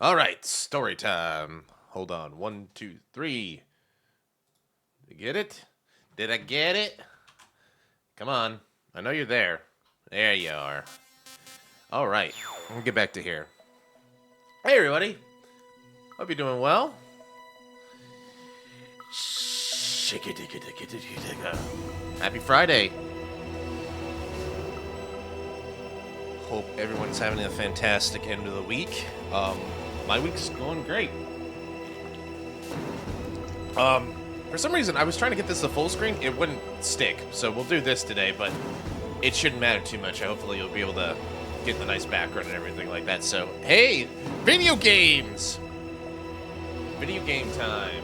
All right, story time. Hold on. 1, 2, 3. Did I get it? Did I get it? Come on. I know you're there. There you are. All right. Let me get back to here. Hey, everybody. Hope you're doing well. Happy Friday. Hope everyone's having a fantastic end of the week. My week's going great. For some reason, I was trying to get this to full screen. It wouldn't stick, so we'll do this today, but it shouldn't matter too much. Hopefully, you'll be able to get the nice background and everything like that. So, hey, video games! Video game time.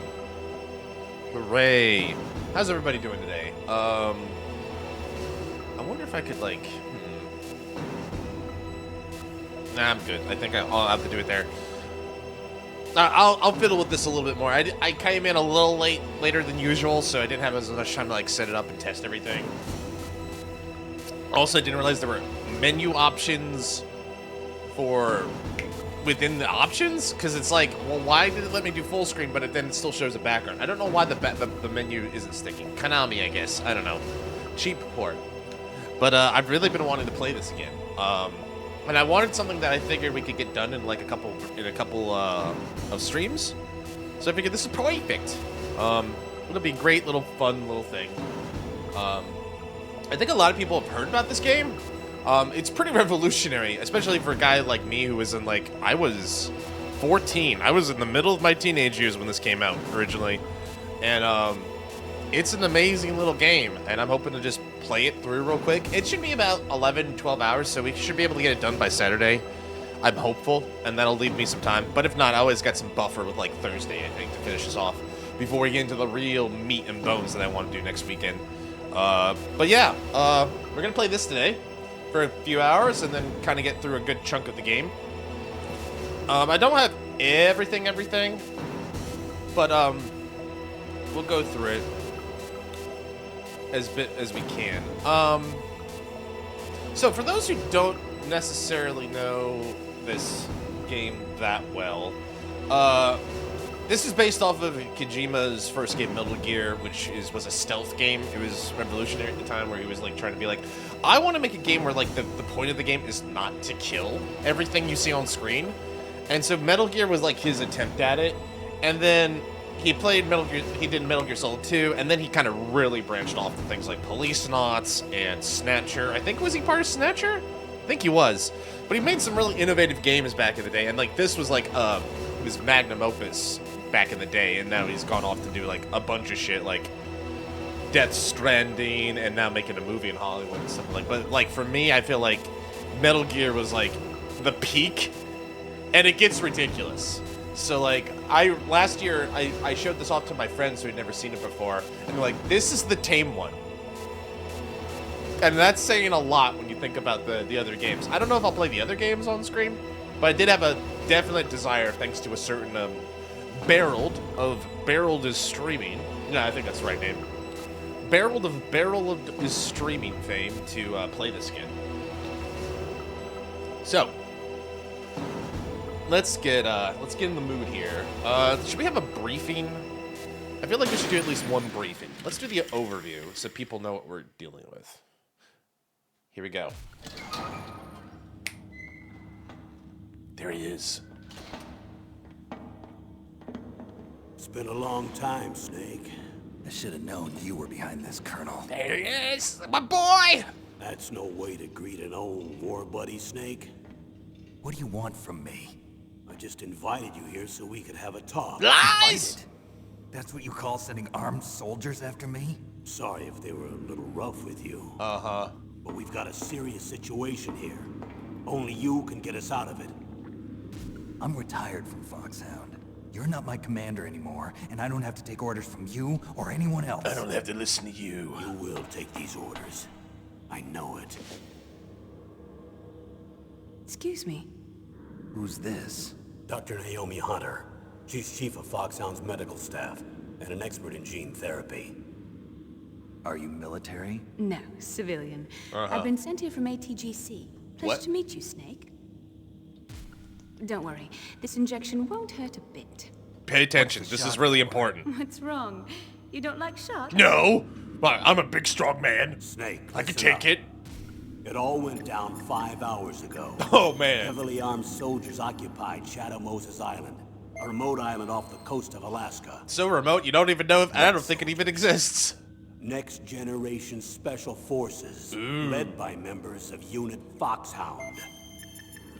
Hooray. How's everybody doing today? I wonder if I could, like... Nah, I'm good. I think I'll have to do it there. I'll fiddle with this a little bit more. I came in a little later than usual, so I didn't have as much time to like set it up and test everything. Also, I didn't realize there were menu options for within the options, because it's like, well, why did it let me do full screen, but then it still shows a background? I don't know why the menu isn't sticking. Konami, I guess. I don't know. Cheap port. But I've really been wanting to play this again. And I wanted something that I figured we could get done in like a couple of streams. So I figured this is perfect. It'll be a great little fun little thing. I think a lot of people have heard about this game. It's pretty revolutionary, especially for a guy like me who was in like, I was 14. I was in the middle of my teenage years when this came out originally. And it's an amazing little game, and I'm hoping to just play it through real quick. It should be about 11, 12 hours, so we should be able to get it done by Saturday. I'm hopeful, and that'll leave me some time. But if not, I always got some buffer with like Thursday, I think, to finish this off before we get into the real meat and bones that I want to do next weekend. But yeah, we're going to play this today for a few hours and then kind of get through a good chunk of the game. I don't have everything, but we'll go through it as we can. So for those who don't necessarily know this game that well, this is based off of Kojima's first game, Metal Gear, which was a stealth game. It was revolutionary at the time, where he was like trying to be like, I want to make a game where like the point of the game is not to kill everything you see on screen. And so Metal Gear was like his attempt at it. And then he played Metal Gear, he did Metal Gear Solid 2, and then he kind of really branched off to things like Policenauts and Snatcher. I think, was he part of Snatcher? I think he was. But he made some really innovative games back in the day, and like this was like his magnum opus back in the day, and now he's gone off to do like a bunch of shit like Death Stranding, and now making a movie in Hollywood and stuff like. But like for me, I feel like Metal Gear was like the peak, and it gets ridiculous. So like last year I showed this off to my friends who had never seen it before, and they're like, this is the tame one. And that's saying a lot when you think about the other games. I don't know if I'll play the other games on screen, but I did have a definite desire, thanks to a certain Barreled is Streaming. No, I think that's the right name. Barreled is Streaming fame to play this again. So let's get in the mood here. Should we have a briefing? I feel like we should do at least one briefing. Let's do the overview so people know what we're dealing with. Here we go. There he is. It's been a long time, Snake. I should have known you were behind this, Colonel. There he is, my boy! That's no way to greet an old war buddy, Snake. What do you want from me? I just invited you here so we could have a talk. Lies! Invited? That's what you call sending armed soldiers after me? Sorry if they were a little rough with you. Uh-huh. But we've got a serious situation here. Only you can get us out of it. I'm retired from Foxhound. You're not my commander anymore, and I don't have to take orders from you or anyone else. I don't have to listen to you. You will take these orders. I know it. Excuse me. Who's this? Dr. Naomi Hunter. She's chief of Foxhound's medical staff and an expert in gene therapy. Are you military? No, civilian. I've been sent here from ATGC. Pleasure What? to meet you, Snake. Don't worry. This injection won't hurt a bit. Pay attention. This is really important. What's wrong? You don't like shots? No! I'm a big, strong man. Snake, I can listen take up. it. It all went down 5 hours ago. Oh, man. Heavily armed soldiers occupied Shadow Moses Island, a remote island off the coast of Alaska. So remote, you don't even know if... I don't think it even exists. Next Generation Special Forces, led by members of Unit Foxhound.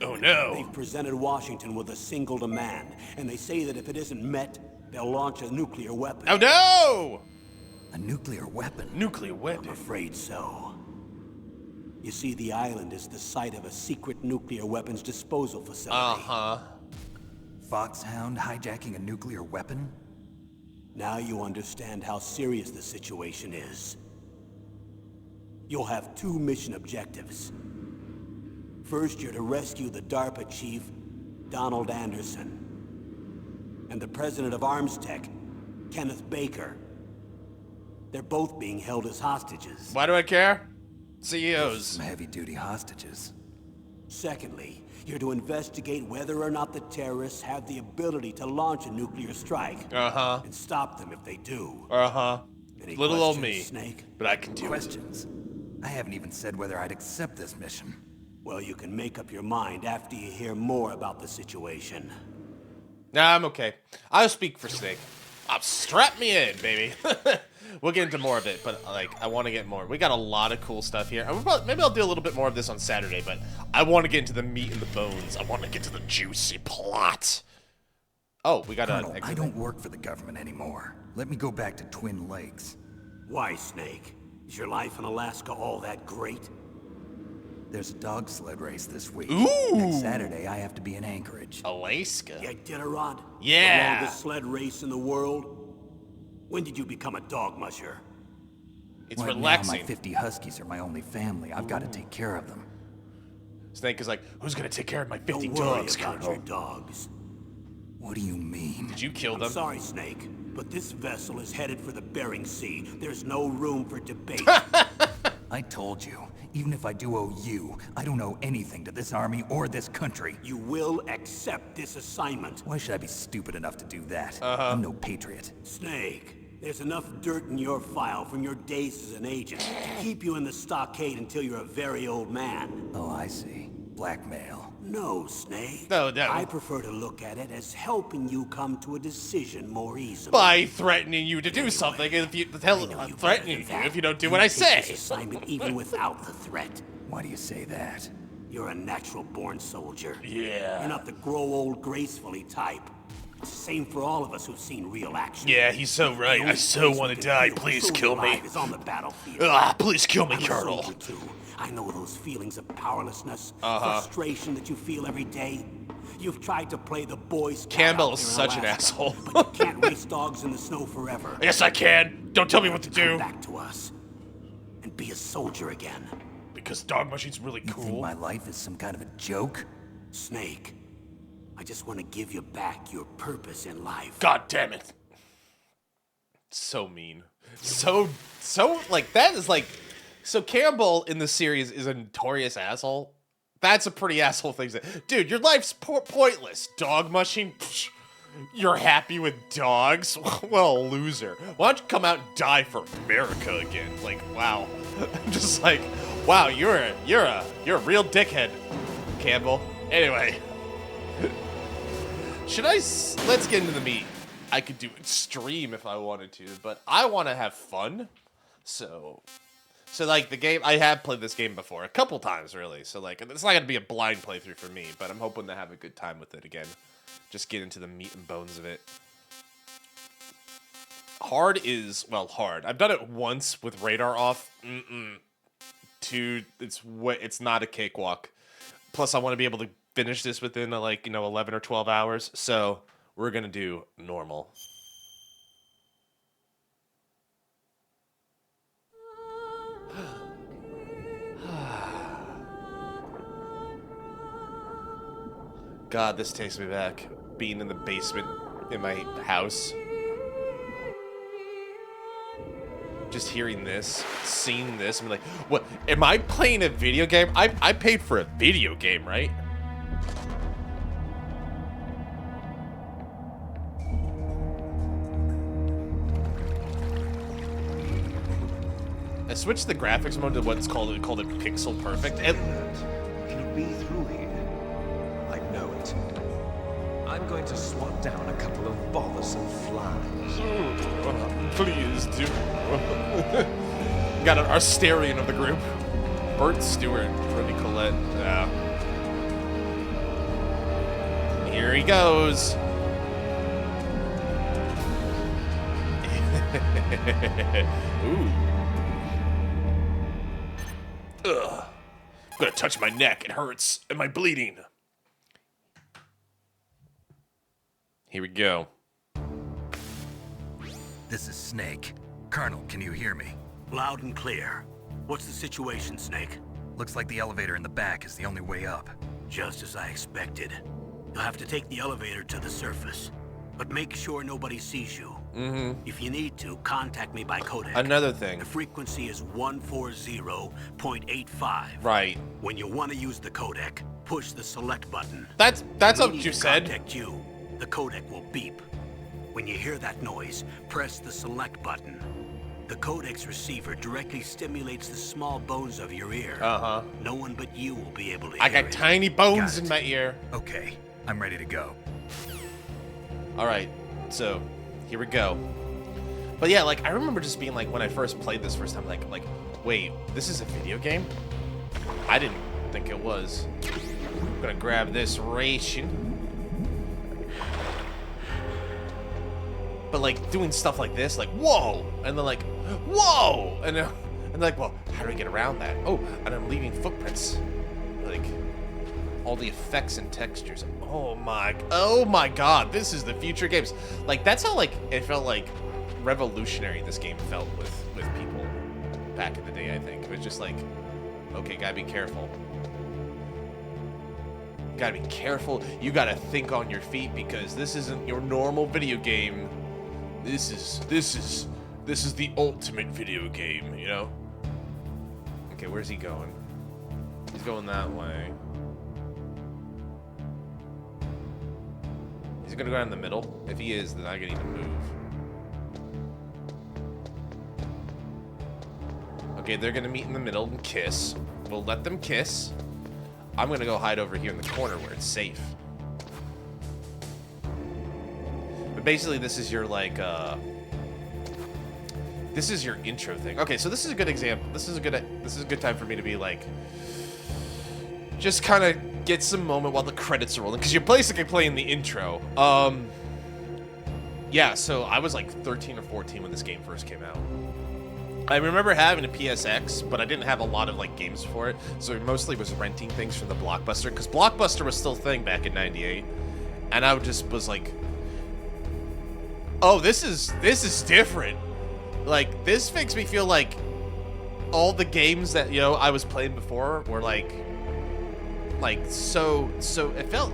Oh, no. They've presented Washington with a single demand, and they say that if it isn't met, they'll launch a nuclear weapon. Oh, no! A nuclear weapon? Nuclear I'm weapon. afraid so. You see, the island is the site of a secret nuclear weapons disposal facility. Uh-huh. Foxhound hijacking a nuclear weapon? Now you understand how serious the situation is. You'll have 2 mission objectives. First, you're to rescue the DARPA chief, Donald Anderson, and the president of Armstech, Kenneth Baker. They're both being held as hostages. Why do I care? CEOs. Some heavy-duty hostages. Secondly, you're to investigate whether or not the terrorists have the ability to launch a nuclear strike. Uh-huh. And stop them if they do. Uh-huh. Any Little old questions, me. Snake? But I can do it. Questions? I haven't even said whether I'd accept this mission. Well, you can make up your mind after you hear more about the situation. Nah, I'm okay. I'll speak for Snake. Strap me in, baby. We'll get into more of it, but like, I want to get more. We got a lot of cool stuff here. Maybe I'll do a little bit more of this on Saturday, but I want to get into the meat and the bones. I want to get to the juicy plot. Oh, we got Colonel, a... I don't work for the government anymore. Let me go back to Twin Lakes. Why, Snake? Is your life in Alaska all that great? There's a dog sled race this week. Ooh. Next Saturday, I have to be in Anchorage. Alaska. Yeah, Iditarod? Yeah. The longest sled race in the world? When did you become a dog musher? It's Right relaxing. Now, my 50 huskies are my only family. I've got to take care of them. Snake is like, who's gonna take care of my 50 Don't worry dogs, about Colonel? your dogs. What do you mean? Did you kill I'm them? sorry, Snake, but this vessel is headed for the Bering Sea. There's no room for debate. I told you, even if I do owe you, I don't owe anything to this army or this country. You will accept this assignment. Why should I be stupid enough to do that? I'm no patriot. Snake, there's enough dirt in your file from your days as an agent to keep you in the stockade until you're a very old man. Oh, I see. Blackmail. No, Snake. No, no. I prefer to look at it as helping you come to a decision more easily. By threatening you to do something, if you I know I'm you threatening better you than if you don't do that. what I You take say. this assignment even without the threat. Why do you say that? You're a natural-born soldier. Yeah. You're not the grow old gracefully type. It's the same for all of us who've seen real action. Yeah, he's so right. The I only so place want we to can die. feel Please truly kill me. alive is on the battlefield. Please kill me, I'm a Colonel. soldier, too. I know those feelings of powerlessness, frustration that you feel every day. You've tried to play the Boy Scout Campbell out is there in such an Alaska, asshole. but you can't race dogs in the snow forever. Yes, I can. Don't tell me what to Come do. back to us and be a soldier again. Because Dog Machine's really You think cool. my life is some kind of a joke? Snake, I just want to give you back your purpose in life. God damn it. So mean. So, like, that is like... So Campbell in the series is a notorious asshole. That's a pretty asshole thing to say. Dude, your life's pointless. Dog Machine? Psh, you're happy with dogs? Well, loser. Why don't you come out and die for America again? Like, wow. I'm just like, wow, you're a real dickhead, Campbell. Anyway. Let's get into the meat. I could do extreme if I wanted to, but I want to have fun. So like the game, I have played this game before a couple times really. So like it's not gonna be a blind playthrough for me, but I'm hoping to have a good time with it again. Just get into the meat and bones of it. Hard is hard. I've done it once with radar off. Two, it's not a cakewalk. Plus, I want to be able to finish this within 11 or 12 hours. So we're gonna do normal. God, this takes me back. Being in the basement in my house. Just hearing this, seeing this, I'm like, what? Am I playing a video game? I paid for a video game, right? I switched the graphics mode to what's called pixel perfect. And He'll be through here. I know it. I'm going to swat down a couple of bothersome flies. please do. Got an Astarion of the group. Bert Stewart, Tony Collette. Yeah. Here he goes. Ooh. Ugh. I'm gonna touch my neck. It hurts. Am I bleeding? Here we go. This is Snake. Colonel, can you hear me? Loud and clear. What's the situation, Snake? Looks like the elevator in the back is the only way up. Just as I expected. You'll have to take the elevator to the surface. But make sure nobody sees you. If you need to, contact me by codec. Another thing. The frequency is 140.85. Right. When you want to use the codec, push the select button. That's When what need you to said. Contact you. The codec will beep. When you hear that noise, press the select button. The codec's receiver directly stimulates the small bones of your ear. Uh-huh. No one but you will be able to I hear got it. tiny bones Got in it. my ear. Okay, I'm ready to go. All right, so here we go. But yeah, like I remember just being like when I first played this first time, like wait, this is a video game? I didn't think it was. I'm gonna grab this ration. But like doing stuff like this, like whoa, and then like whoa, and like, well, how do we get around that? Oh, and I'm leaving footprints, like all the effects and textures. Oh my God, this is the future games. Like that's how like it felt like revolutionary this game felt with people back in the day. I think it was just like, okay, gotta be careful. Gotta be careful. You gotta think on your feet because this isn't your normal video game. This is the ultimate video game, you know? Okay, where's he going? He's going that way. He's gonna go down the middle. If he is, then I'm gonna need to move. Okay, they're gonna meet in the middle and kiss. We'll let them kiss. I'm gonna go hide over here in the corner where it's safe. But basically, this is your like, this is your intro thing. Okay, so this is a good example. This is a good time for me to be like, just kind of get some moment while the credits are rolling, because you're basically playing the intro. Yeah, so I was like 13 or 14 when this game first came out. I remember having a PSX, but I didn't have a lot of like games for it, so I mostly was renting things from the Blockbuster, because Blockbuster was still a thing back in '98, and I just was like, oh, this is different. Like, this makes me feel like all the games that, you know, I was playing before were like so it felt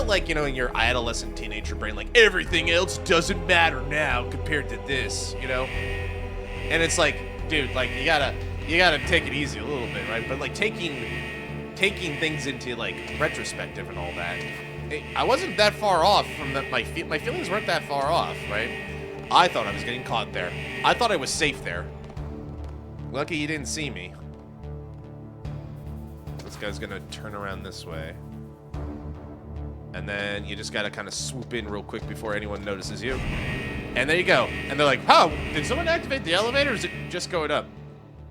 like, you know, in your adolescent teenager brain, like everything else doesn't matter now compared to this, you know? And it's like, dude, like you gotta take it easy a little bit, right? But like taking things into like retrospective and all that, I wasn't that far off from that. My feelings weren't that far off, right? I thought I was getting caught there. I thought I was safe there. Lucky you didn't see me. This guy's gonna turn around this way. And then you just gotta kind of swoop in real quick before anyone notices you. And there you go. And they're like, oh, did someone activate the elevator or is it just going up?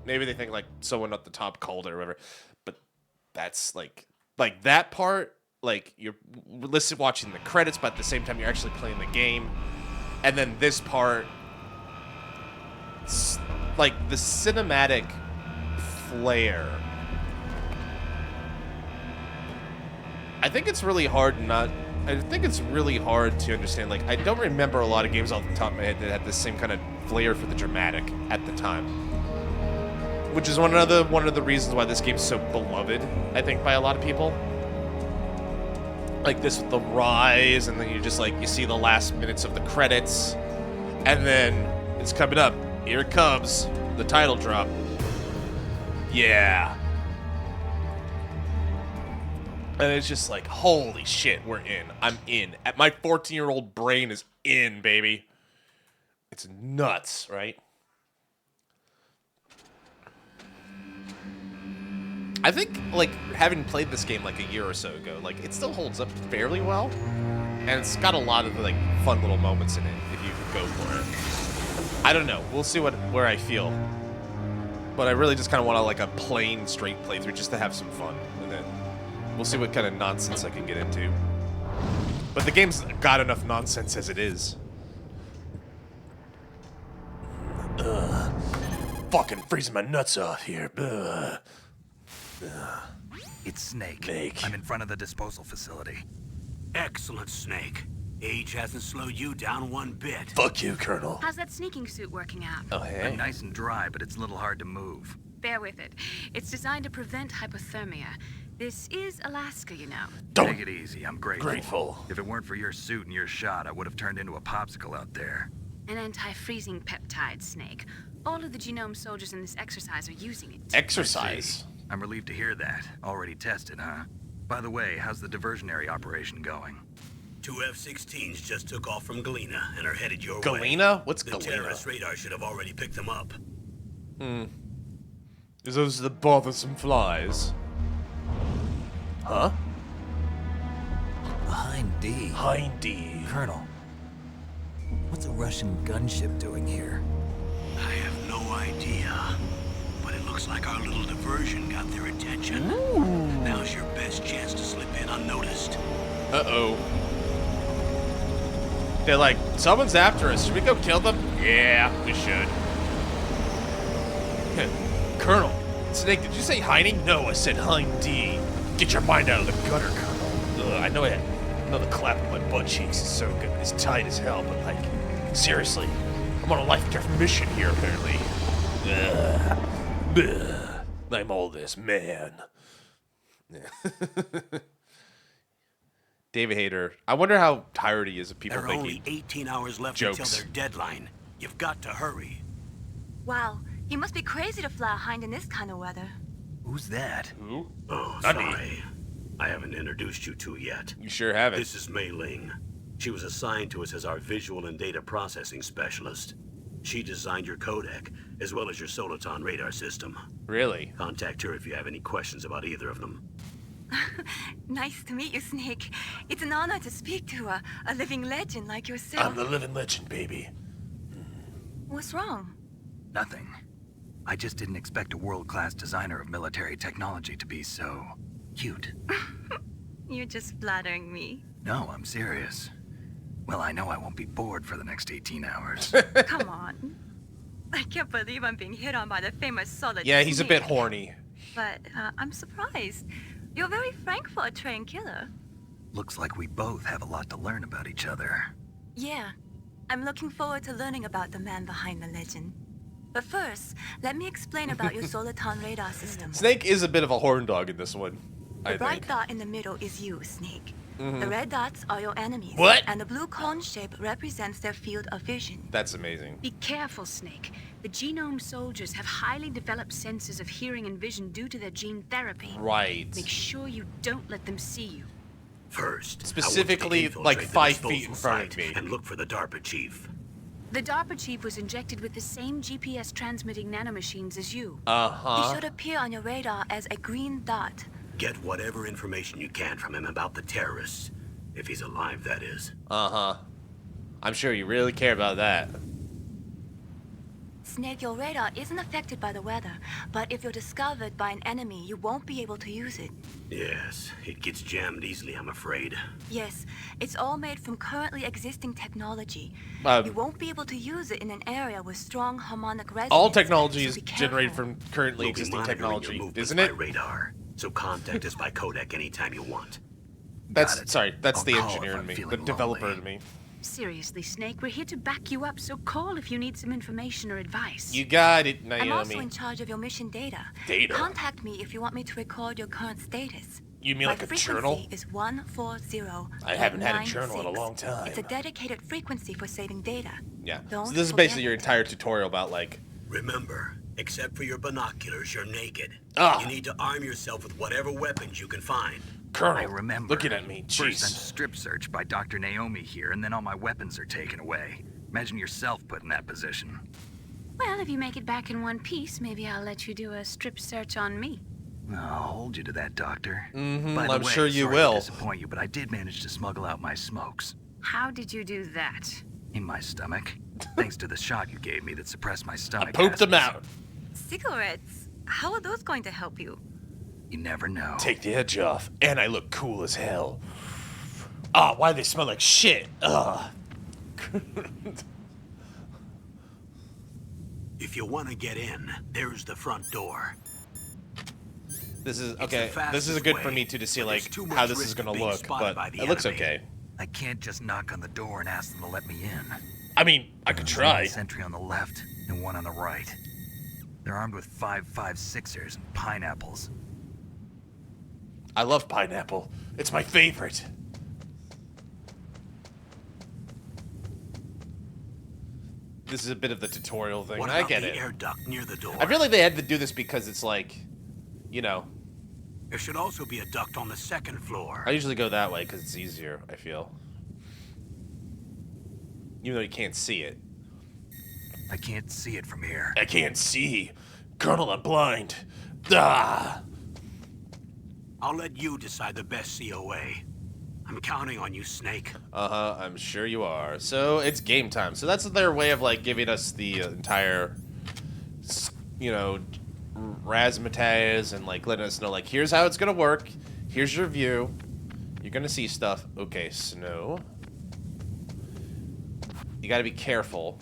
Maybe they think like someone up the top called it or whatever. But that's like that part, like you're watching the credits, but at the same time you're actually playing the game. And then this part, like the cinematic flair. I think it's really hard to understand. Like, I don't remember a lot of games off the top of my head that had the same kind of flair for the dramatic at the time. Which is one of the reasons why this game's so beloved, I think, by a lot of people. Like this with the rise, and then you see the last minutes of the credits, and then it's coming up. Here it comes, the title drop. Yeah. And it's just like, holy shit, we're in. I'm in. My 14-year-old brain is in, baby. It's nuts, right? I think, like, having played this game like a year or so ago, like, it still holds up fairly well. And it's got a lot of, like, fun little moments in it if you go for it. I don't know. We'll see where I feel. But I really just kind of want like a plain, straight playthrough just to have some fun. And then we'll see what kind of nonsense I can get into. But the game's got enough nonsense as it is. Fucking freezing my nuts off here. It's Snake. Snake. I'm in front of the disposal facility. Excellent, Snake. Age hasn't slowed you down one bit. Fuck you, Colonel. How's that sneaking suit working out? Oh, hey. I'm nice and dry, but it's a little hard to move. Bear with it. It's designed to prevent hypothermia. This is Alaska, you know. Take it easy. I'm grateful. Grateful. If it weren't for your suit and your shot, I would have turned into a popsicle out there. An anti-freezing peptide, Snake. All of the genome soldiers in this exercise are using it. Exercise. I'm relieved to hear that. Already tested, huh? By the way, how's the diversionary operation going? 2 F-16s just took off from Galena and are headed your way. Galena? What's The Galena? terrorist radar should have already picked them up. Is those the bothersome flies? Huh? Behind D. Hindy. Colonel, what's a Russian gunship doing here? I have no idea. But it looks like our little diversion got their attention. Now's your best chance to slip in unnoticed. Uh-oh. They're like, someone's after us. Should we go kill them? Yeah, we should. Colonel, Snake, did you say Heining? No, I said Hindy. Get your mind out of the gutter, Colonel. I know the clap on my butt cheeks is so good. It's tight as hell, but like, seriously, I'm on a life and death mission here, apparently. I'm all this, man. David Hayter. I wonder how tired he is of people There are making only 18 hours left jokes. until their deadline. You've got to hurry. Wow, he must be crazy to fly a hind in this kind of weather. Who's that? Who? Oh, Not me. sorry. I haven't introduced you to yet. You sure haven't. This is Mei Ling. She was assigned to us as our visual and data processing specialist. She designed your codec, as well as your Soliton radar system. Really? Contact her if you have any questions about either of them. Nice to meet you, Snake. It's an honor to speak to a living legend like yourself. I'm the living legend, baby. What's wrong? Nothing. I just didn't expect a world-class designer of military technology to be so cute. You're just flattering me. No, I'm serious. Well, I know I won't be bored for the next 18 hours. Come on. I can't believe I'm being hit on by the famous Solid Yeah, he's a bit Snake. horny. But I'm surprised. You're very frank for a trained killer. Looks like we both have a lot to learn about each other. Yeah. I'm looking forward to learning about the man behind the legend. But first, let me explain about your Soliton radar system. Snake is a bit of a horn dog in this one, I The bright think. dot in the middle is you, Snake. The red dots are your enemies. What? And the blue cone shape represents their field of vision. That's amazing. Be careful, Snake. The genome soldiers have highly developed senses of hearing and vision due to their gene therapy. Right. Make sure you don't let them see you. First, Specifically, I want you to like, infiltrate 5 the feet in disposal front of site me. and look for the DARPA chief. The DARPA chief was injected with the same GPS transmitting nanomachines as you. He Uh-huh. should appear on your radar as a green dot. Get whatever information you can from him about the terrorists. If he's alive, that is. Uh-huh. I'm sure you really care about that. Snake, your radar isn't affected by the weather, but if you're discovered by an enemy, you won't be able to use it. Yes, it gets jammed easily, I'm afraid. Yes, it's all made from currently existing technology. Um, You won't be able to use it in an area with strong harmonic resonance. All technology so is be generated careful. from currently We'll be existing monitoring technology, your movements isn't by it? radar, so contact us by codec anytime you want. That's Got it. sorry, that's I'll the call engineer if in I'm me, the feeling developer lonely. in me. Seriously, Snake, we're here to back you up, so call if you need some information or advice. You got it, I'm also Naomi. in charge of your mission data. Data? Contact me if you want me to record your current status. You mean My like a frequency journal? is 140. I haven't had a journal in a long time. It's a dedicated frequency for saving data. Yeah. So Don't this is forget basically your it. entire tutorial about like Remember, except for your binoculars, you're naked. Ah. You need to arm yourself with whatever weapons you can find. Colonel. I remember. Looking at me. First I'm Jeez. strip searched by Dr. Naomi here, and then all my weapons are taken away. Imagine yourself put in that position. Well, if you make it back in one piece, maybe I'll let you do a strip search on me. I'll hold you to that, Doctor. Mm-hmm, By the I'm way, sure you sorry will. to disappoint you, but I did manage to smuggle out my smokes. How did you do that? In my stomach. Thanks to the shot you gave me that suppressed my stomach I pooped them acids. out. Cigarettes? How are those going to help you? You never know. Take the edge off, and I look cool as hell. Ah, why do they smell like shit? Ugh. If you want to get in, there's the front door. This is the okay. This is fastest good for way, me too to see but there's like too how much this is risk gonna of being look, spotted by but the it looks enemy. okay. I can't just knock on the door and ask them to let me in. I mean, I could There's try. one sentry on the left and one on the right. They're armed with 5.56ers and pineapples. I love pineapple. It's my favorite. This is a bit of the tutorial thing. What I about get the it. air duct near the door? I feel like they had to do this because it's like, you know, There should also be a duct on the second floor. I usually go that way because it's easier, I feel. Even though you can't see it. I can't see it from here. I can't see. Colonel, I'm blind. Ah! I'll let you decide the best COA. I'm counting on you, Snake. Uh-huh, I'm sure you are. So, it's game time. So that's their way of, like, giving us the entire, you know, razzmatazz and, like, letting us know, like, here's how it's gonna work. Here's your view. You're gonna see stuff. Okay, Snow. You gotta be careful.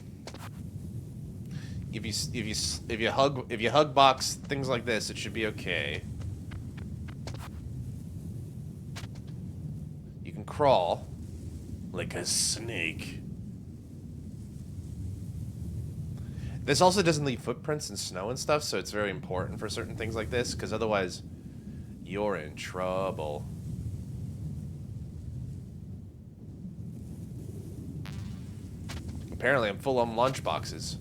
If you hug box things like this, it should be okay. You can crawl like a snake. This also doesn't leave footprints in snow and stuff, so it's very important for certain things like this, because otherwise you're in trouble. Apparently I'm full on lunch boxes.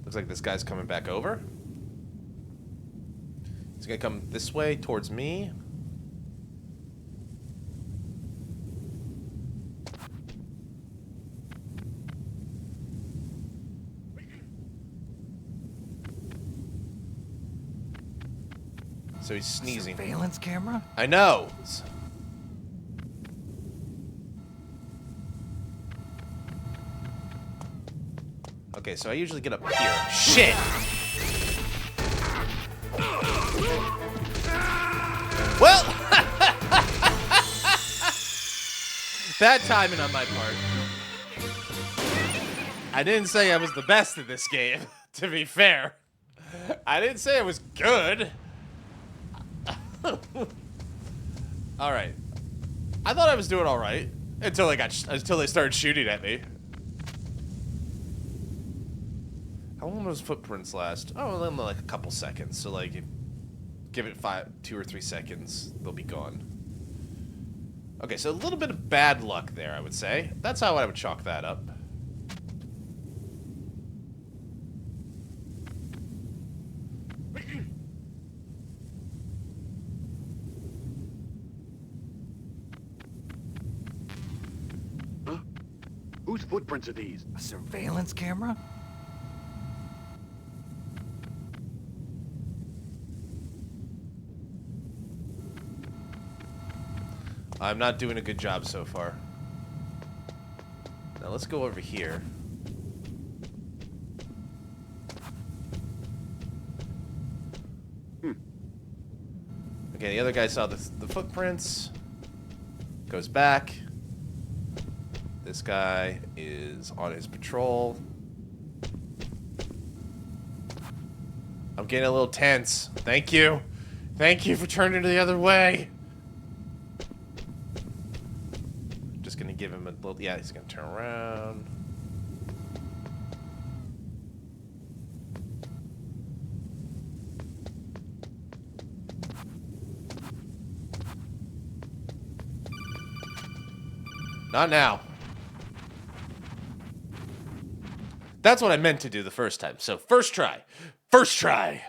Looks like this guy's coming back over. He's gonna come this way towards me. So he's sneezing. Surveillance camera? I know. Okay, so I usually get up here. Shit! Well, bad timing on my part. I didn't say I was the best at this game, to be fair. I didn't say I was good. All right. I thought I was doing all right until they started shooting at me. How long do those footprints last? Oh, then like a couple seconds. So like, give it 2 or 3 seconds, they'll be gone. Okay, so a little bit of bad luck there, I would say. That's how I would chalk that up. Whose footprints are these? A surveillance camera? I'm not doing a good job so far. Now let's go over here. Okay, the other guy saw the footprints. Goes back. This guy is on his patrol. I'm getting a little tense. Thank you. Thank you for turning the other way. Just gonna give him a little... Yeah, he's gonna turn around. Not now. That's what I meant to do the first time. So, first try. First try.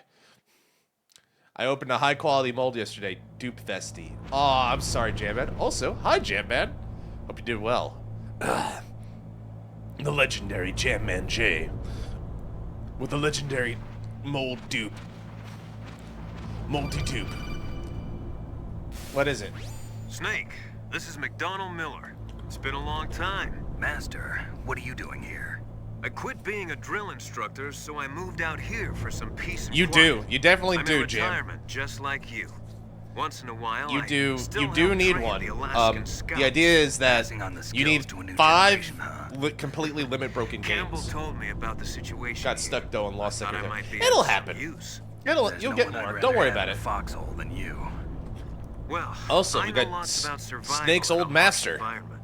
I opened a high-quality mold yesterday. Dupe Vesti. Aw, I'm sorry, Jamman. Also, hi, Jamman. Hope you did well. The legendary Jamman J. With the legendary mold dupe. Multi-tube. What is it? Snake, this is McDonald Miller. It's been a long time. Master, what are you doing here? I quit being a drill instructor, so I moved out here for some peace and You quiet. do. You definitely I'm do, in Jim. retirement, just like you. Once in a while, You I do. still You do help need train one. The, Alaskan The Scouts. idea is that Passing on the you need skills to a new 5 generation, huh? completely limit-broken Campbell games. told me about the situation. Got here. stuck though and lost Thought I everything. might be It'll of some happen. Use. There's You'll no get one I'd more. rather Don't worry have about in a it. foxhole than you. Well, Also, I we know got lots about survival Snake's in a old harsh master. environment.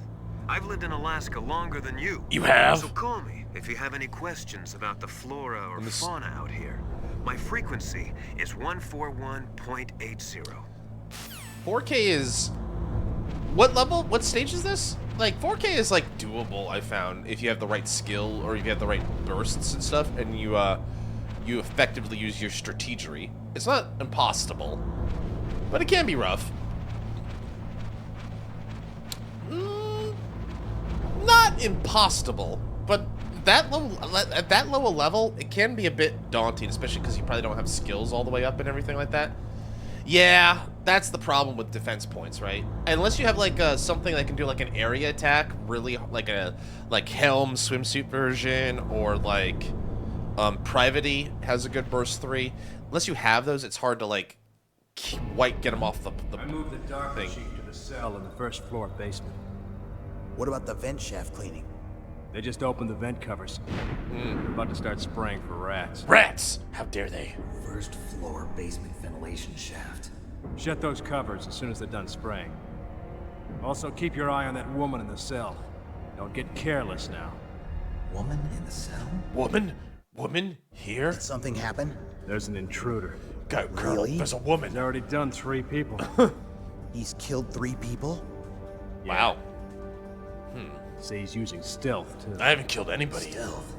I've lived in Alaska longer than you. You have? So call me if you have any questions about the flora or fauna out here. My frequency is 141.80. 4K is... What level? What stage is this? Like, 4K is, like, doable, I found, if you have the right skill or if you have the right bursts and stuff, and you effectively use your strategery. It's not impossible, but it can be rough. Not impossible, but that low, at that low a level, it can be a bit daunting, especially because you probably don't have skills all the way up and everything like that. Yeah, that's the problem with defense points, right? Unless you have like something that can do like an area attack, really like a Helm swimsuit version, or like Private has a good burst 3. Unless you have those, it's hard to like get them off the I moved the DARPA thing. chief to the cell in the first floor basement. What about the vent shaft cleaning? They just opened the vent covers. They're about to start spraying for rats. Rats! How dare they? First floor basement ventilation shaft. Shut those covers as soon as they're done spraying. Also, keep your eye on that woman in the cell. Don't get careless now. Woman in the cell? Woman? Woman? Here? Did something happen? There's an intruder. Go, Colonel. Really? There's a He's woman. already done 3 people. He's killed 3 people? Wow. See, he's using stealth, too. I haven't killed anybody yet. Stealth.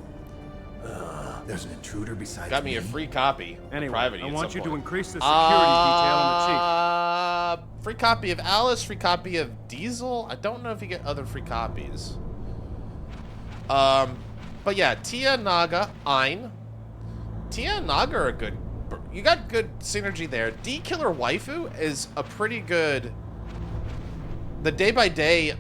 There's an intruder besides Got me a free copy. of Anyway, Private I at want some you to point. increase the security detail on the chief. Free copy of Alice, free copy of Diesel. I don't know if you get other free copies. But yeah, Tia, Naga, Ein. Tia and Naga are good. You got good synergy there. D-Killer Waifu is a pretty good... The day-by-day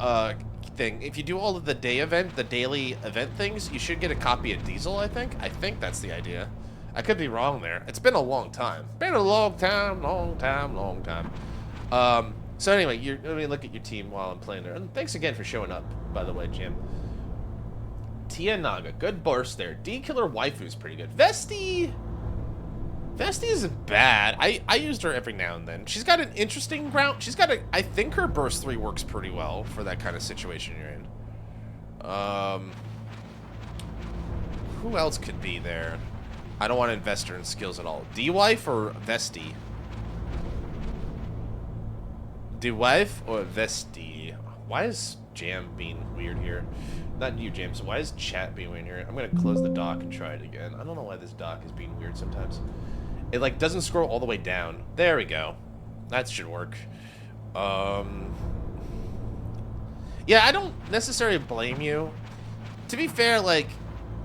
thing, if you do all of the day event, the daily event things, you should get a copy of Diesel, I think. I think that's the idea. I could be wrong there. It's been a long time. Been a long time, long time, long time. So anyway, let me look at your team while I'm playing there. And thanks again for showing up, by the way, Jim. Tia Naga, good burst there. D-Killer Waifu's pretty good. Vesti isn't bad. I used her every now and then. She's got an interesting ground. I think her burst 3 works pretty well for that kind of situation you're in. Who else could be there? I don't want to invest her in skills at all. D-Wife or Vesti? D-Wife or Vesti? Why is Jam being weird here? Not you, James. Why is chat being weird here? I'm going to close the dock and try it again. I don't know why this dock is being weird sometimes. It, like, doesn't scroll all the way down. There we go. That should work. Yeah, I don't necessarily blame you. To be fair, like,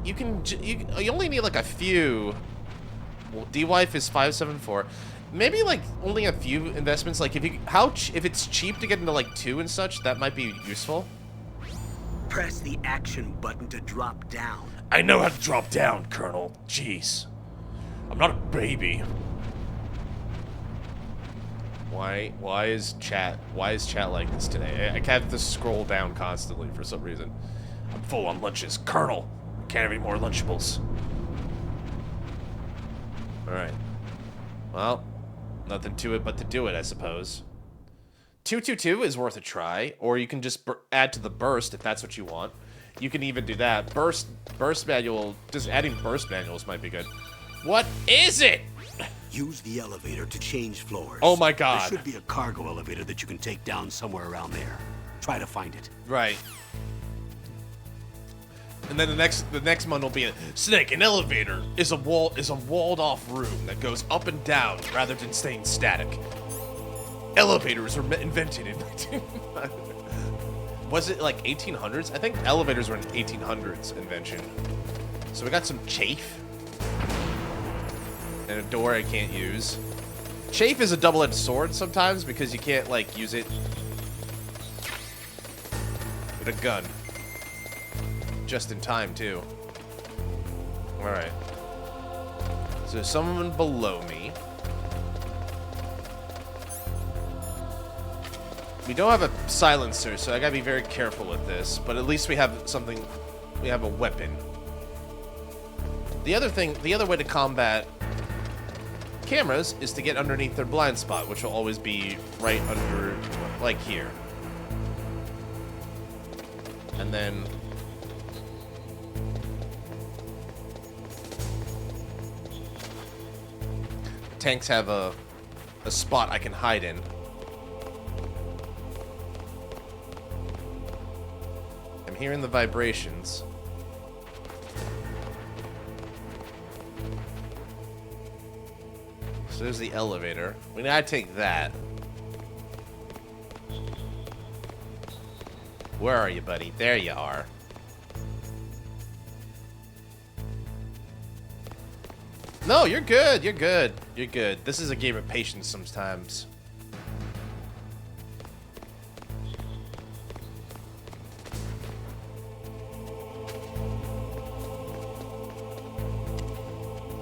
you only need, like, a few. Well, D-Wife is 574. Maybe, like, only a few investments. Like, if it's cheap to get into, like, 2 and such, that might be useful. Press the action button to drop down. I know how to drop down, Colonel. Jeez. I'm not a baby. Why is chat like this today? I have to scroll down constantly for some reason. I'm full on lunches. Colonel, can't have any more Lunchables. Alright. Well, nothing to it but to do it, I suppose. 222 is worth a try, or you can just add to the burst if that's what you want. You can even do that. Burst manual, just adding burst manuals might be good. What is it? Use the elevator to change floors. Oh my god. There should be a cargo elevator that you can take down somewhere around there. Try to find it. Right. And then the next one will be a Snake. An elevator is a walled off room that goes up and down rather than staying static. Elevators were invented in was it like 1800s? I think elevators were an 1800s invention. So we got some chafe and a door I can't use. Chafe is a double-edged sword sometimes because you can't, like, use it with a gun. Just in time, too. Alright. So there's someone below me. We don't have a silencer, so I gotta be very careful with this. But at least we have something. We have a weapon. The other way to combat cameras is to get underneath their blind spot, which will always be right under, like here. And then tanks have a spot I can hide in. I'm hearing the vibrations. So there's the elevator. We gotta take that. Where are you, buddy? There you are. No, you're good. You're good. You're good. This is a game of patience sometimes.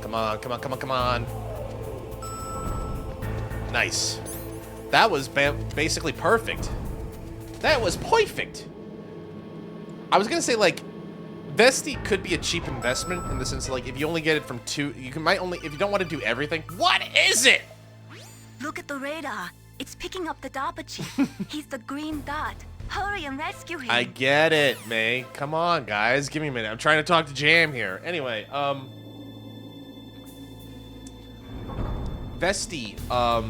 Come on, come on, come on, come on. Nice. That was basically perfect. That was perfect. I was gonna say, like, Vesti could be a cheap investment in the sense of, like, if you only get it from two, might only, if you don't want to do everything. What is it? Look at the radar. It's picking up the DARPA chief. He's the green dot. Hurry and rescue him. I get it, May. Come on, guys. Give me a minute. I'm trying to talk to Jam here. Anyway, Vesti, I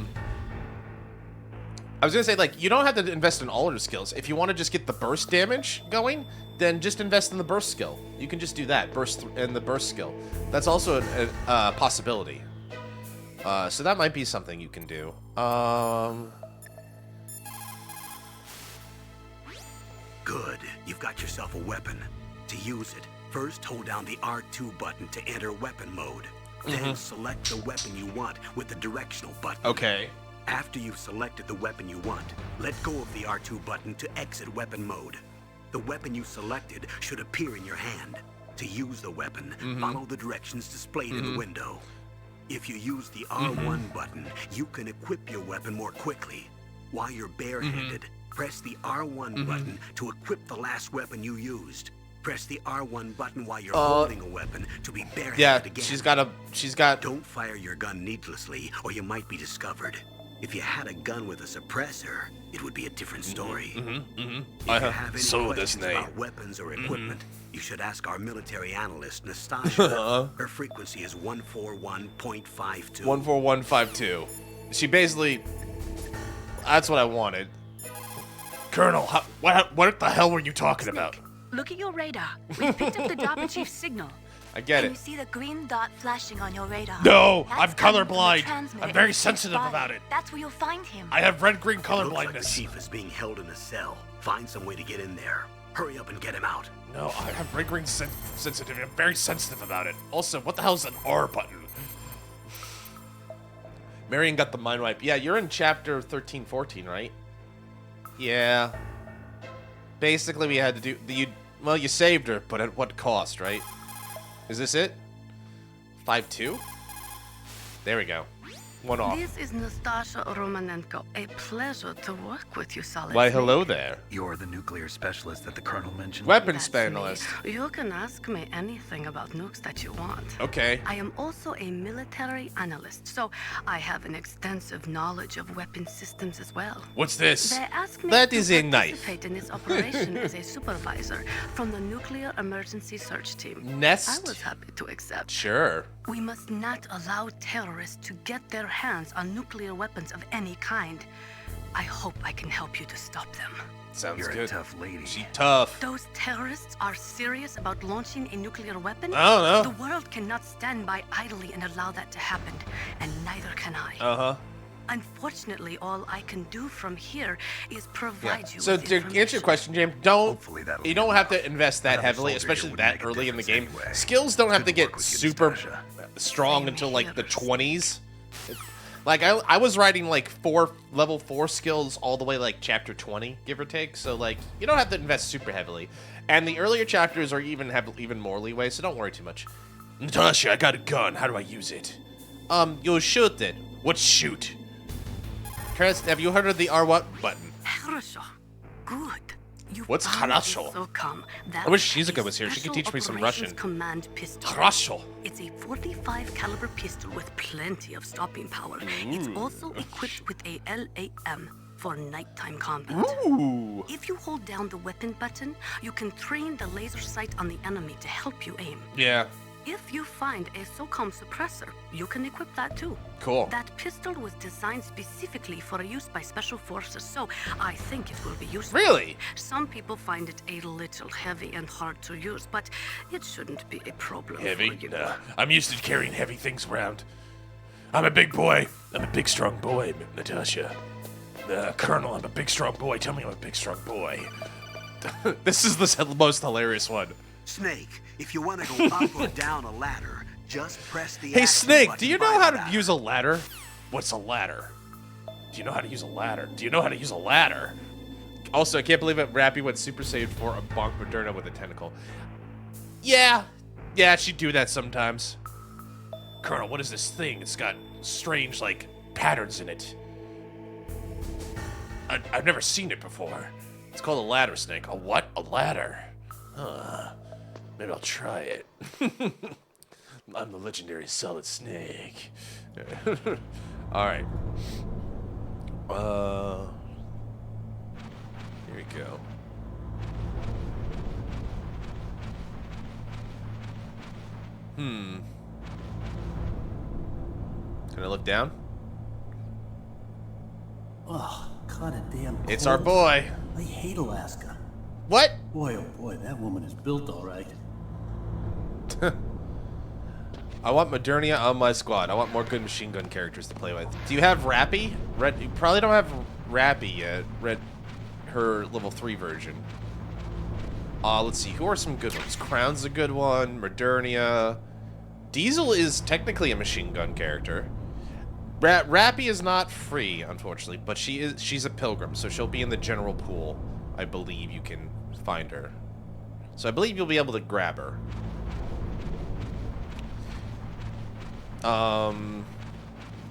was gonna say, like, you don't have to invest in all of your skills. If you want to just get the burst damage going, then just invest in the burst skill. You can just do that, and the burst skill. That's also a possibility. So that might be something you can do. Good. You've got yourself a weapon. To use it, first hold down the R2 button to enter weapon mode. Then select the weapon you want with the directional button. Okay. After you've selected the weapon you want, let go of the R2 button to exit weapon mode. The weapon you selected should appear in your hand. To use the weapon, follow the directions displayed in the window. If you use the R1 button, you can equip your weapon more quickly. While you're barehanded, press the R1 button to equip the last weapon you used. Press the R1 button while you're holding a weapon to be barehanded again. she's got... Don't fire your gun needlessly, or you might be discovered. If you had a gun with a suppressor, it would be a different story. If you have any questions about weapons or equipment, you should ask our military analyst, Nastasha. Her frequency is 141.52. 14152. She basically... That's what I wanted. Colonel, what the hell were you talking about? Look at your radar. We've picked up the DARPA chief's signal. I get Can it. you see the green dot flashing on your radar? No, That's I'm coming from the colorblind. transmitter I'm very in his sensitive body. about it. That's where you'll find him. I have red-green color Looks like the blindness. chief is being held in a cell. Find some way to get in there. Hurry up and get him out. No, I have red-green sensitivity. I'm very sensitive about it. Also, what the hell is an R button? Marion got the mind wipe. Yeah, you're in chapter 13, 14, right? Yeah. Basically, we had to do... Well, you saved her, but at what cost, right? Is this it? 5-2? There we go. One off. This is Nastasha Romanenko. A pleasure to work with you, Solid Why, Snake. hello there. You're the nuclear specialist that the Colonel mentioned? Weapons That's specialist. me. You can ask me anything about nukes that you want. Okay. I am also a military analyst, so I have an extensive knowledge of weapon systems as well. What's this? They asked me That to is a knife. participate in this operation as a supervisor from the Nuclear Emergency Search Team. Nest? I was happy to accept. Sure. We must not allow terrorists to get their hands on nuclear weapons of any kind. I hope I can help you to stop them. Sounds You're good. a tough lady. She tough. Those terrorists are serious about launching a nuclear weapon? I don't know. The world cannot stand by idly and allow that to happen, and neither can I. Uh-huh. Unfortunately, all I can do from here is provide you So with to answer your information. question, James, Hopefully that'll you be don't have enough. to invest that Another heavily, soldier especially here wouldn't that make a early in the difference game. anyway. Skills don't have to Good get work with you, super Nastasha. strong Same until like the here. 20s. Like, I was riding, like, level 4 skills all the way, like, chapter 20, give or take. So, like, you don't have to invest super heavily. And the earlier chapters are have even more leeway, so don't worry too much. Natasha, I got a gun. How do I use it? You'll shoot it. What shoot? Chris, have you heard of the R what button? Хорошо. Good. You What's found хорошо? a SOCOM. That I wish is Shizuka a was here. She could Special teach me some Operations Russian. Command pistol. Хорошо. It's a 45 caliber pistol with plenty of stopping power. It's also equipped with a LAM for nighttime combat. Ooh. If you hold down the weapon button, you can train the laser sight on the enemy to help you aim. Yeah. If you find a SOCOM suppressor, you can equip that too. Cool. That pistol was designed specifically for use by special forces, so I think it will be useful. Really? Some people find it a little heavy and hard to use, but it shouldn't be a problem Heavy? for you. Nah. I'm used to carrying heavy things around. I'm a big boy. I'm a big, strong boy, Natasha. Colonel, I'm a big, strong boy. Tell me I'm a big, strong boy. This is the most hilarious one. Snake, if you want to go up or down a ladder, just press the Hey, action Snake, button do you by know the how to ladder. use a ladder? What's a ladder? Do you know how to use a ladder? Do you know how to use a ladder? Also, I can't believe it. Rappy went Super Saiyan for a bonk Moderna with a tentacle. Yeah, she'd do that sometimes. Colonel, what is this thing? It's got strange, like, patterns in it. I've never seen it before. It's called a ladder, Snake. A what? A ladder? Maybe I'll try it. I'm the legendary Solid Snake. Alright. Here we go. Can I look down? Oh, God damn. It's our boy. I hate Alaska. What? Boy, oh boy, that woman is built all right. I want Modernia on my squad. I want more good machine gun characters to play with. Do you have Rappy? You probably don't have Rappy yet. Her level 3 version. Let's see. Who are some good ones? Crown's a good one. Modernia. Diesel is technically a machine gun character. Rappy is not free, unfortunately, but she's a pilgrim, so she'll be in the general pool. I believe you can find her. So I believe you'll be able to grab her.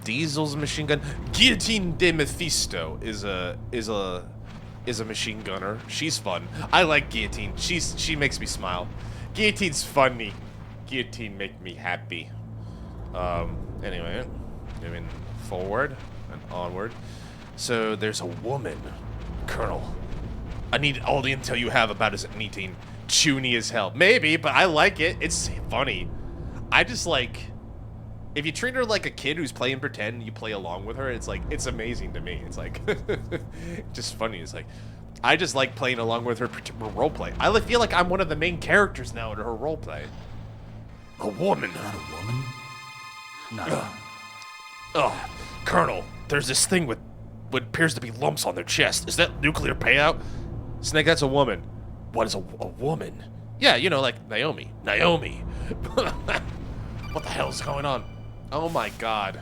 Diesel's a machine gun. Guillotine de Mephisto is a machine gunner. She's fun. I like Guillotine. She makes me smile. Guillotine's funny. Guillotine make me happy. Anyway, moving forward and onward. So there's a woman, Colonel. I need all the intel you have about his anything chuny as hell. Maybe, but I like it. It's funny. I just like, if you treat her like a kid who's playing pretend and you play along with her, it's like, it's amazing to me. It's like, just funny. It's like, I just like playing along with her roleplay. I feel like I'm one of the main characters now in her roleplay. A woman. Not a woman? No. Oh, Colonel, there's this thing with what appears to be lumps on their chest. Is that nuclear payout? Snake, that's a woman. What is a woman? Yeah, you know, like Naomi. Naomi. What the hell is going on? Oh my god.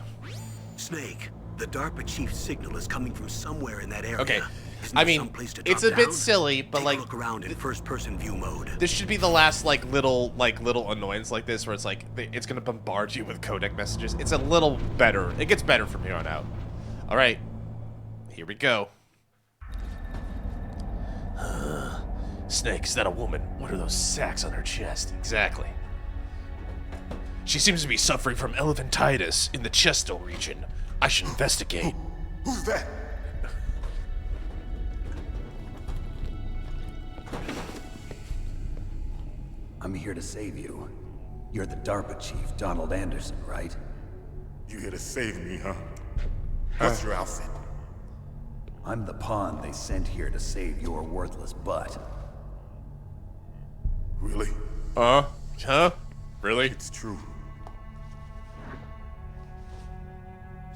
Snake, the DARPA chief's signal is coming from somewhere in that area. Okay, Isn't I there mean, some place to it's drop a bit down? silly, but Take like, a look around in first-person view mode. this should be the last like little annoyance like this, where it's like it's gonna bombard you with codec messages. It's a little better. It gets better from here on out. All right, here we go. Snake, is that a woman? What are those sacks on her chest? Exactly. She seems to be suffering from elephantitis in the chestal region. I should investigate. Who's that? I'm here to save you. You're the DARPA chief, Donald Anderson, right? You here to save me, huh? What's your outfit? I'm the pawn they sent here to save your worthless butt. Really? Huh? Really? It's true.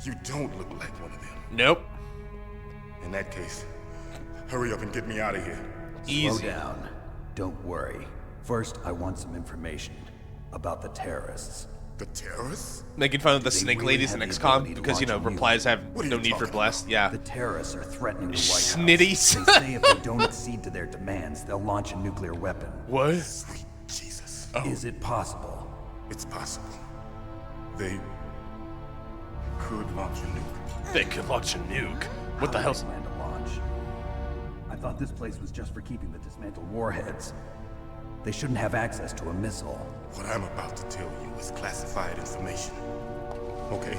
You don't look like one of them. Nope. In that case, hurry up and get me out of here. Easy. Slow down. Don't worry. First, I want some information about the terrorists. The terrorists? Making fun of the They snake really ladies in have the XCOM ability to because, you know, launch a nuke. replies have What are no you need for talking blessed. about? Yeah. The terrorists are threatening the White House. Snitties. They say if they don't accede to their demands, they'll launch a nuclear weapon. What? Sweet Jesus. Is it possible? It's possible. They could launch a nuke. They could launch a nuke. What the How do hell's... they plan to launch? I thought this place was just for keeping the dismantled warheads. They shouldn't have access to a missile. What I'm about to tell you is classified information. Okay?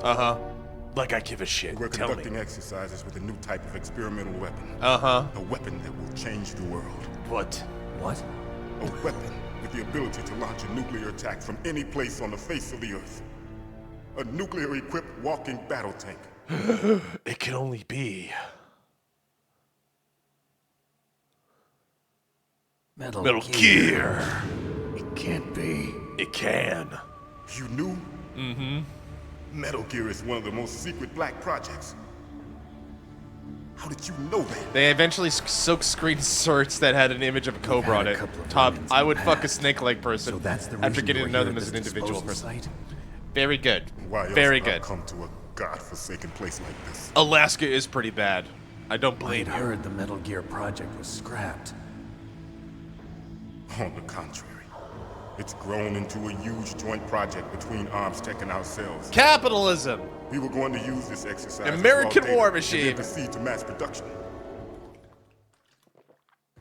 Uh-huh. Like I give a shit. We're Tell me. conducting exercises with a new type of experimental weapon. Uh-huh. A weapon that will change the world. What? What? A weapon with the ability to launch a nuclear attack from any place on the face of the Earth. A nuclear-equipped walking battle tank. It can only be... Metal Gear. It can't be. It can. You knew? Mm-hmm. Metal Gear is one of the most secret black projects. How did you know that? They eventually silk screened certs that had an image of a cobra had on a it. couple of Top, run-ins I in would the fuck a past. snake-like person So that's the after reason getting you to were know here them at as an this individual disposal person. site? Very good. Why else Very would I good. come to a godforsaken place like this? Alaska is pretty bad. I don't blame I'd you. heard the Metal Gear project was scrapped. On the contrary, it's grown into a huge joint project between Armstech and ourselves. Capitalism. We were going to use this exercise as American raw data war and machine. then proceed to mass production.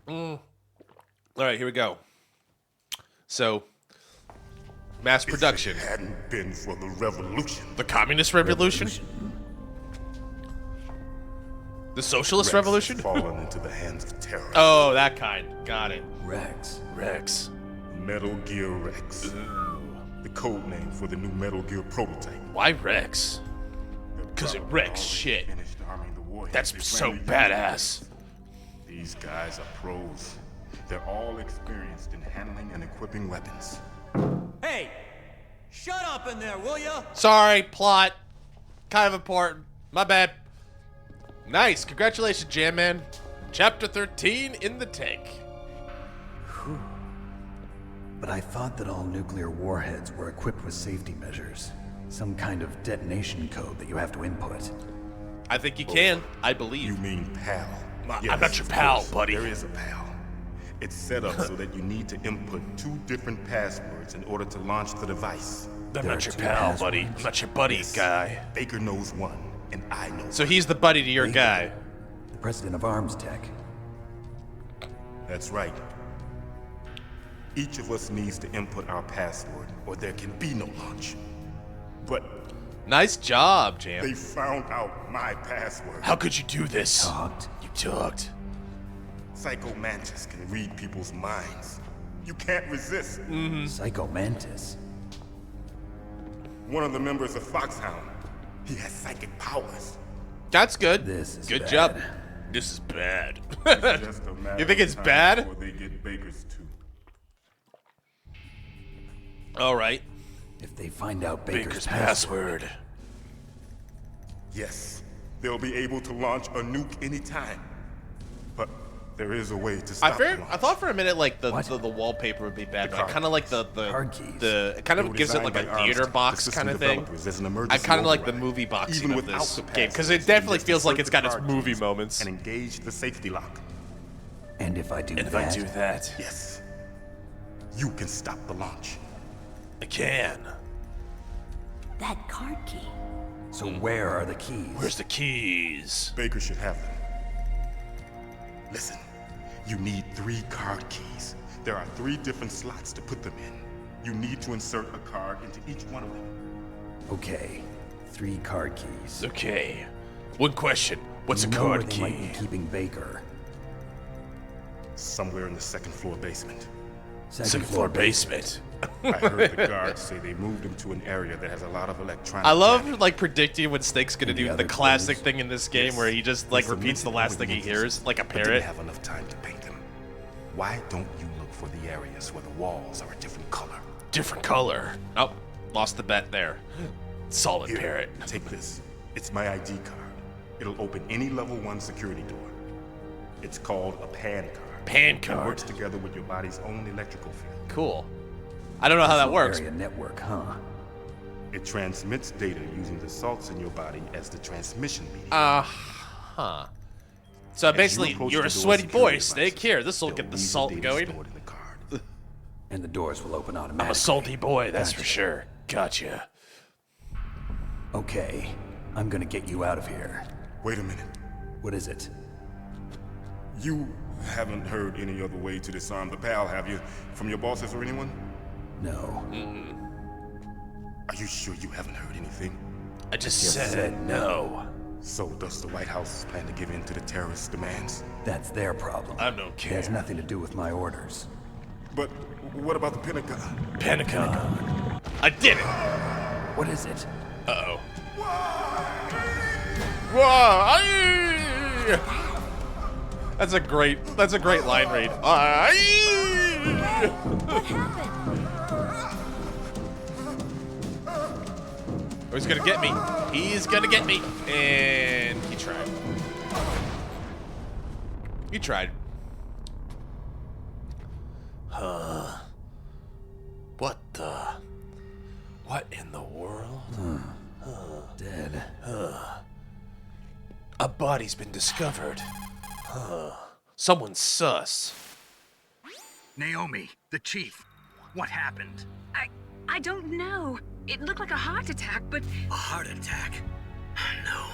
All right, here we go. So, mass production. If it hadn't been for the revolution. The communist revolution? The socialist Rex revolution? has fallen into the hands of terrorists. Oh, that kind. Got it. Rex. Rex. Metal Gear Rex. The code name for the new Metal Gear prototype. Why Rex? They're 'Cause it probably wrecks already shit. finished arming the warheads That's they so plan to use. badass. These guys are pros. They're all experienced in handling and equipping weapons. Hey! Shut up in there, will ya? Sorry, plot. Kind of important. My bad. Nice. Congratulations, Jam Man. Chapter 13 in the tank. But I thought that all nuclear warheads were equipped with safety measures. Some kind of detonation code that you have to input. I think you can. I You believe. mean PAL? I'm not your of pal, course, buddy. There is a PAL. It's set up so that you need to input 2 different passwords in order to launch the device. I'm There not are your 2 pal, buddy. I'm passwords. not your buddy guy. Baker knows one, and I know So he's the buddy to your Baker. guy. The president of Armstech. That's right. Each of us needs to input our password, or there can be no launch. But Nice job, they Jam. found out my password. How could you do this? Talked. You talked. Psycho Mantis can read people's minds. You can't resist. Psycho Mantis. One of the members of Foxhound. He has psychic powers. That's good. This is good bad. job. This is bad. Just a matter You think of it's time bad? before they get Baker's too. All right. If they find out Baker's password. Yes, they'll be able to launch a nuke anytime. But there is a way to stop the launch. I thought for a minute like the What? the wallpaper would be bad, The but I card kind of like the Card keys. it kind They of were gives it like designed a by theater Armstrong, box the system kind of thing. developers, as an I emergency kind of like the override. movie boxing Even of without this the game because passwords, it definitely you just feels like insert it's the got its card movie keys moments. And engage the safety lock. And if I do And if that, I do that, Yes, you can stop the launch. I can. That card key. so where are the keys? Where's the keys? Baker should have them. Listen, you need 3 card keys. There are 3 different slots to put them in. You need to insert a card into each one of them. Okay, 3 card keys. Okay. One question. What's a You know where card they might key? be keeping Baker. Somewhere in the 2nd floor basement. Second floor basement. I heard the guards say they moved him to an area that has a lot of electronic. I love jamming. like predicting when Snake's gonna Any do the other classic clues? thing in this game Yes. where he just like They repeats the submitted last all thing the he images, hears, like a but didn't parrot. have enough time to paint them. Why don't you look for the areas where the walls are a different color? Different color. Oh, lost the bet there. Solid Here, parrot. take this. It's my ID card. It'll open any level 1 security door. It's called a PAN card. Pan It card. works together with your body's own electrical field. Cool. I don't know how that works. Area network, huh? It transmits data using the salts in your body as the transmission medium. Huh. So As you basically, approach you're the a door's sweaty security boy. Snake devices, here. This will they'll get the read salt data going. stored in the card. And the doors will open automatically. I'm a salty boy, that's for Gotcha. sure. Gotcha. Okay, I'm gonna get you out of here. Wait a minute. What is it? You haven't heard any other way to disarm the PAL, have you? From your bosses or anyone? No. Are you sure you haven't heard anything? I just said no. So does the White House plan to give in to the terrorist demands? That's their problem. I don't It has care. nothing to do with my orders. But what about the Pentagon? Pentagon. I did it. What is it? Uh-oh. Whoa! Aye! That's a great line read. Aye! What happened? Oh, he's gonna get me. He's gonna get me. And he tried. He tried. What in the world? Dead. A body's been discovered. Someone's sus. Naomi, the chief. What happened? I don't know. It looked like a heart attack, but A heart attack? No.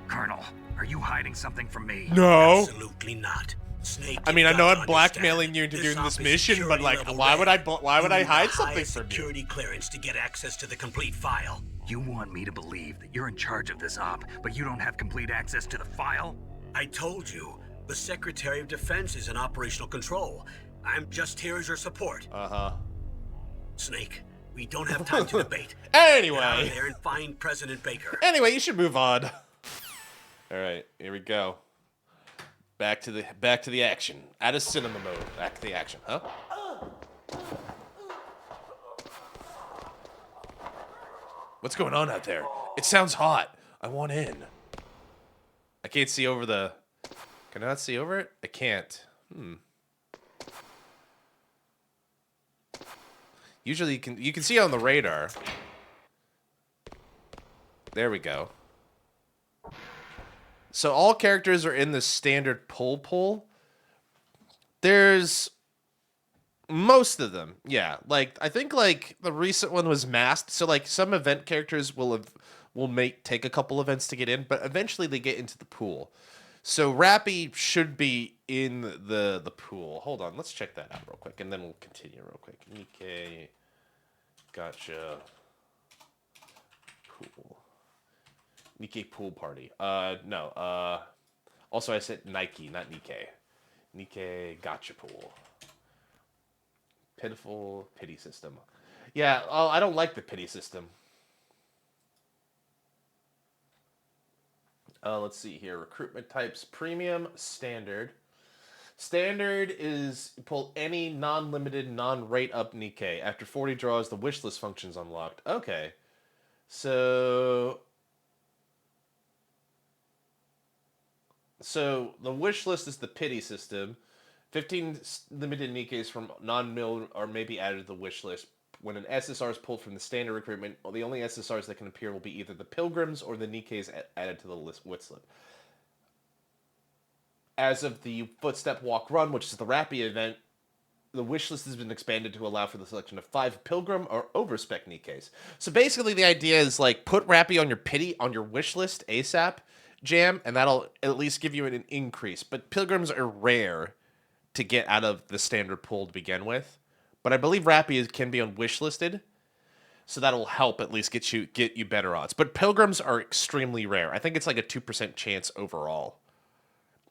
Colonel, are you hiding something from me? No. Absolutely not. Snake, I mean, I you've know got I'm to blackmailing understand, you into doing this office mission, but security like, level why would red. I You need hide the something highest from you? security clearance to get access to the complete file. You want me to believe that you're in charge of this op, but you don't have complete access to the file? I told you, the Secretary of Defense is in operational control. I'm just here as your support. Snake, we don't have time to debate. Get out of Anyway. there and find President Baker. Anyway, you should move on. All right, here we go. Back to the action. Out of cinema mode. Back to the action, huh? What's going on out there? It sounds hot. I want in. I can't see over the... Can I not see over it? I can't. Usually you can see on the radar. There we go. So all characters are in the standard pull. There's most of them, yeah. Like I think like the recent one was masked. So like some event characters will take a couple events to get in, but eventually they get into the pool. So Rappy should be in the pool. Hold on, let's check that out real quick, and then we'll continue real quick. Nikkei, gotcha. Pool. Nikkei pool party. No. Also, I said Nike, not Nikkei. Nikkei gotcha pool. Pitiful pity system. Yeah, I don't like the pity system. Let's see here. Recruitment types: premium, standard. Standard is pull any non-limited, non-rate up Nikkei. After 40 draws, the wish list function's unlocked. Okay. So the wish list is the pity system. 15 limited Nikkeis from non-mill are maybe added to the wish list. When an SSR is pulled from the standard recruitment, the only SSRs that can appear will be either the Pilgrims or the Nikkeis added to the wish list. As of the Footstep Walk Run, which is the Rappy event, the wish list has been expanded to allow for the selection of 5 Pilgrim or overspec Nikkeis. So basically the idea is like put Rappy on your wish list ASAP jam, and that'll at least give you an increase. But Pilgrims are rare to get out of the standard pool to begin with. But I believe Rappy can be on wish listed, so that'll help at least get you better odds. But Pilgrims are extremely rare. I think it's like a 2% chance overall.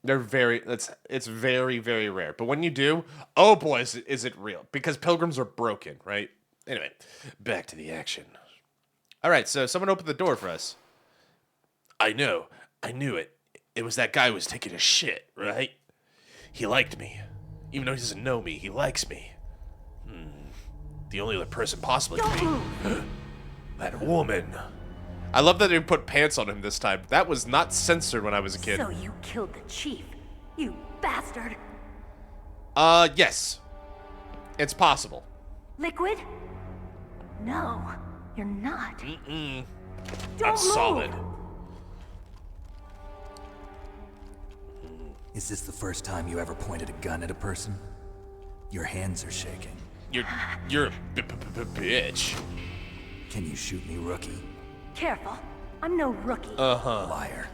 It's very, very rare. But when you do, oh boy, is it real. Because Pilgrims are broken, right? Anyway, back to the action. All right, so someone opened the door for us. I know. I knew it. It was that guy who was taking a shit, right? He liked me. Even though he doesn't know me, he likes me. The only other person possibly could be that woman. I love that they put pants on him this time. That was not censored when I was a kid. So you killed the chief, you bastard. Yes. It's possible. Liquid? No. You're not. Mm-mm. Don't That's move. solid. Is this the first time you ever pointed a gun at a person? Your hands are shaking. You're a bitch. Can you shoot me, rookie? Careful. I'm no rookie. Liar.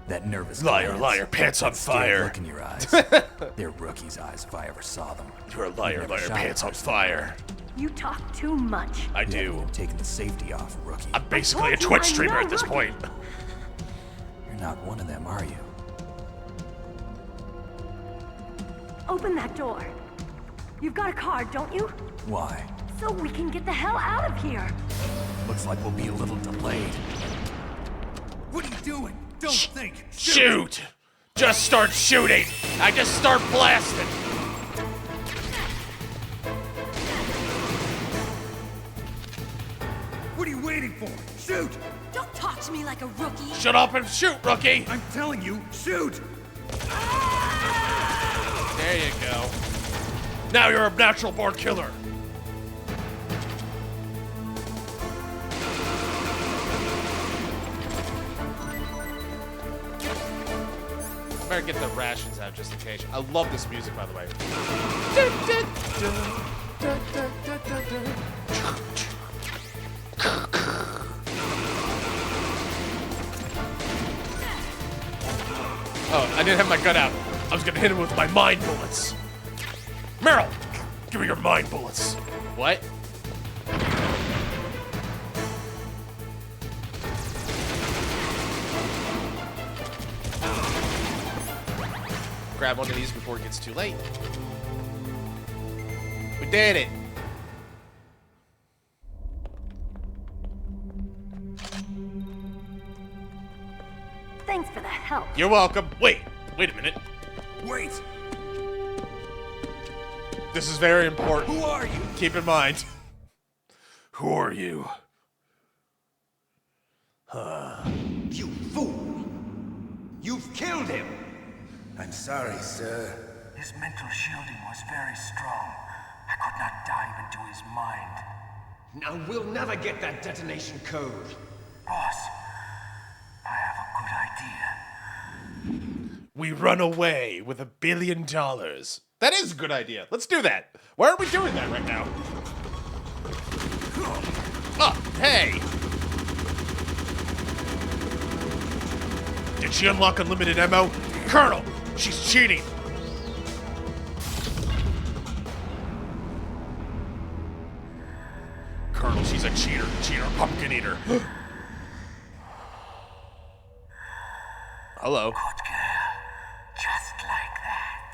That nervous Liar, glance, liar, pants on that scared fire. look in your eyes. They're rookie's eyes if I ever saw them. You're a liar, Never liar, shot a pants on person. fire. You talk too much. I You haven't do. even taken the safety off, rookie. I'm basically a told you Twitch I'm streamer no at this rookie. point. You're not one of them, are you? Open that door. You've got a card, don't you? Why? So we can get the hell out of here. Looks like we'll be a little delayed. What are you doing? Don't think. Shoot! Just start shooting! I just start blasting! What are you waiting for? Shoot! Don't talk to me like a rookie. Shut up and shoot, rookie! I'm telling you, shoot! There you go. Now you're a natural born killer. I better get the rations out just in case. I love this music, by the way. Oh, I didn't have my gun out. I was gonna hit him with my mind bullets. Meryl, give me your mind bullets. What? Grab one of these before it gets too late. We did it. Thanks for the help. You're welcome. Wait a minute. Wait! This is very important. Who are you? Keep in mind. Who are you? You fool! You've killed him! I'm sorry, sir. His mental shielding was very strong. I could not dive into his mind. Now we'll never get that detonation code. Boss, I have a good idea. We run away with $1 billion. That is a good idea. Let's do that. Why are we doing that right now? Oh, hey! Did she unlock unlimited ammo? Colonel, she's cheating. Colonel, she's a cheater, pumpkin eater. Hello. Good girl. Just like that.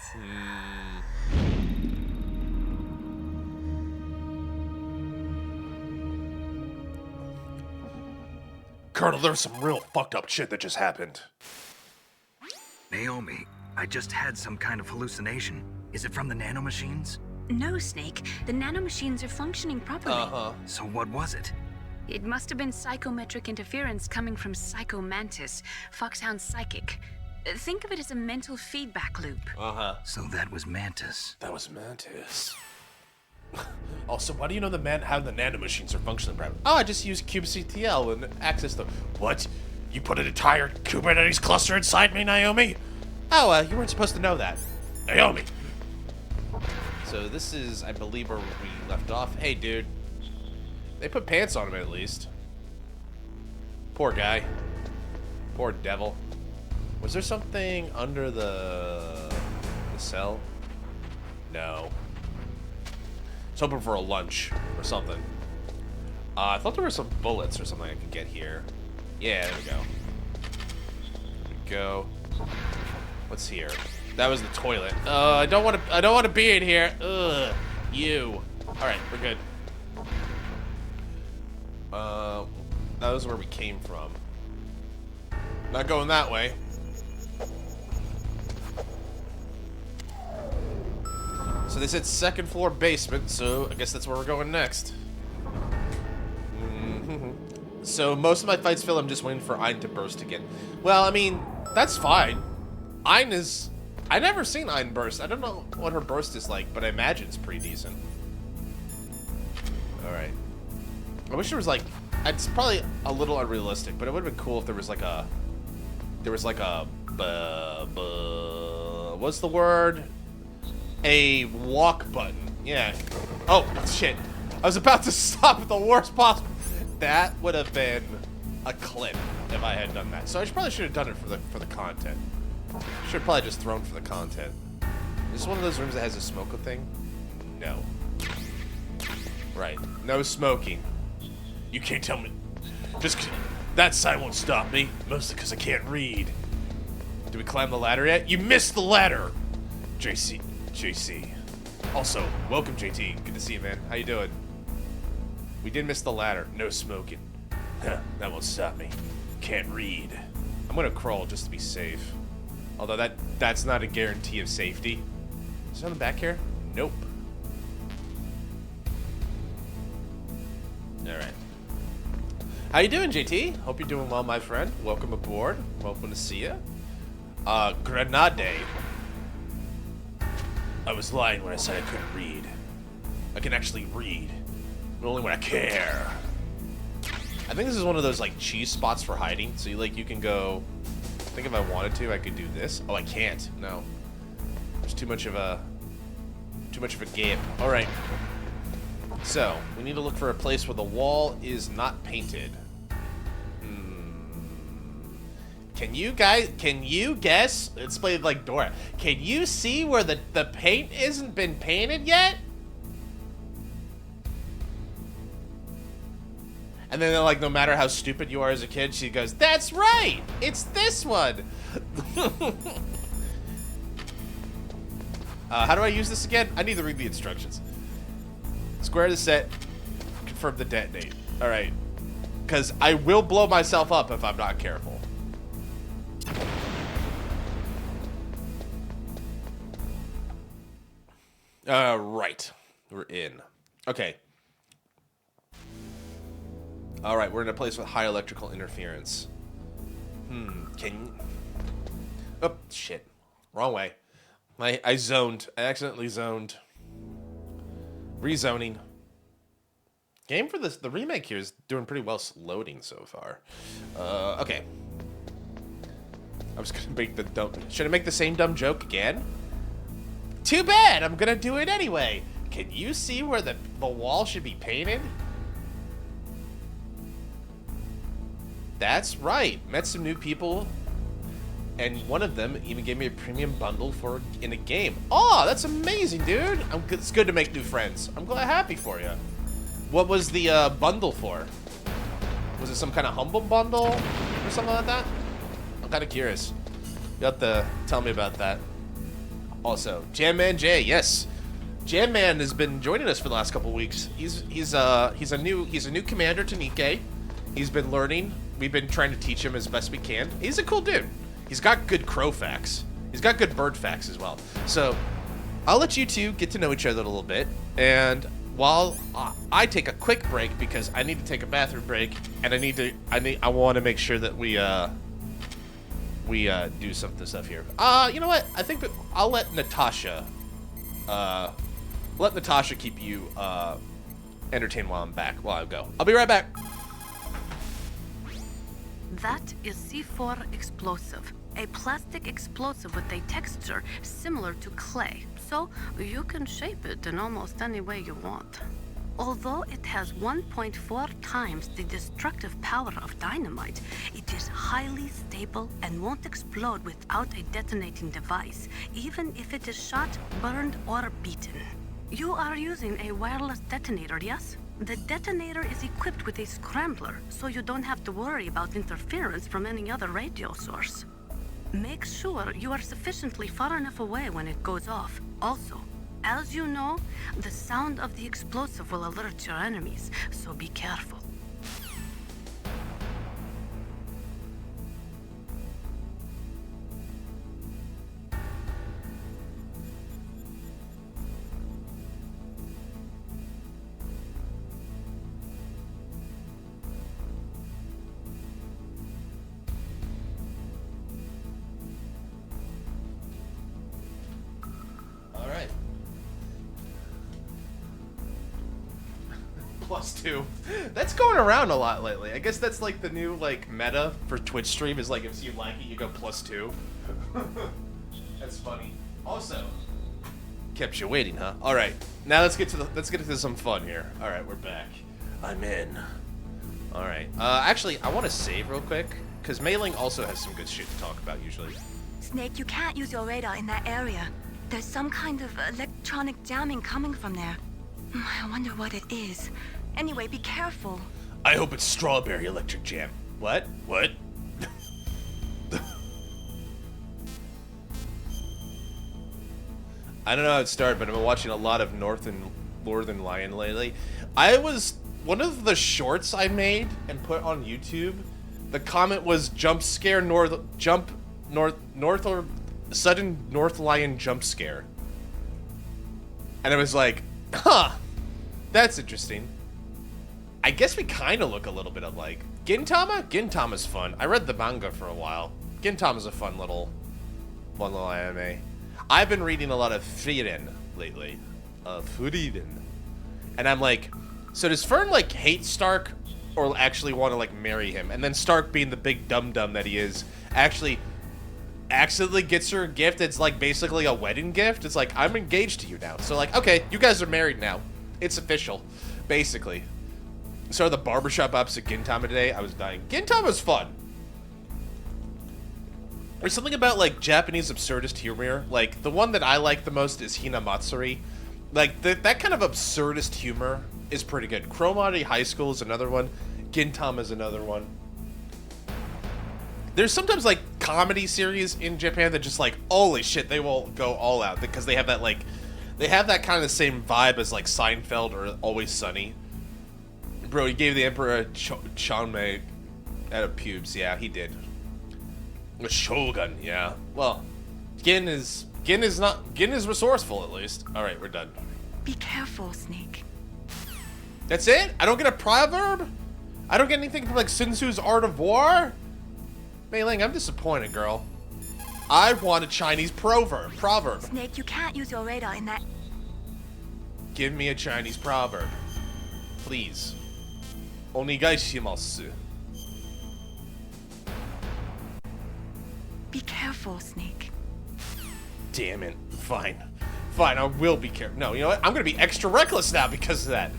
Colonel, there's some real fucked up shit that just happened. Naomi, I just had some kind of hallucination. Is it from the nanomachines? No, Snake. The nanomachines are functioning properly. So what was it? It must have been psychometric interference coming from Psycho Mantis, Foxhound's psychic. Think of it as a mental feedback loop. So that was Mantis. That was Mantis. Also, why do you know how the nanomachines are functioning properly? Oh, I just use kubectl and access them. What? You put an entire Kubernetes cluster inside me, Naomi? Oh, you weren't supposed to know that. Naomi! So this is, I believe, where we left off. Hey, dude. They put pants on him, at least. Poor guy. Poor devil. Was there something under the cell? No. I was hoping for a lunch or something. I thought there were some bullets or something I could get here. Yeah, there we go. There we go. What's here? That was the toilet. I don't want to be in here. Ugh. You. All right, we're good. That was where we came from. Not going that way. So they said second floor basement, so I guess that's where we're going next. So most of my fights feel I'm just waiting for Ein to burst again. Well, I mean, that's fine. Ein is... I've never seen Ein burst. I don't know what her burst is like, but I imagine it's pretty decent. Alright. I wish there was, like, It's probably a little unrealistic, but it would have been cool if there was like a, what's the word? A walk button. Yeah. Oh shit! I was about to stop at the worst possible. That would have been a clip if I had done that. So I probably should have done it for the content. Should have probably just thrown for the content. Is this one of those rooms that has a smoker thing? No. Right. No smoking. You can't tell me. That sign won't stop me. Mostly because I can't read. Did we climb the ladder yet? You missed the ladder! JC. Also, welcome JT. Good to see you, man. How you doing? We did miss the ladder. No smoking. That won't stop me. Can't read. I'm gonna crawl just to be safe. Although that's not a guarantee of safety. Is it on the back here? Nope. Alright. How you doing, JT? Hope you're doing well, my friend. Welcome aboard. Welcome to see you. Grenade. I was lying when I said I couldn't read. I can actually read, but only when I care. I think this is one of those like cheese spots for hiding. So you can go. I think if I wanted to, I could do this. Oh, I can't. No. There's too much of a gap. All right. So we need to look for a place where the wall is not painted. Can you guess? It's played like Dora. Can you see where the paint isn't been painted yet? And then like, no matter how stupid you are as a kid, she goes, "That's right! It's this one!" How do I use this again? I need to read the instructions. Square the set, confirm the detonate. Alright. Because I will blow myself up if I'm not careful. Right. We're in. Okay. Alright, we're in a place with high electrical interference. Oh, shit. Wrong way. I zoned. I accidentally zoned. Rezoning. Game for this, the remake here is doing pretty well loading so far. Okay. I was gonna make the dumb... Should I make the same dumb joke again? Too bad! I'm gonna do it anyway! Can you see where the wall should be painted? That's right. Met some new people, and one of them even gave me a premium bundle in a game. Oh, that's amazing, dude! It's good to make new friends. I'm happy for you. What was the bundle for? Was it some kind of humble bundle or something like that? I'm kind of curious. You have to tell me about that. Also, Jamman J, yes, Jamman has been joining us for the last couple weeks. He's a new commander to Nikke. He's been learning. We've been trying to teach him as best we can. He's a cool dude. He's got good crow facts. He's got good bird facts as well. So I'll let you two get to know each other a little bit, and while I take a quick break because I need to take a bathroom break, and I want to make sure that we do some of this stuff here. You know what? I think that I'll let Natasha keep you entertained while I go. I'll be right back. That is C4 explosive, a plastic explosive with a texture similar to clay, so you can shape it in almost any way you want. Although it has 1.4 times the destructive power of dynamite, it is highly stable and won't explode without a detonating device, even if it is shot, burned, or beaten. You are using a wireless detonator, yes? The detonator is equipped with a scrambler, so you don't have to worry about interference from any other radio source. Make sure you are sufficiently far enough away when it goes off. Also, as you know, the sound of the explosive will alert your enemies, so be careful. +2. That's going around a lot lately. I guess that's like the new like meta for Twitch stream is like if you like it, you go +2. That's funny. Also, kept you waiting, huh? All right, now let's get to some fun here. All right, we're back. I'm in. All right. Actually, I want to save real quick because Mei Ling also has some good shit to talk about usually. Snake, you can't use your radar in that area. There's some kind of electronic jamming coming from there. I wonder what it is. Anyway, be careful. I hope it's strawberry electric jam. What? What? I don't know how it started, but I've been watching a lot of Northern Lion lately. One of the shorts I made and put on YouTube, the comment was sudden North Lion jump scare. And I was like, huh, that's interesting. I guess we kind of look a little bit alike. Gintama? Gintama's fun. I read the manga for a while. Gintama's a fun little anime. I've been reading a lot of Frieren lately. Frieren. And I'm like, so does Fern like hate Stark or actually want to like marry him? And then Stark, being the big dum-dum that he is, actually accidentally gets her a gift. It's like basically a wedding gift. It's like, I'm engaged to you now. So like, okay, you guys are married now. It's official, basically. So the barbershop opposite Gintama today, I was dying. Gintama's fun. There's something about like Japanese absurdist humor. Like the one that I like the most is Hinamatsuri. Like that kind of absurdist humor is pretty good. Chromati High School is another one. Gintama is another one. There's sometimes like comedy series in Japan that just like, holy shit, they will go all out because they have that like, they have that kind of the same vibe as like Seinfeld or Always Sunny. Bro, he gave the Emperor Chanmei out of pubes. Yeah, he did. A Shogun, yeah. Well, Gin is resourceful at least. All right, we're done. Be careful, Snake. That's it? I don't get a proverb? I don't get anything from like Sun Tzu's Art of War? Mei Ling, I'm disappointed, girl. I want a Chinese proverb. Snake, you can't use your radar in that. Give me a Chinese proverb. Please. Onigai shimasu. Be careful, Snake. Damn it. Fine. Fine, I will be careful. No, you know what? I'm gonna be extra reckless now because of that.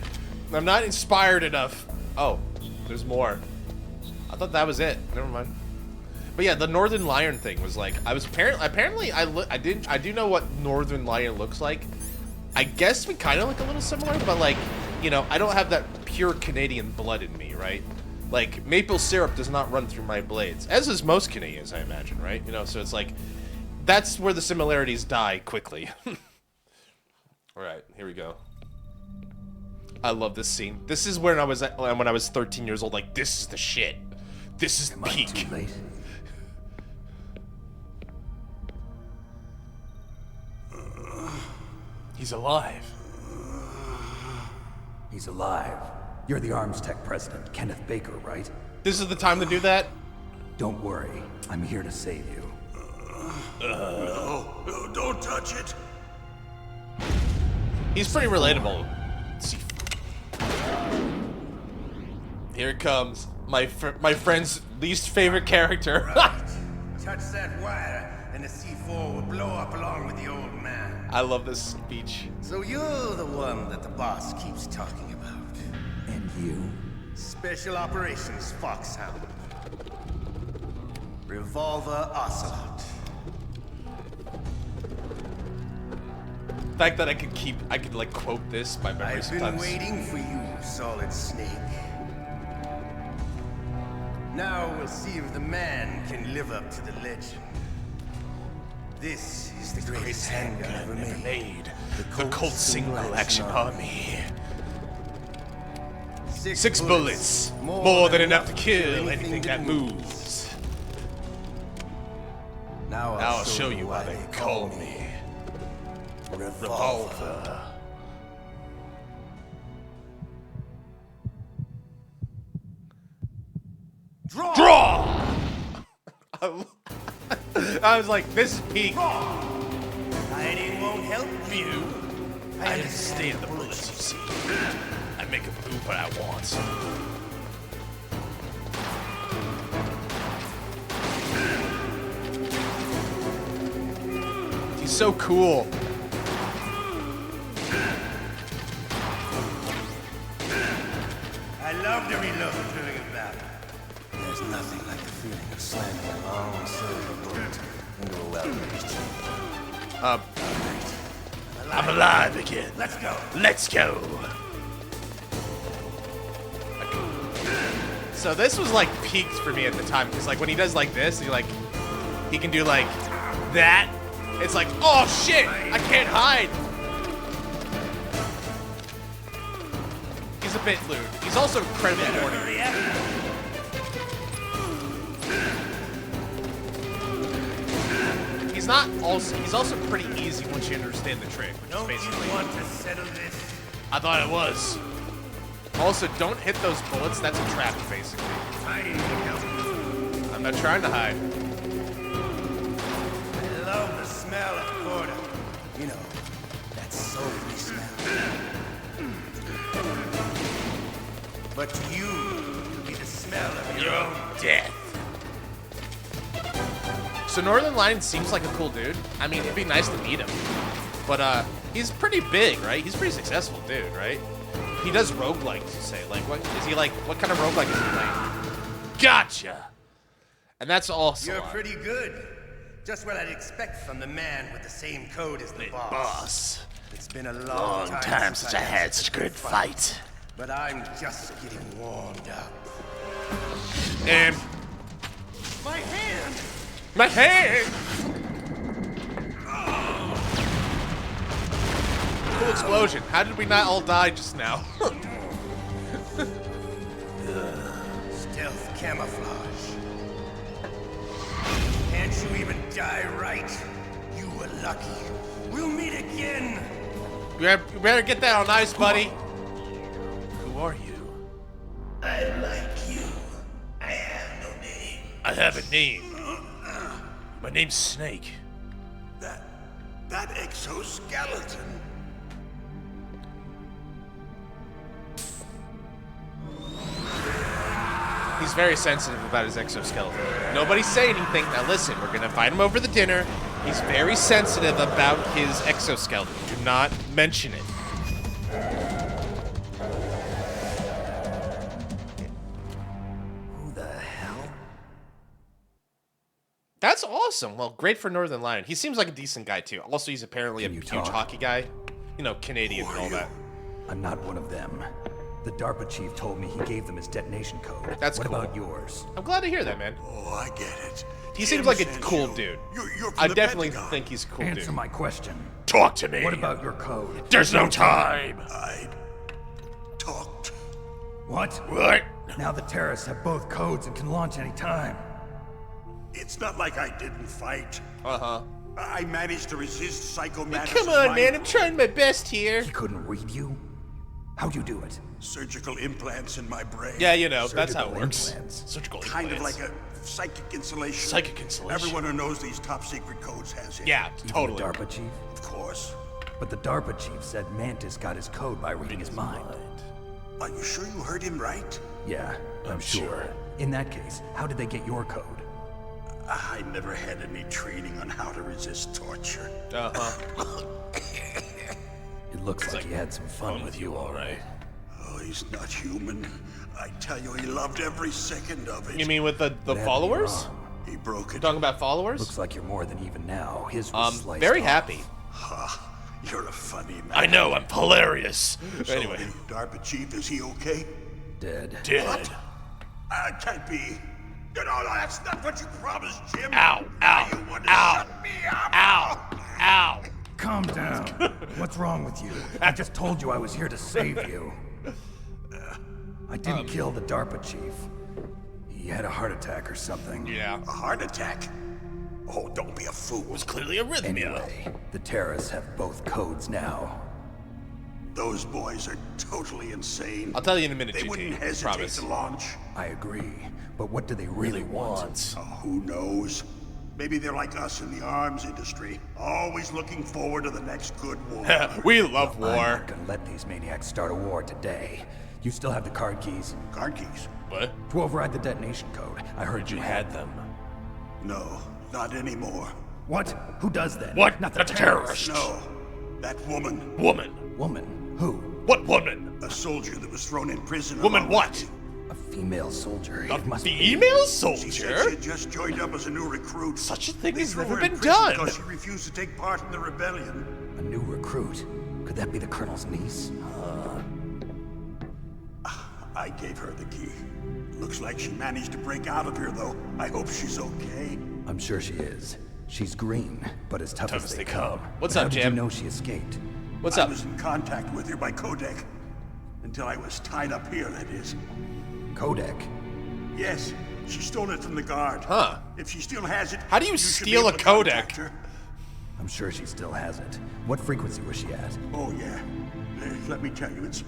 I'm not inspired enough. Oh, there's more. I thought that was it. Never mind. But yeah, the Northern Lion thing was like, I was apparently I do know what Northern Lion looks like. I guess we kind of look a little similar, but like, you know, I don't have that pure Canadian blood in me, right? Like, maple syrup does not run through my blades, as is most Canadians, I imagine, right? You know, so it's like, that's where the similarities die quickly. All right, here we go. I love this scene. This is when I was 13 years old. Like, this is the shit. This is peak. Too late? He's alive. He's alive. You're the Arms Tech president, Kenneth Baker, right? This is the time to do that? Don't worry. I'm here to save you. No, don't touch it. He's pretty relatable. Here it comes. My friend's least favorite character. Right. Touch that wire, and the C4 will blow up along with the old man. I love this speech. So you're the one that the boss keeps talking about. And you? Special Operations Foxhound. Revolver Ocelot. The fact that I could like quote this by memory I've sometimes. been waiting for you, Solid Snake. Now we'll see if the man can live up to the legend. This is the greatest handgun ever made. The Colt Single Action Army. 6 bullets, more than enough to kill anything that moves. Now I'll show you why they call me Revolver. Draw! I was like, this is peak. Hiding won't help You. I understand the bullets you see. I'm make him do what I want. He's so cool. I love to reload during a battle. There's nothing like the feeling of slamming a long silver bullet into a well-placed chamber. I'm alive again. Let's go. Let's go. So this was like peaked for me at the time because like when he does like this, he can do like that. It's like, oh shit, I can't hide. He's a bit lewd. He's also incredibly horny. He's not also. He's also pretty easy once you understand the trick. Which Don't is basically, you want to settle this? I thought it was. Also, don't hit those bullets. That's a trap, basically. Hiding will help. I'm not trying to hide. I love the smell of Corda. You know, that sulphry smell. But to you, it'll be the smell of your own Death. So Northern Lion seems like a cool dude. I mean, it'd be nice to meet him. But he's pretty big, right? He's a pretty successful dude, right? He does roguelikes, you say. Like, what is he like? What kind of roguelike is he playing? Gotcha. And that's awesome. You're pretty good. Just what I'd expect from the man with the same code as the boss. It's been a long time since I had such a good fight. But I'm just getting warmed up. And My hand! my hand. Cool explosion. How did we not all die just now? Stealth camouflage. Can't you even die right? You were lucky. We'll meet again. You better get that on ice, buddy. Who are you? I like you. I have no name. I have a name. My name's Snake. That exoskeleton. He's very sensitive about his exoskeleton. Nobody say anything. Now listen, we're gonna fight him over the dinner. He's very sensitive about his exoskeleton. Do not mention it. Who the hell? That's awesome. Well, great for Northern Lion. He seems like a decent guy too. Also, he's apparently a huge hockey guy. You know, Canadian and all that. I'm not one of them. The DARPA chief told me he gave them his detonation code. That's what cool. about yours? I'm glad to hear that, man. Oh, I get it. He seems like a cool dude. I definitely think he's a cool dude. Answer my question. Talk to me. What about your code? There's no time. I talked. What? What? Now the terrorists have both codes and can launch any time. It's not like I didn't fight. Uh-huh. I managed to resist Psycho Mantis'. Come on, man. I'm trying my best here. He couldn't read you? How'd you do it? Surgical implants in my brain. Yeah, you know, that's how it Surgical works. implants. Surgical Kind implants. of like a psychic insulation. Psychic insulation. Everyone who knows these top secret codes has it. Yeah, Even totally. the DARPA chief? Of course. But the DARPA chief said Mantis got his code by reading his mind. Are you sure you heard him right? Yeah, I'm sure. In that case, how did they get your code? I never had any training on how to resist torture. Uh-huh. It looks like he had some fun with you, all right. Oh, he's not human. I tell you, he loved every second of it. You mean with the Badly followers? wrong. He broke it. Talking about followers? Looks like you're more than even now. His was sliced Very off. happy. Ha, you're a funny man. I know, I'm hilarious. So Anyway. the DARPA chief, is he okay? Dead. Dead. Can't be. No, that's not what you promised, Jim. Ow, ow, You want to ow, shut me up? ow, ow. Calm down. What's wrong with you? I just told you I was here to save you. I didn't kill the DARPA chief. He had a heart attack or something. Yeah. A heart attack? Oh, don't be a fool. It was clearly a rhythmia. Anyway, the terrorists have both codes now. Those boys are totally insane. I'll tell you in a minute, They GT. wouldn't hesitate Promise. to launch. I agree. But what do they really want? Oh, who knows? Maybe they're like us in the arms industry, always looking forward to the next good war. We love I'm war. not gonna let these maniacs start a war today. You still have the card keys? Card keys? What? To override the detonation code. I heard You had them. No, not anymore. What? Who does that? What? Not The terrorist. No, that woman. Woman. Woman? Who? What woman? A soldier that was thrown in prison. Woman along what? with you. A female soldier. A It must be. female She said she soldier? had just joined up as a new recruit. Such a thing They has threw never her in been prison done. because she refused to take part in the rebellion. A new recruit. Could that be the Colonel's niece? I gave her the key. Looks like she managed to break out of here, though. I hope she's okay. I'm sure she is. She's green, but as tough as they come. What's But up, how did Jam? you know she escaped? What's I up? was in contact with her by codec. Until I was tied up here, that is. Codec. Yes, she stole it from the guard. Huh. If she still has it, How do you should be steal able a to codec? contact her. I'm sure she still has it. What frequency was she at? Oh, yeah. Let me tell you, it's...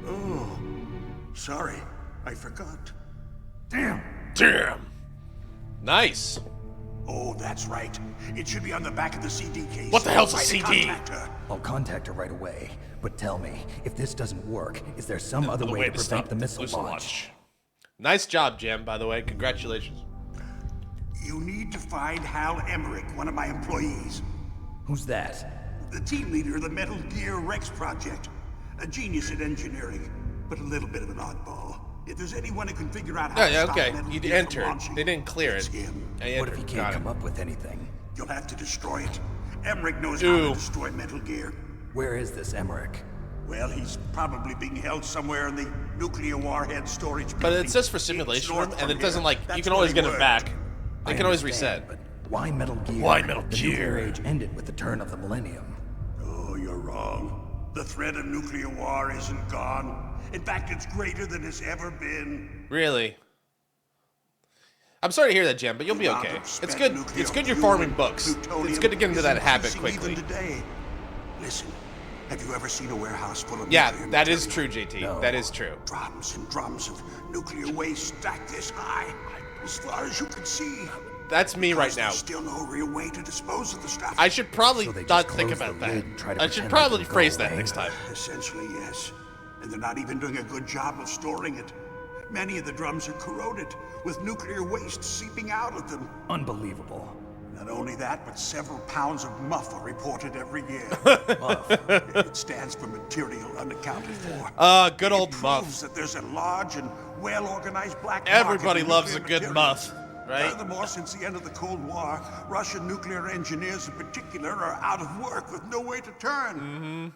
Oh, sorry. I forgot. Damn! Damn. Nice. Oh, that's right. It should be on the back of the CD case. What the hell's a Try to CD? contact her. I'll contact her right away. But tell me, if this doesn't work, is there some other way to prevent stop the missile missile launch? Nice job, Jam, by the way. Congratulations. You need to find Hal Emmerich, one of my employees. Who's that? The team leader of the Metal Gear Rex project. A genius at engineering, but a little bit of an oddball. If there's anyone who can figure out how to stop okay. Metal You Gear from entered. launching, They didn't clear it's it. him. I What if he entered. can't Got come it. up with anything? You'll have to destroy it. Emmerich knows how Ooh. to destroy Metal Gear. Where is this Emmerich? Well, he's probably being held somewhere in the nuclear warhead storage But building. it says for It's simulation north room, from and it doesn't here. like you That's can where always he get it worked. back. I They can always understand, reset. But why Metal Gear? Why Metal the Gear? nuclear age ended with the turn of the millennium. Oh, you're wrong. The threat of nuclear war isn't gone. In fact, it's greater than it's ever been. Really? I'm sorry to hear that, Jam, but you'll be okay. It's good. It's good you're farming books. It's good to get into that habit quickly. Even today. Listen, have you ever seen a warehouse full of Yeah, nuclear that is material? true, JT. That is true. Drums and drums of nuclear waste stacked this high, as far as you can see. That's me right now. There's still no real way to dispose of the stuff. I should probably So they just not think close the about that. lid and try to I should pretend probably like it'll phrase go that away. next time. Essentially, yes. And they're not even doing a good job of storing it. Many of the drums are corroded, with nuclear waste seeping out of them. Unbelievable. Not only that, but several pounds of muff are reported every year. Muff. It stands for material unaccounted for. Good old It muff. proves that there's a large and well-organized black market Everybody in loves a nuclear good materials. muff, right? Furthermore, since the end of the Cold War, Russian nuclear engineers in particular are out of work with no way to turn.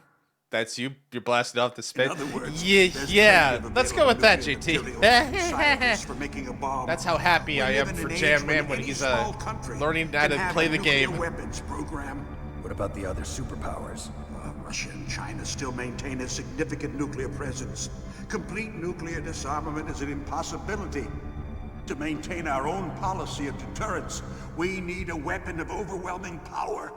That's you. You're blasting off the spit. In other words, Yeah, there's yeah. plenty of Let's go with that, available JT. nuclear materials and scientists for making a bomb. That's how happy We I live am in for an age Jam Man when any he's small country learning how can to have play a the nuclear game. weapons program. What about the other superpowers? Russia and China still maintain a significant nuclear presence. Complete nuclear disarmament is an impossibility. To maintain our own policy of deterrence, we need a weapon of overwhelming power.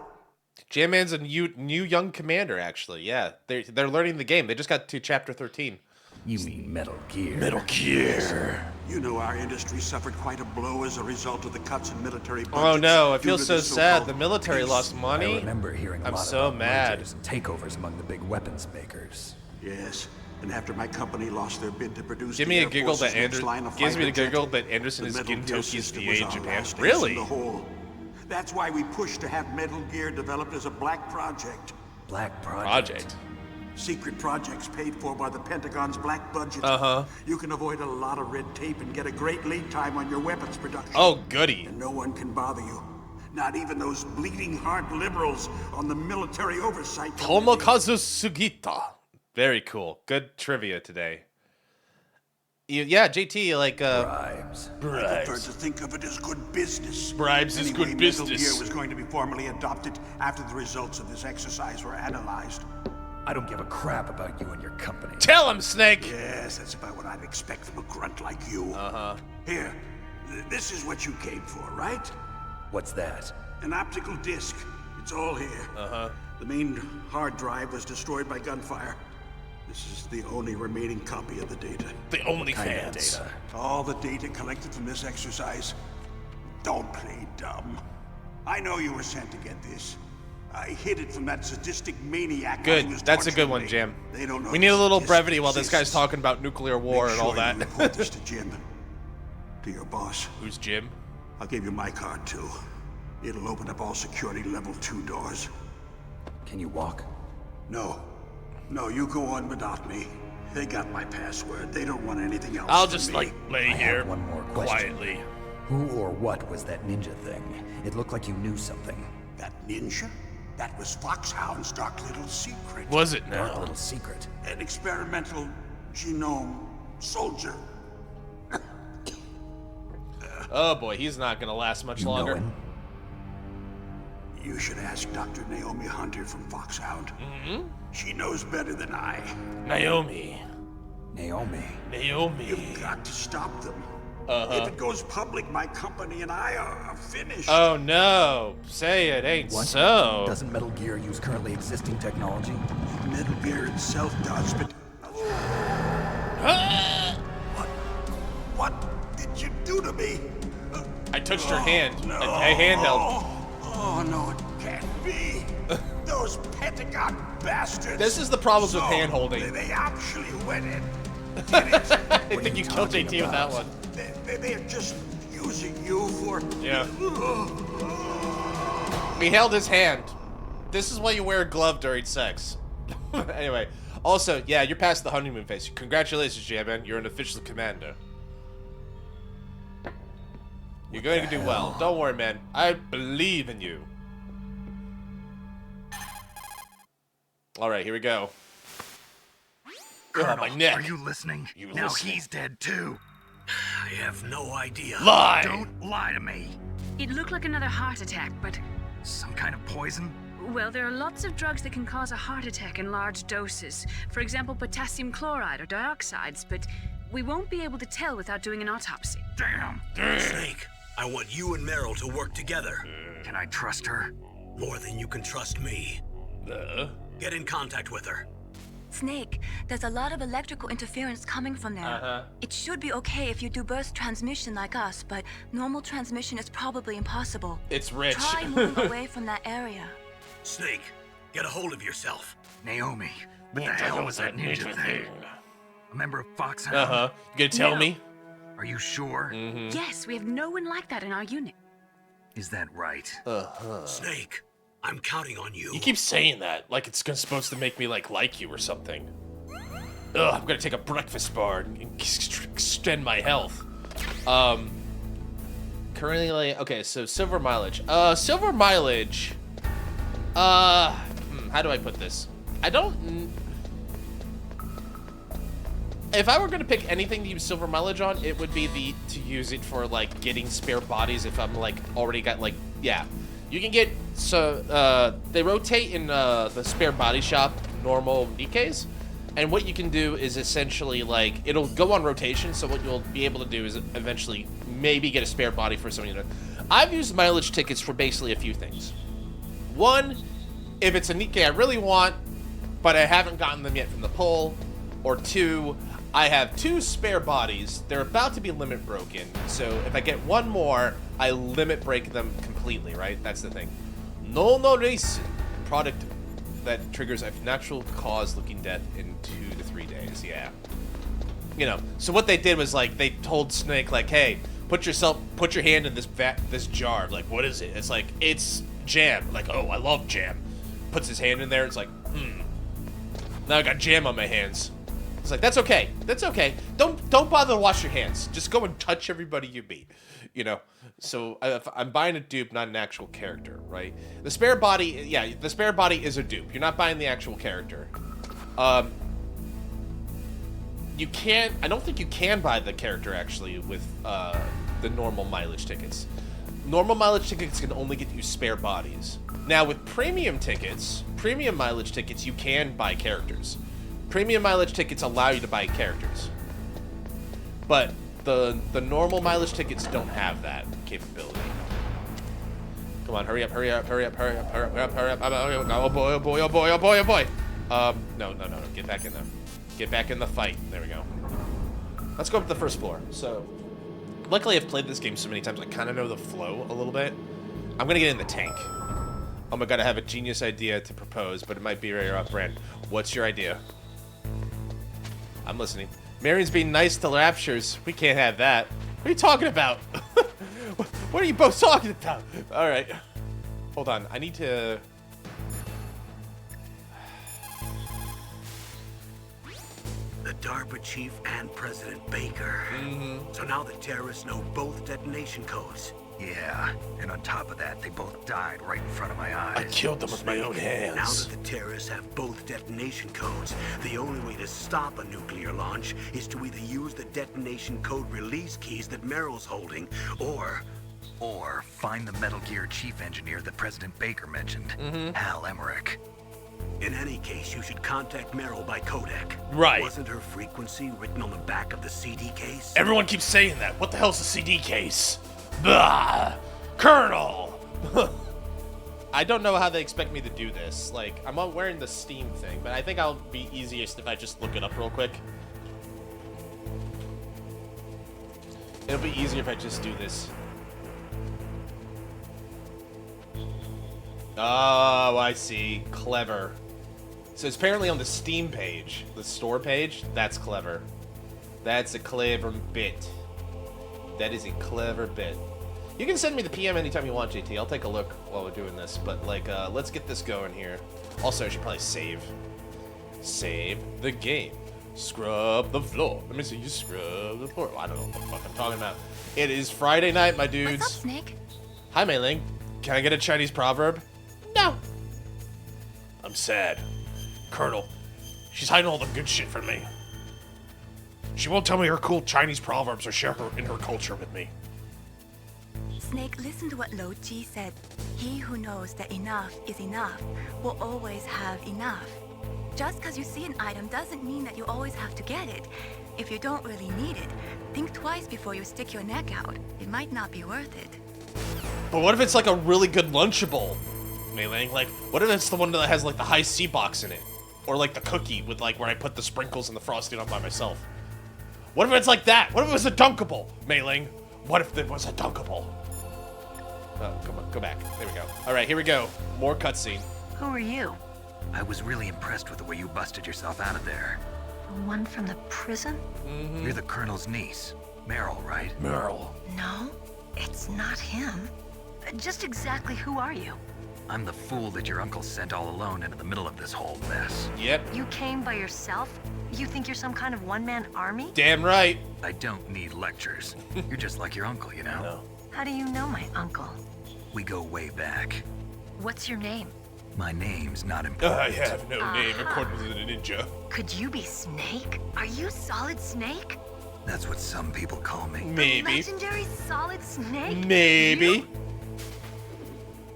Jam Man's a new young commander, actually. Yeah, they're learning the game. They just got to chapter 13. You mean Metal Gear? Metal Gear. You know, our industry suffered quite a blow as a result of the cuts in military budgets. Oh no, I due feel to so the sad. so-called The military peace. lost money. I remember hearing a I'm lot so about mad. mergers and takeovers among the big weapons makers. Yes, and after my company lost their bid to produce Give the me a Air giggle Force's that next line of gives me the fighter jet, giggle that Anderson the is Metal Gear Gintoki's system VA was in our Japan. last ace in Really? the hole. That's why we pushed to have Metal Gear developed as a black project. Black Project. Secret projects paid for by the Pentagon's black budget. You can avoid a lot of red tape and get a great lead time on your weapons production. Oh, goody. And no one can bother you. Not even those bleeding heart liberals on the military oversight committee. Tomokazu Sugita. Very cool. Good trivia today. Yeah, JT, like, Bribes. I prefer to think of it as good business. Bribes is Anyway, good Metal business. Gear was going to be formally adopted after the results of this exercise were analyzed. I don't give a crap about you and your company. Tell him, Snake! Yes, that's about what I'd expect from a grunt like you. Here, this is what you came for, right? What's that? An optical disc. It's all here. The main hard drive was destroyed by gunfire. This is the only remaining copy of the data. The only Kind of fans. data. All the data collected from this exercise. Don't play dumb. I know you were sent to get this. I hid it from that sadistic maniac. Good. That's a good one, Jim. We need a little brevity while this guy's talking about nuclear war and all that. You report this to Jim. To your boss. Who's Jim? I'll give you my card, too. It'll open up all security level 2 doors. Can you walk? No. No, you go on without me. They got my password. They don't want anything else. I'll from just, me. like, lay here One more question. quietly. Who or what was that ninja thing? It looked like you knew something. That ninja? That was Foxhound's dark little secret. Was it now? Dark little secret. An experimental genome soldier. Oh boy, he's not gonna last much longer. Know him? You should ask Dr. Naomi Hunter from Foxhound. She knows better than I. Naomi. Naomi. You've got to stop them. If it goes public, my company and I are finished. Oh no, say it ain't What? so. Doesn't Metal Gear use currently existing technology? Metal Gear itself does, but... What did you do to me? I touched her hand. No. A handheld. Oh, no, it can't be. Those Pentagon bastards. This is the problems with So, hand-holding. They actually went in. I think you killed JT with that one. They're just using you for... Yeah. He held his hand. This is why you wear a glove during sex. Anyway, also, yeah, you're past the honeymoon phase. Congratulations, J-Man. You're an official commander. You're going to do well. Don't worry, man. I believe in you. Alright, here we go. Colonel, my neck. are you listening? You now listening. he's dead too. I have no idea. Lie! Don't lie to me. It looked like another heart attack, but, Some kind of poison? well, there are lots of drugs that can cause a heart attack in large doses. For example, potassium chloride or dioxides, but we won't be able to tell without doing an autopsy. Damn. Snake, I want you and Meryl to work together. Can I trust her? More than you can trust me. Get in contact with her. Snake, there's a lot of electrical interference coming from there. It should be okay if you do burst transmission like us, but normal transmission is probably impossible. It's rich. Try moving away from that area. Snake, get a hold of yourself. Naomi, what the hell was that ninja thing? A member of Foxhound? You gonna tell me? Are you sure? Yes, we have no one like that in our unit. Is that right? Snake, I'm counting on you. You keep saying that like it's supposed to make me like you or something. Ugh, I'm gonna take a breakfast bar and extend my health. Currently, okay, so silver mileage. Silver mileage. How do I put this? I don't. If I were gonna pick anything to use silver mileage on, it would be to use it for like getting spare bodies. If I'm like already got like, yeah, you can get they rotate in the spare body shop normal Nikkeis, and what you can do is essentially like it'll go on rotation. So what you'll be able to do is eventually maybe get a spare body for somebody. I've used mileage tickets for basically a few things. One, if it's a Nikkei I really want, but I haven't gotten them yet from the poll. Or two, I have 2 spare bodies. They're about to be limit broken. So if I get one more, I limit break them completely, right? That's the thing. No race product that triggers a natural cause looking death in 2 to 3 days. Yeah. You know, so what they did was like they told Snake like, hey, put your hand in this jar. Like, what is it? It's like, it's jam. Like, oh, I love jam. Puts his hand in there. It's like, now I got jam on my hands. It's like, that's okay. That's okay. Don't bother to wash your hands. Just go and touch everybody you meet. You know. So I'm buying a dupe, not an actual character, right? The spare body, yeah, the spare body is a dupe. You're not buying the actual character. You can't. I don't think you can buy the character actually with the normal mileage tickets. Normal mileage tickets can only get you spare bodies. Now with premium mileage tickets, you can buy characters. Premium mileage tickets allow you to buy characters. But the normal mileage tickets don't have that capability. Come on, hurry up. Oh boy. No. Get back in there. Get back in the fight. There we go. Let's go up to the first floor. So, luckily I've played this game so many times, I kind of know the flow a little bit. I'm gonna get in the tank. Oh my god, I have a genius idea to propose, but it might be very off-brand. What's your idea? I'm listening. Marion's being nice to Raptures. We can't have that. What are you talking about? What are you both talking about? Alright. Hold on. I need to... The DARPA chief and President Baker. So now the terrorists know both detonation codes. Yeah, and on top of that, they both died right in front of my eyes. I killed them with my own hands. Now that the terrorists have both detonation codes, the only way to stop a nuclear launch is to either use the detonation code release keys that Meryl's holding, or find the Metal Gear chief engineer that President Baker mentioned, Hal Emmerich. In any case, you should contact Meryl by codec. Right. Wasn't her frequency written on the back of the CD case? Everyone keeps saying that. What the hell's a CD case? Blah! Colonel! I don't know how they expect me to do this. Like, I'm not wearing the Steam thing, but I think I'll be easiest if I just look it up real quick. It'll be easier if I just do this. Oh, I see. Clever. So it's apparently on the Steam page, the store page. That's clever. That's a clever bit. That is a clever bit. You can send me the PM anytime you want, JT. I'll take a look while we're doing this. But, like, let's get this going here. Also, I should probably save. Save the game. Scrub the floor. Let me see you scrub the floor. I don't know what the fuck I'm talking about. It is Friday night, my dudes. What's up, Snake? Hi, Mei Ling. Can I get a Chinese proverb? No. I'm sad. Colonel, she's hiding all the good shit from me. She won't tell me her cool Chinese proverbs or share her in her culture with me. Snake, listen to what Lo Ji said. He who knows that enough is enough will always have enough. Just because you see an item doesn't mean that you always have to get it. If you don't really need it, think twice before you stick your neck out. It might not be worth it. But what if it's like a really good Lunchable, Mei Ling? Like, what if it's the one that has like the high C box in it? Or like the cookie with like where I put the sprinkles and the frosting on by myself? What if it's like that? What if it was a Dunkable, Mei Ling? What if it was a Dunkable? Oh, come on, go back. There we go. All right, here we go. More cutscene. Who are you? I was really impressed with the way you busted yourself out of there. The one from the prison? You're the Colonel's niece, Meryl, right? Meryl. No, it's not him. Just exactly who are you? I'm the fool that your uncle sent all alone into the middle of this whole mess. Yep. You came by yourself? You think you're some kind of one-man army? Damn right. I don't need lectures. You're just like your uncle, you know? No. How do you know my uncle? We go way back. What's your name? My name's not important. I have no name according to the ninja. Could you be Snake? Are you Solid Snake? That's what some people call me. Maybe. The legendary Solid Snake? Maybe. You?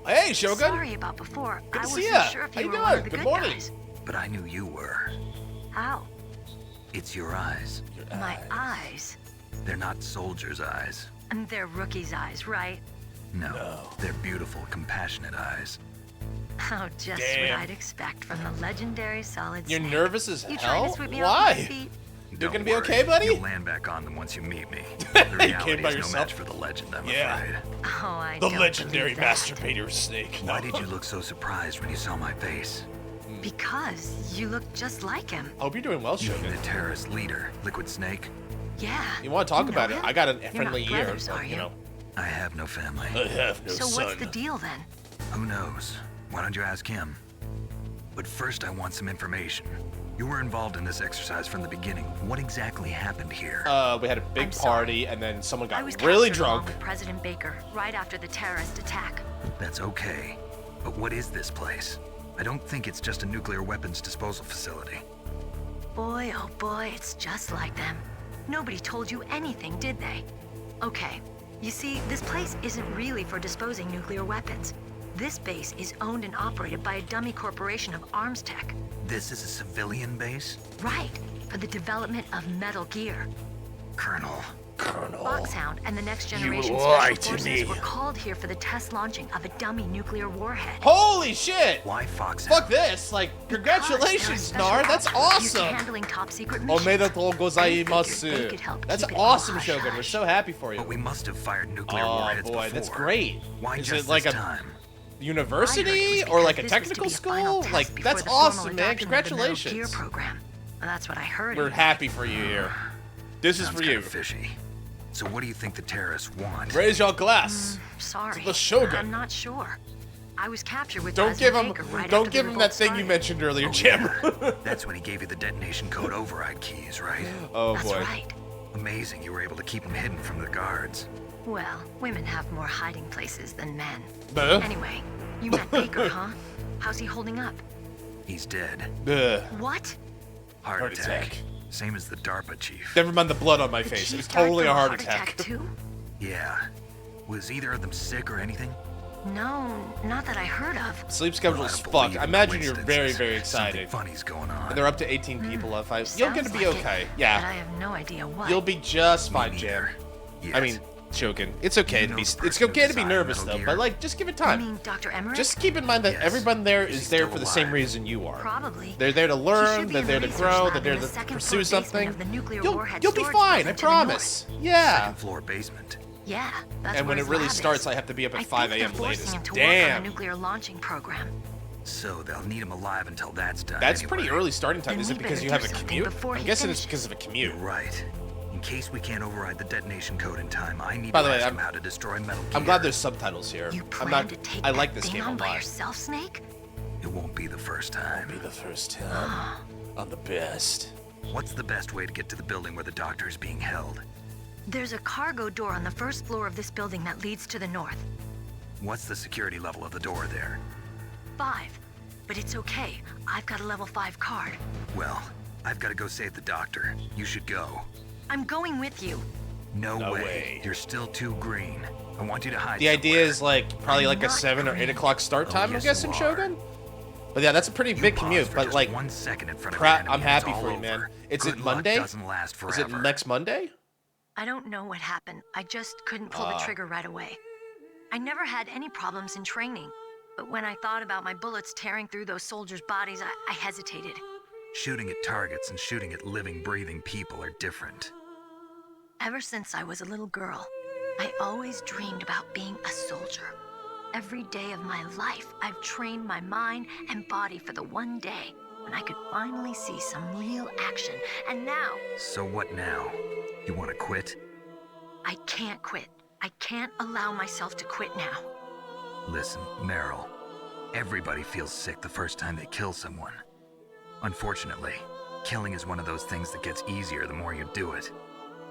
Hey, Shogun. Sorry about before. Good I to see wasn't ya. sure if How you you were doing? one of the Good good morning. guys. But I knew you were. How? It's your eyes. My eyes. They're not soldiers' eyes. And they're rookie's eyes, right? No. They're beautiful, compassionate eyes. Oh, just Damn. what I'd expect from the legendary Solid You're Snake. nervous as You trying hell? to sweep me off my Why? feet? You're Don't gonna be worry. okay, buddy? You'll land back on them once you meet me. The You came reality by is yourself? no match for the legend, I'm Yeah. afraid. Oh, I The don't legendary believe that. masturbator Snake. Why did you look so surprised when you saw my face? Because you look just like him. I hope you're doing well, You mean Shogun. the terrorist leader, Liquid Snake? Yeah. You want to talk know about it? him? I got a You're friendly not ear. brothers, But, are you know. I have no family. I have no So son. what's the deal then? Who knows? Why don't you ask him? But first I want some information. You were involved in this exercise from the beginning. What exactly happened here? We had a big I'm sorry. party, and then someone I got was really captured along drunk. with President Baker right after the terrorist attack. That's okay. But what is this place? I don't think it's just a nuclear weapons disposal facility. Boy, oh boy, it's just like them. Nobody told you anything, did they? Okay, you see, this place isn't really for disposing nuclear weapons. This base is owned and operated by a dummy corporation of arms tech. This is a civilian base? Right, for the development of Metal Gear. Colonel. Foxhound and the next generation lied special to forces me. were called here for the test launching of a dummy nuclear warhead. Holy shit! Why Foxhound? Fuck this! Like, congratulations, Nar. That's Used to awesome. handling top secret missions. Omedetou I figured they gozaimasu. could help That's keep it all awesome, hush Shogun. We're hush. so happy for you. But we must have fired nuclear Oh warheads boy, before. that's great. Why Is just it like this a time? university or like a technical school? Like, that's awesome, man. Congratulations. Program. That's what I heard. We're happy for you here. This is for you. Fishy. So what do you think the terrorists want? Raise your glass. Sorry. To the Shogun. I'm not sure. I was captured with Don't give him that thing you mentioned earlier, Jim. That's when he gave you the detonation code override keys, right? Oh That's boy. Right. Amazing you were able to keep him hidden from the guards. Well, women have more hiding places than men. Buh. Anyway, you met Baker, huh? How's he holding up? He's dead. What? Heart attack. Same as the DARPA chief. Never mind the blood on my face. It was totally a heart attack. Too? Yeah. Was either of them sick or anything? No, not that I heard of. Sleep schedule is fucked. I imagine you're very, very excited. Funny's going on. And they're up to 18 people on 5. You're gonna be okay. Yeah. But I have no idea what. You'll be just fine, Jim. Yes. I mean, Shogun. It's okay to be. It's okay to be nervous though, but like, just give it time. You mean Dr. Emmerich? Just keep in mind that everyone there is there for the same reason you are. Probably. They're there to learn. They're there to grow. They're there to pursue something. You'll be fine. I promise. Yeah. Second floor basement. Yeah, that's and when it really starts, I have to be up at 5 a.m. latest. Damn. Work on a nuclear launching program. So they'll need him alive until that's done. That's anyway. pretty early starting time. Then Is it we because better you have do a something commute? before I'm he guessing it's finishes. because of a commute. You're right. In case we can't override the detonation code in time, I need By to the way, ask I'm- him how to destroy Metal Gear. I'm glad there's subtitles here. You plan I'm not. to take I like that this thing game a on by lot. yourself, Snake? It won't be the first time. Be the first time. I'm the best. What's the best way to get to the building where the doctor is being held? There's a cargo door on the first floor of this building that leads to the north. What's the security level of the door there? 5. But it's okay. I've got a level 5 card. Well, I've got to go save the doctor. You should go. I'm going with you. No No way. way. You're still too green. I want you to hide The idea somewhere. is like probably like a 7 or 8 o'clock start time. I'm yes, guessing, you are. Shogun. But yeah, that's a pretty big pause commute. for But just like, 1 second in front of crap, your I'm enemy, it's happy all for you, man. over. Is Good it luck Monday? doesn't last Is it forever. next Monday? I don't know what happened. I just couldn't pull the trigger right away. I never had any problems in training. But when I thought about my bullets tearing through those soldiers' bodies, I hesitated. Shooting at targets and shooting at living, breathing people are different. Ever since I was a little girl, I always dreamed about being a soldier. Every day of my life, I've trained my mind and body for the one day when I could finally see some real action. And now, So what now? You want to quit? I can't quit. I can't allow myself to quit now. Listen, Meryl. Everybody feels sick the first time they kill someone. Unfortunately, killing is one of those things that gets easier the more you do it.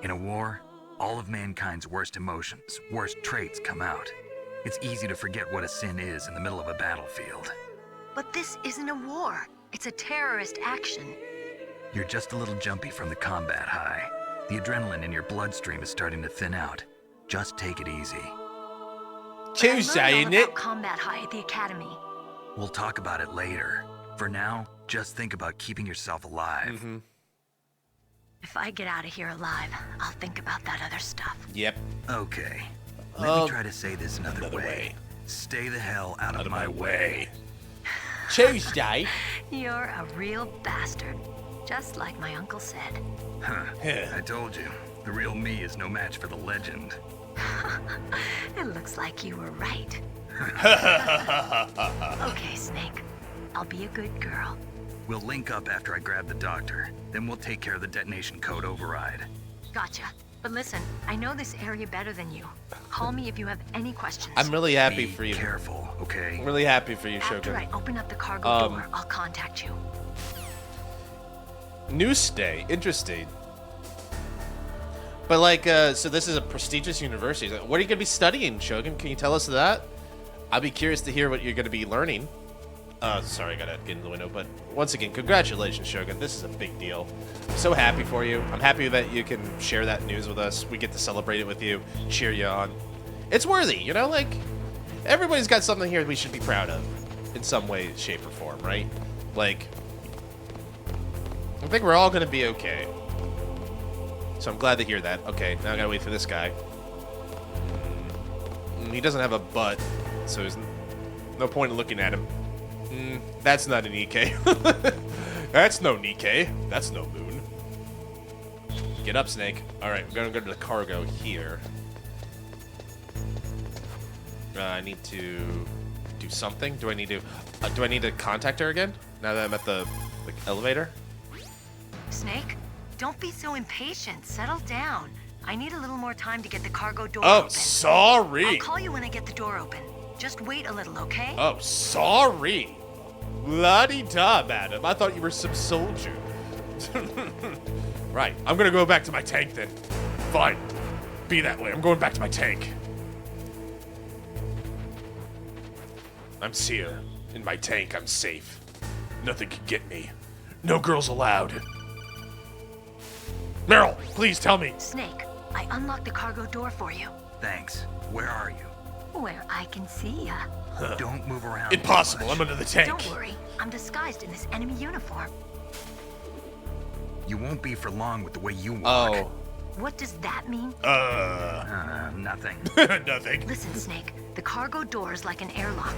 In a war, all of mankind's worst emotions, worst traits come out. It's easy to forget what a sin is in the middle of a battlefield. But this isn't a war. It's a terrorist action. You're just a little jumpy from the combat high. The adrenaline in your bloodstream is starting to thin out. Just take it easy. Tuesday, I isn't learned all it? about combat high at the academy. We'll talk about it later. For now, just think about keeping yourself alive. Mm-hmm. If I get out of here alive, I'll think about that other stuff. Yep. Okay. Let me try to say this another way. Stay the hell out of my way. Tuesday. You're a real bastard, just like my uncle said. Huh. I told you, the real me is no match for the legend. It looks like you were right. Okay, Snake. I'll be a good girl. We'll link up after I grab the doctor. Then we'll take care of the detonation code override. Gotcha. But listen, I know this area better than you. Call me if you have any questions. I'm really happy Be for you. careful, okay? I'm really happy for you, After Shogun. I open up the cargo door, I'll contact you. News day. Interesting. But like, so this is a prestigious university. What are you going to be studying, Shogun? Can you tell us that? I'll be curious to hear what you're going to be learning. Sorry, I gotta get in the window. But once again, congratulations, Shogun. This is a big deal. I'm so happy for you. I'm happy that you can share that news with us. We get to celebrate it with you, cheer you on. It's worthy, you know? Like, everybody's got something here we should be proud of in some way, shape, or form, right? Like, I think we're all gonna be okay. So I'm glad to hear that. Okay, now I gotta wait for this guy. He doesn't have a butt, so there's no point in looking at him. That's not an Nikkei. That's no Nikkei. That's no moon. Get up, Snake. Alright, we're gonna go to the cargo here. I need to do something. Do I need to contact her again? Now that I'm at the elevator? Snake, don't be so impatient. Settle down. I need a little more time to get the cargo door Oh, open. sorry. I'll call you when I get the door open. Just wait a little, okay? Oh, sorry. La-di-da, madam. I thought you were some soldier. Right. I'm gonna go back to my tank then. Fine. Be that way. I'm going back to my tank. I'm Seer. In my tank, I'm safe. Nothing can get me. No girls allowed. Meryl, please tell me. Snake, I unlocked the cargo door for you. Thanks. Where are you? Where I can see ya. Don't move around. Impossible. I'm under the tank. Don't worry. I'm disguised in this enemy uniform. You won't be for long with the way you walk. Oh. What does that mean? Nothing. Nothing. Listen, Snake. The cargo door is like an airlock.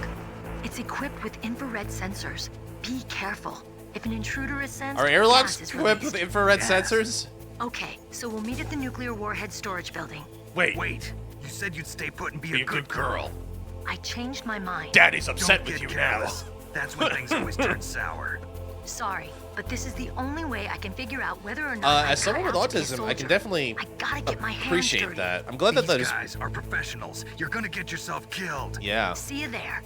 It's equipped with infrared sensors. Be careful. If an intruder is sensed, Are gas airlocks is equipped released. with infrared sensors? Okay, so we'll meet at the nuclear warhead storage building. Wait. You said you'd stay put and be Be a good girl. I changed my mind. Daddy's upset Don't with get you careless. That's when things always turn sour. Sorry, but this is the only way I can figure out whether or not As someone with autism, I can definitely appreciate that. I'm glad that These there's... guys are professionals. You're gonna get yourself killed. Yeah. See you there.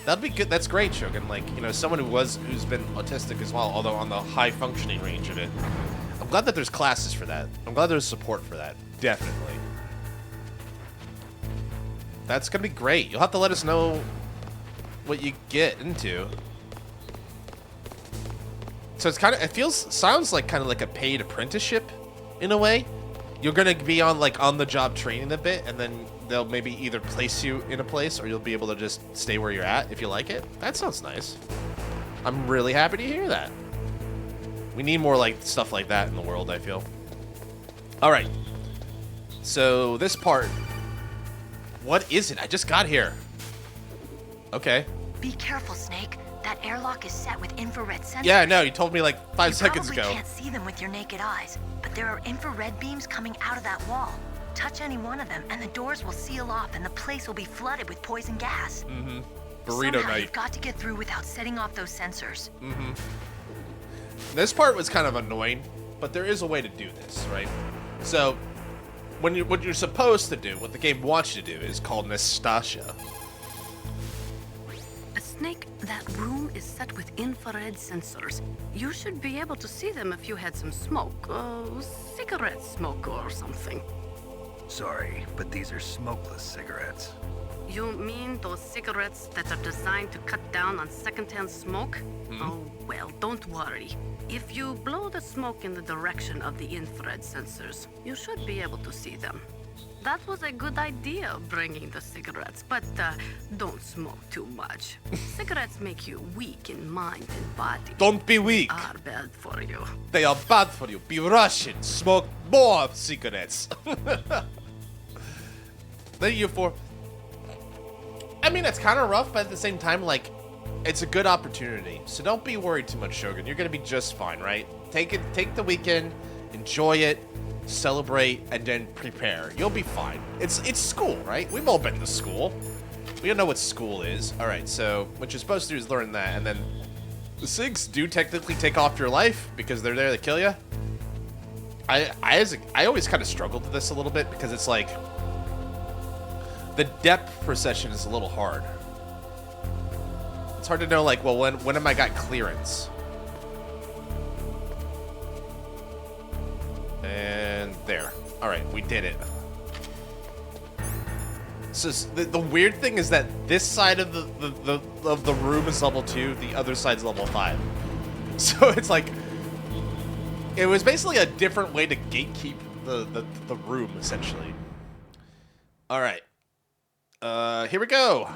That'd be good. That's great, Shogun. Like, you know, someone who's been autistic as well, although on the high functioning range of it. I'm glad that there's classes for that. I'm glad there's support for that. Definitely. That's gonna be great. You'll have to let us know what you get into. So it's kind of, sounds like kind of like a paid apprenticeship in a way. You're gonna be on like on the job training a bit, and then they'll maybe either place you in a place or you'll be able to just stay where you're at if you like it. That sounds nice. I'm really happy to hear that. We need more like stuff like that in the world, I feel. All right. So this part, what is it? I just got here. Okay. Be careful, Snake. That airlock is set with infrared sensors. Yeah, no, you told me like 5 seconds You ago. probably can't see them with your naked eyes, but there are infrared beams coming out of that wall. Touch any one of them, and the doors will seal off, and the place will be flooded with poison gas. Mm-hmm. Burrito Somehow night. You've got to get through without setting off those sensors. Mm-hmm. This part was kind of annoying, but there is a way to do this, right? So, what you're supposed to do, what the game wants you to do, is called Nastasia. Snake, that room is set with infrared sensors. You should be able to see them if you had some smoke. Cigarette smoke or something. Sorry, but these are smokeless cigarettes. You mean those cigarettes that are designed to cut down on secondhand smoke? Oh, well, don't worry. If you blow the smoke in the direction of the infrared sensors, you should be able to see them. That was a good idea, bringing the cigarettes, but don't smoke too much. Cigarettes make you weak in mind and body. Don't be weak. Are bad for you. They are bad for you. Be Russian. Smoke more cigarettes. Thank you for... I mean, it's kind of rough, but at the same time, like, it's a good opportunity. So don't be worried too much, Shogun. You're going to be just fine, right? Take the weekend, enjoy it, celebrate, and then prepare. You'll be fine. It's school, right? We've all been to school. We all know what school is. All right, so what you're supposed to do is learn that, and then the SIGs do technically take off your life because they're there to kill you. I always kind of struggled with this a little bit because it's like the depth perception is a little hard. It's hard to know, like, well, when have I got clearance? And there. All right, we did it. So the weird thing is that this side of the room is level 2, the other side's level 5. So it's like it was basically a different way to gatekeep the room essentially. All right. Here we go.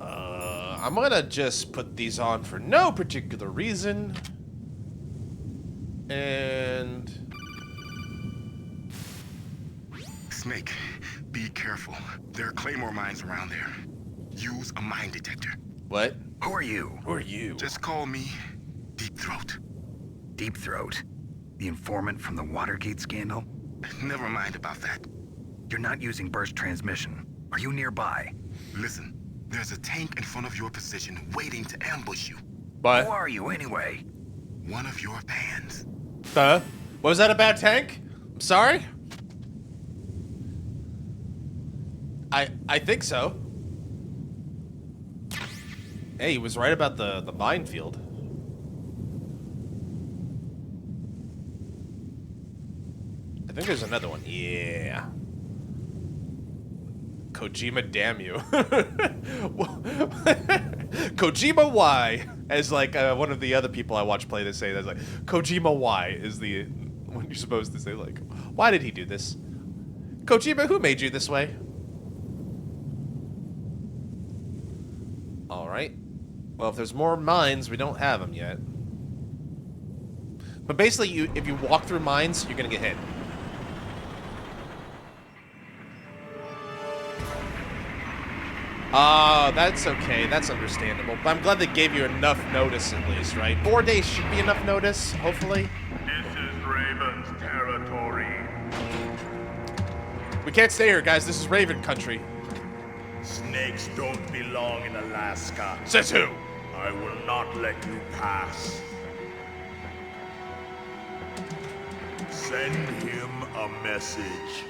I'm gonna just put these on for no particular reason. And Snake, be careful. There are Claymore mines around there. Use a mine detector. What? Who are you? Who are you? Just call me Deep Throat. Deep Throat? The informant from the Watergate scandal? Never mind about that. You're not using burst transmission. Are you nearby? Listen, There's a tank in front of your position waiting to ambush you. What? Who are you anyway? One of your fans. What was that, a bad tank? I'm sorry? I think so. Hey, he was right about the minefield. I think there's another one. Yeah. Kojima, damn you. Kojima, why? As like one of the other people I watch play this say, that's like, Kojima, why is the when you're supposed to say, like, why did he do this? Kojima, who made you this way? All right. Well, if there's more mines, we don't have them yet. But basically, if you walk through mines, you're gonna get hit. That's okay. That's understandable. But I'm glad they gave you enough notice at least, right? 4 days should be enough notice, hopefully. This is Raven's territory. We can't stay here, guys. This is Raven country. Snakes don't belong in Alaska. Says who? I will not let you pass. Send him a message.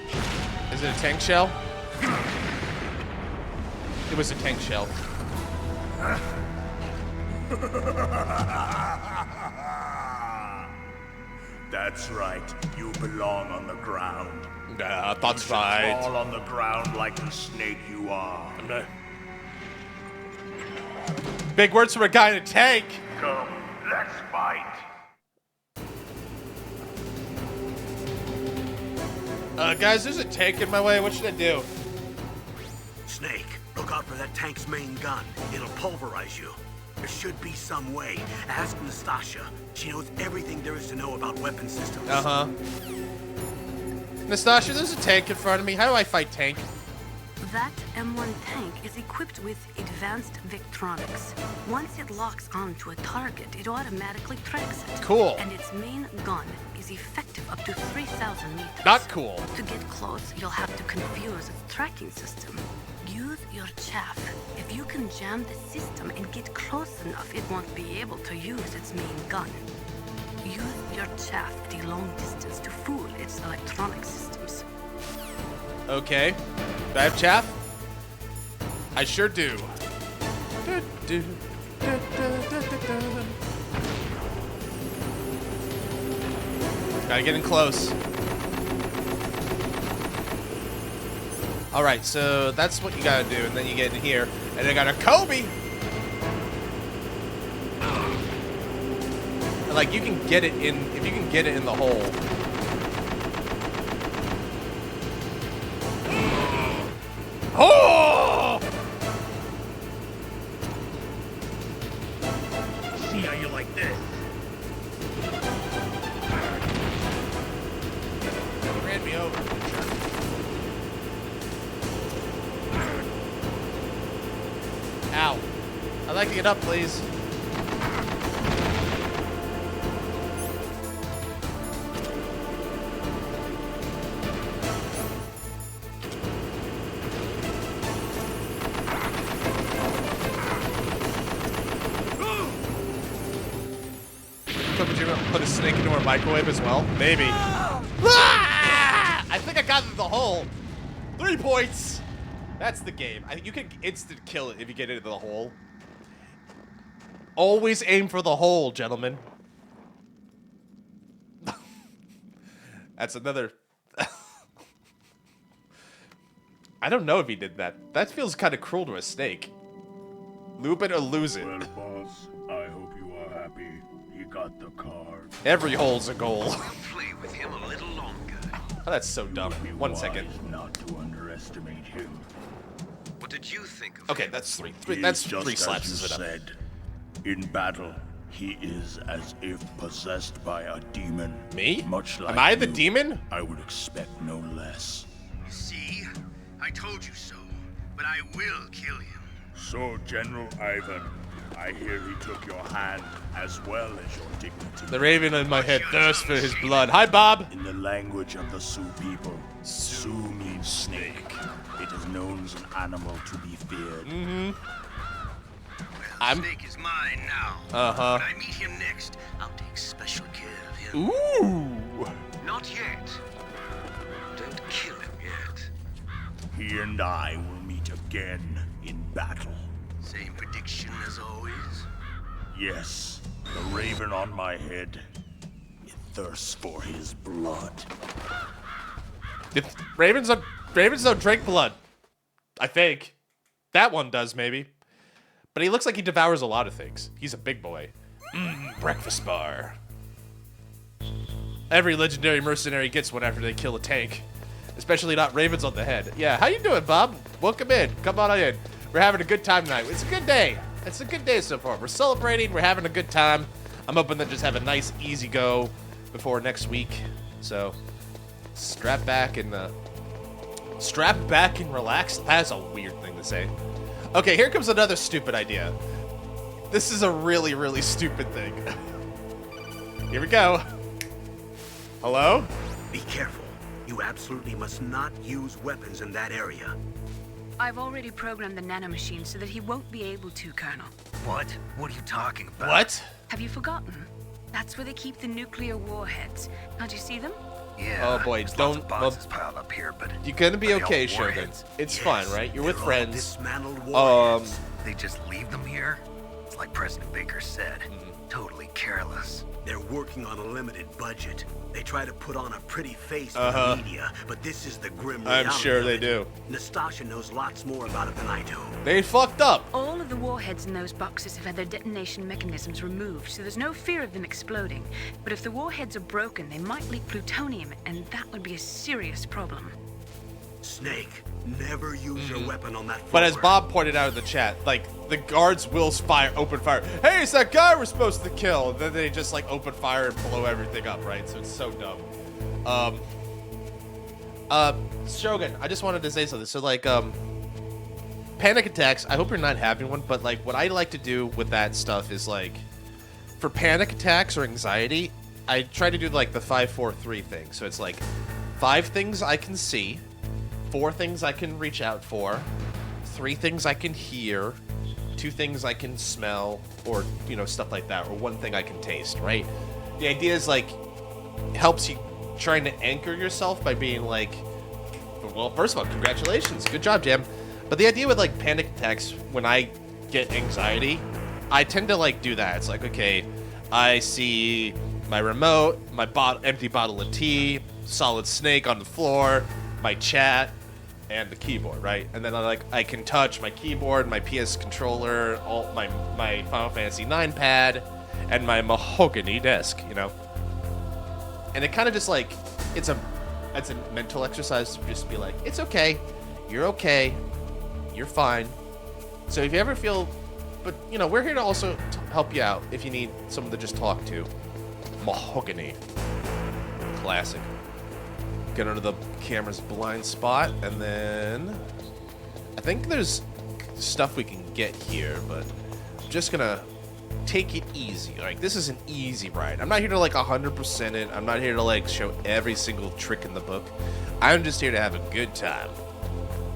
Is it a tank shell? It was a tank shell. That's right. You belong on the ground. That's right. Fall on the ground like the snake you are. Big words from a guy in a tank. Come, let's fight. Guys, there's a tank in my way. What should I do? Snake, look out for that tank's main gun. It'll pulverize you. There should be some way. Ask Nastasha. She knows everything there is to know about weapon systems. Uh-huh. Nastasha, there's a tank in front of me. How do I fight tank? That M1 tank is equipped with advanced Victronics. Once it locks onto a target, it automatically tracks it. Cool. And its main gun is effective up to 3,000 meters. Not cool. To get close, you'll have to confuse its tracking system. Use your chaff. If you can jam the system and get close enough, it won't be able to use its main gun. Use your chaff at a long distance to fool its electronic systems. Okay. Do I have chaff? I sure do. Gotta get in close. Alright, so that's what you gotta do, and then you get in here, and I got a Kobe! And like, you can get it in, if you can get it in the hole. Oh! See how you like this? He ran me over. Ow. I'd like to get up, please. Put a snake into our microwave as well? Maybe. Ah! I think I got into the hole. 3 points. That's the game. You can instant kill it if you get into the hole. Always aim for the hole, gentlemen. That's another... I don't know if he did that. That feels kind of cruel to a snake. Loop it or lose it. Well, boss, I hope you are happy. You got the card. Every hole's a goal. Play with him a little longer. Oh, that's so dumb. 1 second. Not to underestimate him. What did you think of Okay, him? that's three. That's Just 3 slaps. as Is you it up? said. In battle, he is as if possessed by a demon. Me? Much like Am I the you, demon? I would expect no less. See? I told you so. But I will kill him. So, General Ivan, I hear he took your hand as well as your dignity. The raven in my head thirsts for his blood. Hi, Bob. In the language of the Sioux people, Sioux means Snake. It is known as an animal to be feared. Snake is mine now. Uh-huh. When I meet him next, I'll take special care of him. Ooh. Not yet. Don't kill him yet. He and I will meet again in battle. Same prediction as always. Yes, the raven on my head. It thirsts for his blood. Ravens don't drink blood. I think. That one does, maybe. But he looks like he devours a lot of things. He's a big boy. Breakfast bar. Every legendary mercenary gets one after they kill a tank. Especially not ravens on the head. Yeah, how you doing, Bob? Welcome in. Come on in. We're having a good time tonight. It's a good day. It's a good day so far. We're celebrating. We're having a good time. I'm hoping to just have a nice, easy go before next week. So, strap back and relax. That's a weird thing to say. Okay, here comes another stupid idea. This is a really, really stupid thing. Here we go. Hello? Be careful. You absolutely must not use weapons in that area. I've already programmed the nanomachine so that he won't be able to, Colonel. What? What are you talking about? What? Have you forgotten? That's where they keep the nuclear warheads. Can't you see them? Yeah. Oh boy, there's don't. lots of boxes piled up here, but you're gonna be are they okay, all Shogun. warheads? It's fine, right? You're with friends. Dismantled warheads. They just leave them here? It's like President Baker said. Totally careless. They're working on a limited budget. They try to put on a pretty face for the media, but this is the grim reality. I'm sure of they it. do. Nastasha knows lots more about it than I do. They fucked up. All of the warheads in those boxes have had their detonation mechanisms removed, so there's no fear of them exploding. But if the warheads are broken, they might leak plutonium, and that would be a serious problem. Snake, never use your weapon on that floor. But as Bob pointed out in the chat, like, the guards will open fire. Hey, it's that guy we're supposed to kill. And then they just, like, open fire and blow everything up, right? So it's so dumb. Shogun, I just wanted to say something. So, like, panic attacks, I hope you're not having one, but, like, what I like to do with that stuff is, like, for panic attacks or anxiety, I try to do, like, the 5-4-3 thing. So it's, like, 5 things I can see, 4 things I can reach out for, 3 things I can hear, 2 things I can smell, or, you know, stuff like that, or 1 thing I can taste, right? The idea is, like, it helps you trying to anchor yourself by being like, well, first of all, congratulations, good job, Jam. But the idea with, like, panic attacks, when I get anxiety, I tend to, like, do that. It's like, okay, I see my remote, my empty bottle of tea, Solid Snake on the floor, my chat, and the keyboard, right? And then I can touch my keyboard, my PS controller, all my Final Fantasy IX pad, and my mahogany desk, you know? And it kind of just, like, it's a mental exercise to just be like, it's okay, you're fine. So if you ever feel, but, you know, we're here to also help you out if you need someone to just talk to. Mahogany. Classic. Get under the camera's blind spot, and then I think there's stuff we can get here, but I'm just gonna take it easy. Like, this is an easy ride. I'm not here to, like, 100% it. I'm not here to, like, show every single trick in the book. I'm just here to have a good time.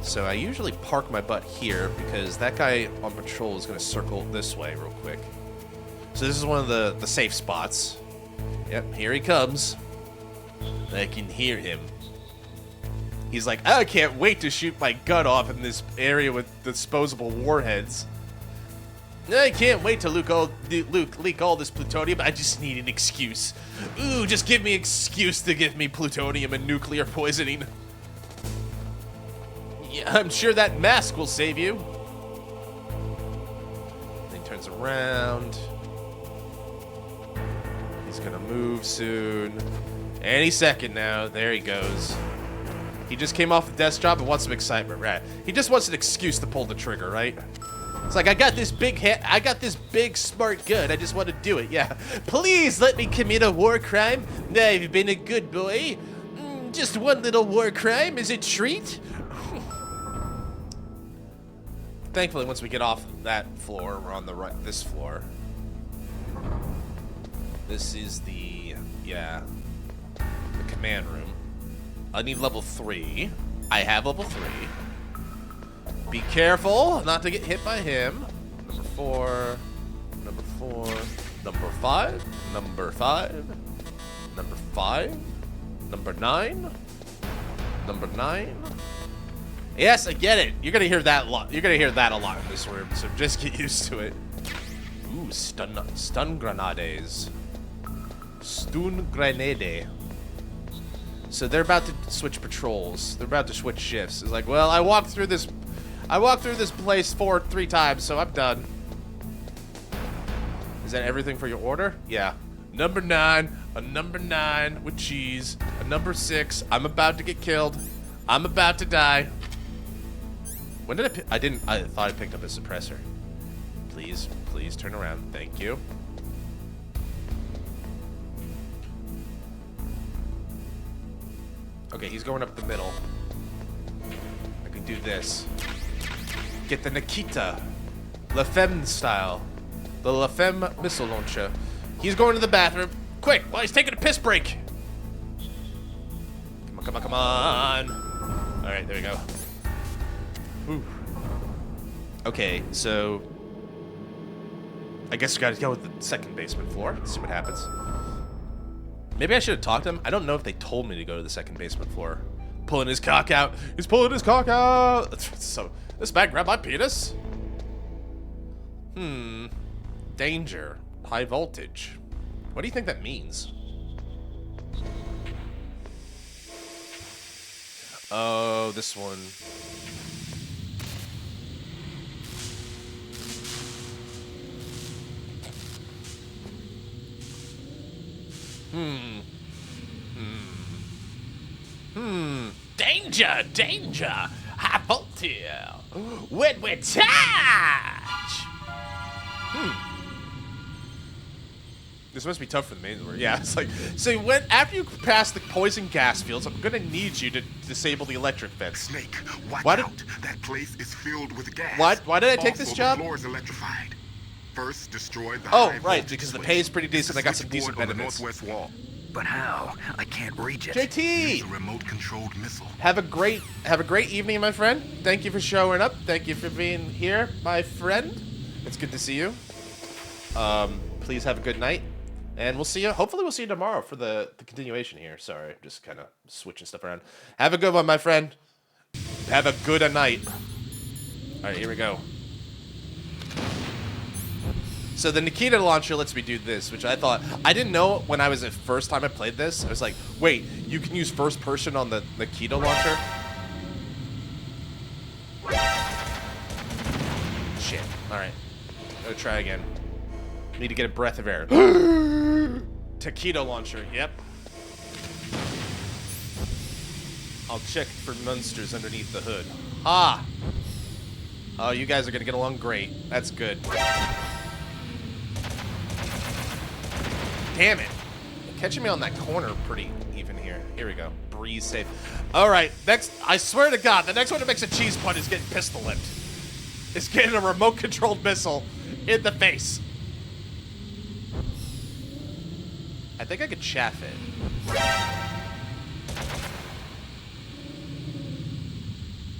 So I usually park my butt here because that guy on patrol is gonna circle this way real quick. So this is one of the safe spots. Yep, here he comes. I can hear him. He's like, I can't wait to shoot my gun off in this area with disposable warheads. I can't wait to leak all this plutonium. I just need an excuse. Ooh, just give me an excuse to give me plutonium and nuclear poisoning. Yeah, I'm sure that mask will save you. Then he turns around. He's gonna move soon. Any second now. There he goes. He just came off the desk job and wants some excitement, right? He just wants an excuse to pull the trigger, right? It's like, I got this big smart gun. I just want to do it. Yeah. Please let me commit a war crime. I've been a good boy. Just one little war crime is a treat. Thankfully, once we get off that floor, we're on the right. This floor. This is the command room. I need level 3. I have level 3. Be careful not to get hit by him. Number 4. Number 4. Number 5. Number 5. Number 5. Number 9. Number 9. Yes, I get it. You're gonna hear that a lot. You're gonna hear that a lot in this room, so just get used to it. Ooh, stun grenades. Stun grenade. So they're about to switch patrols. They're about to switch shifts. It's like, well, I walked through this place 3 times, so I'm done. Is that everything for your order? Yeah. Number 9, a number 9 with cheese, a number 6. I'm about to get killed. I'm about to die. When did I thought I picked up a suppressor. Please, please turn around. Thank you. Okay, he's going up the middle. I can do this. Get the Nikita. La Femme style. The La Femme missile launcher. He's going to the bathroom. Quick, while he's taking a piss break. Come on, come on, come on. Alright, there we go. Whew. Okay, so I guess we gotta go with the second basement floor. Let's see what happens. Maybe I should have talked to him. I don't know if they told me to go to the second basement floor. Pulling his cock out. He's pulling his cock out. So, this man grabbed my penis. Danger. High voltage. What do you think that means? Oh, this one. Danger, danger. High voltage. When we touch. This must be tough for the main word. Yeah, it's like, so after you pass the poison gas fields, I'm gonna need you to disable the electric vents. Snake, watch out. That place is filled with gas. Why did I take this job? The floor is electrified. First, destroy the Oh, right, because the pay is pretty decent. I got some decent benefits. Northwest wall. But how? I can't reach it. JT! Use a remote-controlled missile. Have a great evening, my friend. Thank you for showing up. Thank you for being here, my friend. It's good to see you. Please have a good night. And we'll see you. Hopefully we'll see you tomorrow for the continuation here. Sorry, just kind of switching stuff around. Have a good one, my friend. Have a good night. All right, here we go. So the Nikita launcher lets me do this, which I didn't know when I was the first time I played this. I was like, wait, you can use first person on the Nikita launcher? Shit. All right, go try again. Need to get a breath of air. Taquito launcher, yep. I'll check for monsters underneath the hood. Ah! Oh, you guys are gonna get along great. That's good. Damn it. Catching me on that corner pretty even here. Here we go. Breeze safe. Alright, next, I swear to God, the next one that makes a cheese pun is getting pistol whipped. It's getting a remote-controlled missile in the face. I think I could chaff it.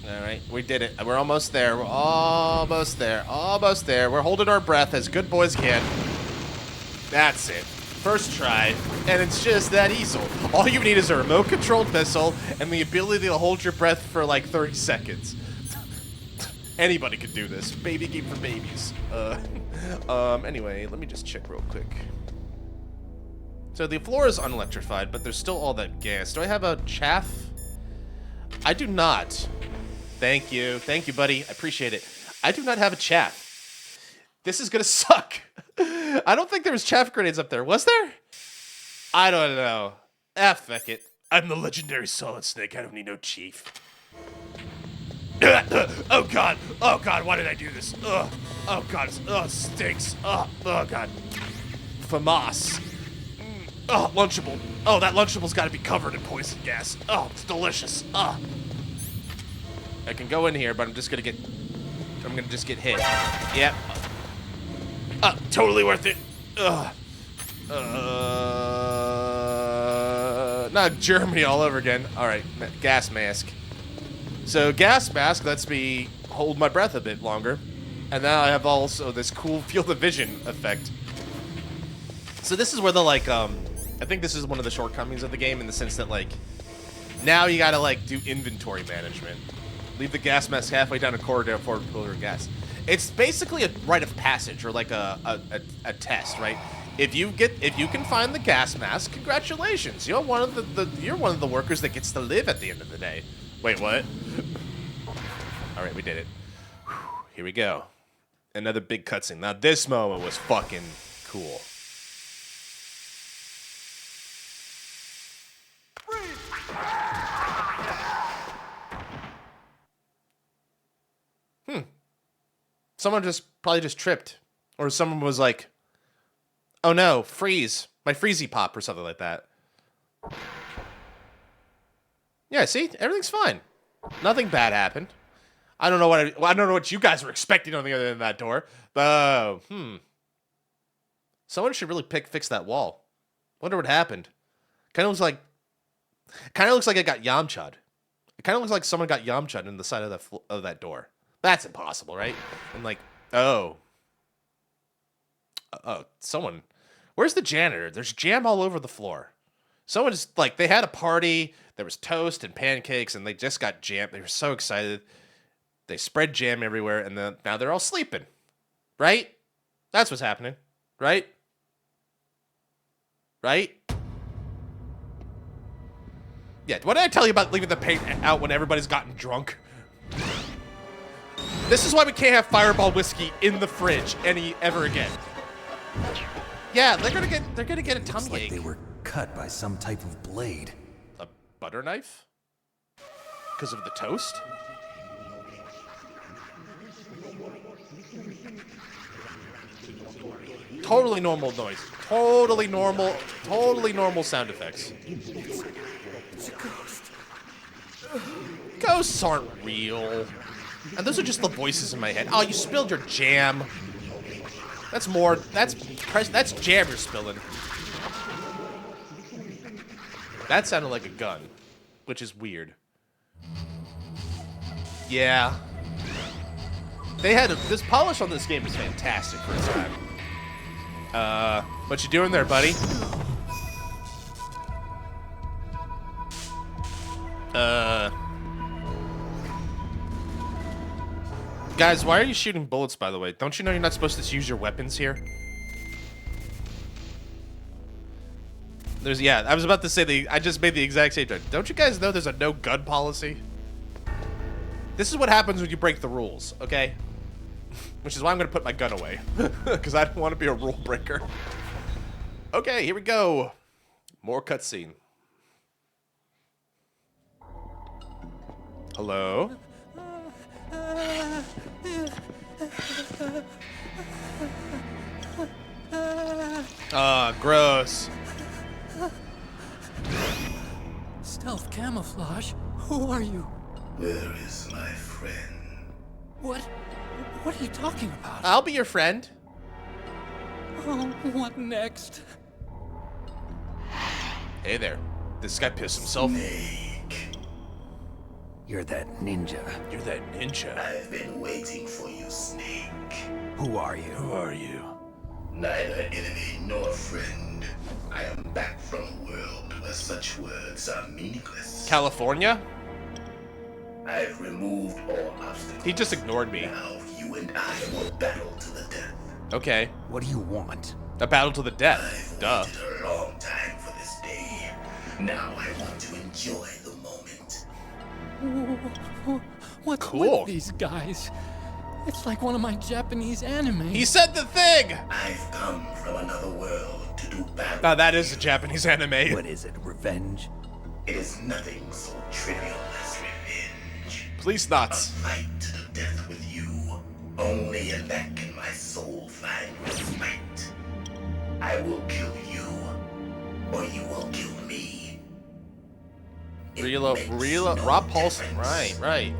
Alright, we did it. We're almost there. We're almost there. Almost there. We're holding our breath as good boys can. That's it. First try. And it's just that easy. All you need is a remote-controlled missile and the ability to hold your breath for like 30 seconds. Anybody could do this. Baby game for babies. Anyway, let me just check real quick. So the floor is unelectrified, but there's still all that gas. Do I have a chaff? I do not. Thank you. Thank you, buddy. I appreciate it. I do not have a chaff. This is gonna suck. I don't think there was chaff grenades up there. Was there? I don't know. Feck it. I'm the legendary Solid Snake. I don't need no chief. Oh god. Oh god, why did I do this? Ugh. Oh god, it stinks. Oh god. FAMAS. Oh, Lunchable. Oh, that Lunchable's gotta be covered in poison gas. Oh, it's delicious. I can go in here, but I'm just gonna get hit. Yep. Totally worth it. Not Germany all over again. Alright, gas mask. So gas mask lets me hold my breath a bit longer. And now I have also this cool field of vision effect. So this is where the, like, I think this is one of the shortcomings of the game in the sense that, like, now you gotta, like, do inventory management. Leave the gas mask halfway down a corridor for gas. It's basically a rite of passage, or like a test, right? If you can find the gas mask, congratulations. You're one of the workers that gets to live at the end of the day. Wait, what? All right, we did it. Whew, here we go. Another big cutscene. Now this moment was fucking cool. Someone probably just tripped. Or someone was like, oh no, freeze. My freezy pop or something like that. Yeah, see? Everything's fine. Nothing bad happened. I don't know what you guys were expecting on the other end of that door. Someone should really fix that wall. Wonder what happened. Kind of looks like it got Yamcha'd. It kind of looks like someone got Yamcha'd in the side of that door. That's impossible, right? And like, someone. Where's the janitor? There's jam all over the floor. Someone just, like, they had a party. There was toast and pancakes, and they just got jam. They were so excited. They spread jam everywhere, and then now they're all sleeping. Right? That's what's happening. Right? Right? Yeah, what did I tell you about leaving the paint out when everybody's gotten drunk? This is why we can't have Fireball whiskey in the fridge ever again. Yeah, they're gonna get a tummy ache. They were cut by some type of blade. A butter knife? Because of the toast? Totally normal noise. Totally normal sound effects. It's a ghost. Ghosts aren't real. And those are just the voices in my head. Oh, you spilled your jam. That's jam you're spilling. That sounded like a gun, which is weird. Yeah. This polish on this game is fantastic for its time. What you doing there, buddy? Guys, why are you shooting bullets, by the way? Don't you know you're not supposed to use your weapons here? Yeah, I was about to say I just made the exact same joke. Don't you guys know there's a no gun policy? This is what happens when you break the rules, okay? Which is why I'm gonna put my gun away. Because I don't want to be a rule breaker. Okay, here we go. More cutscene. Hello? Gross. Stealth camouflage? Who are you? Where is my friend? What are you talking about? I'll be your friend. Oh, what next? Hey there. This guy pissed himself. Snake. You're that ninja. You're that ninja. I've been waiting for you, Snake. Who are you? Who are you? Neither enemy nor friend. I am back from a world where such words are meaningless. California? I've removed all obstacles. He just ignored me. Now you and I will battle to the death. Okay. What do you want? A battle to the death. I've Duh. waited a long time for this day. Now I want to enjoy the moment. What's Cool. with these guys? It's like one of my Japanese anime. He said the thing! I've come from another world to do battle. Now that is a Japanese anime. What is it, revenge? It is nothing so trivial as revenge. Police A knots. fight to the death with you. Only in that can my soul find respite. I will kill you, or you will kill me. Rob Paulson. difference. Right.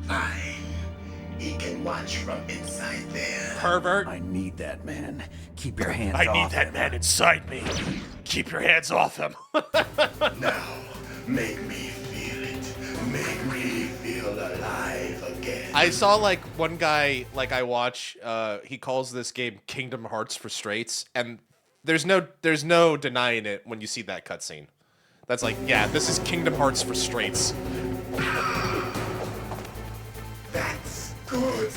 Fine. He can watch from inside there. Pervert. I need that man. Keep your hands I off need that him. man inside me. Keep your hands off him. Now, make me feel it. Make me feel alive again. I saw like one guy like I watch. He calls this game Kingdom Hearts for straights, and there's no denying it when you see that cutscene. That's like, yeah, this is Kingdom Hearts for straights. That's good.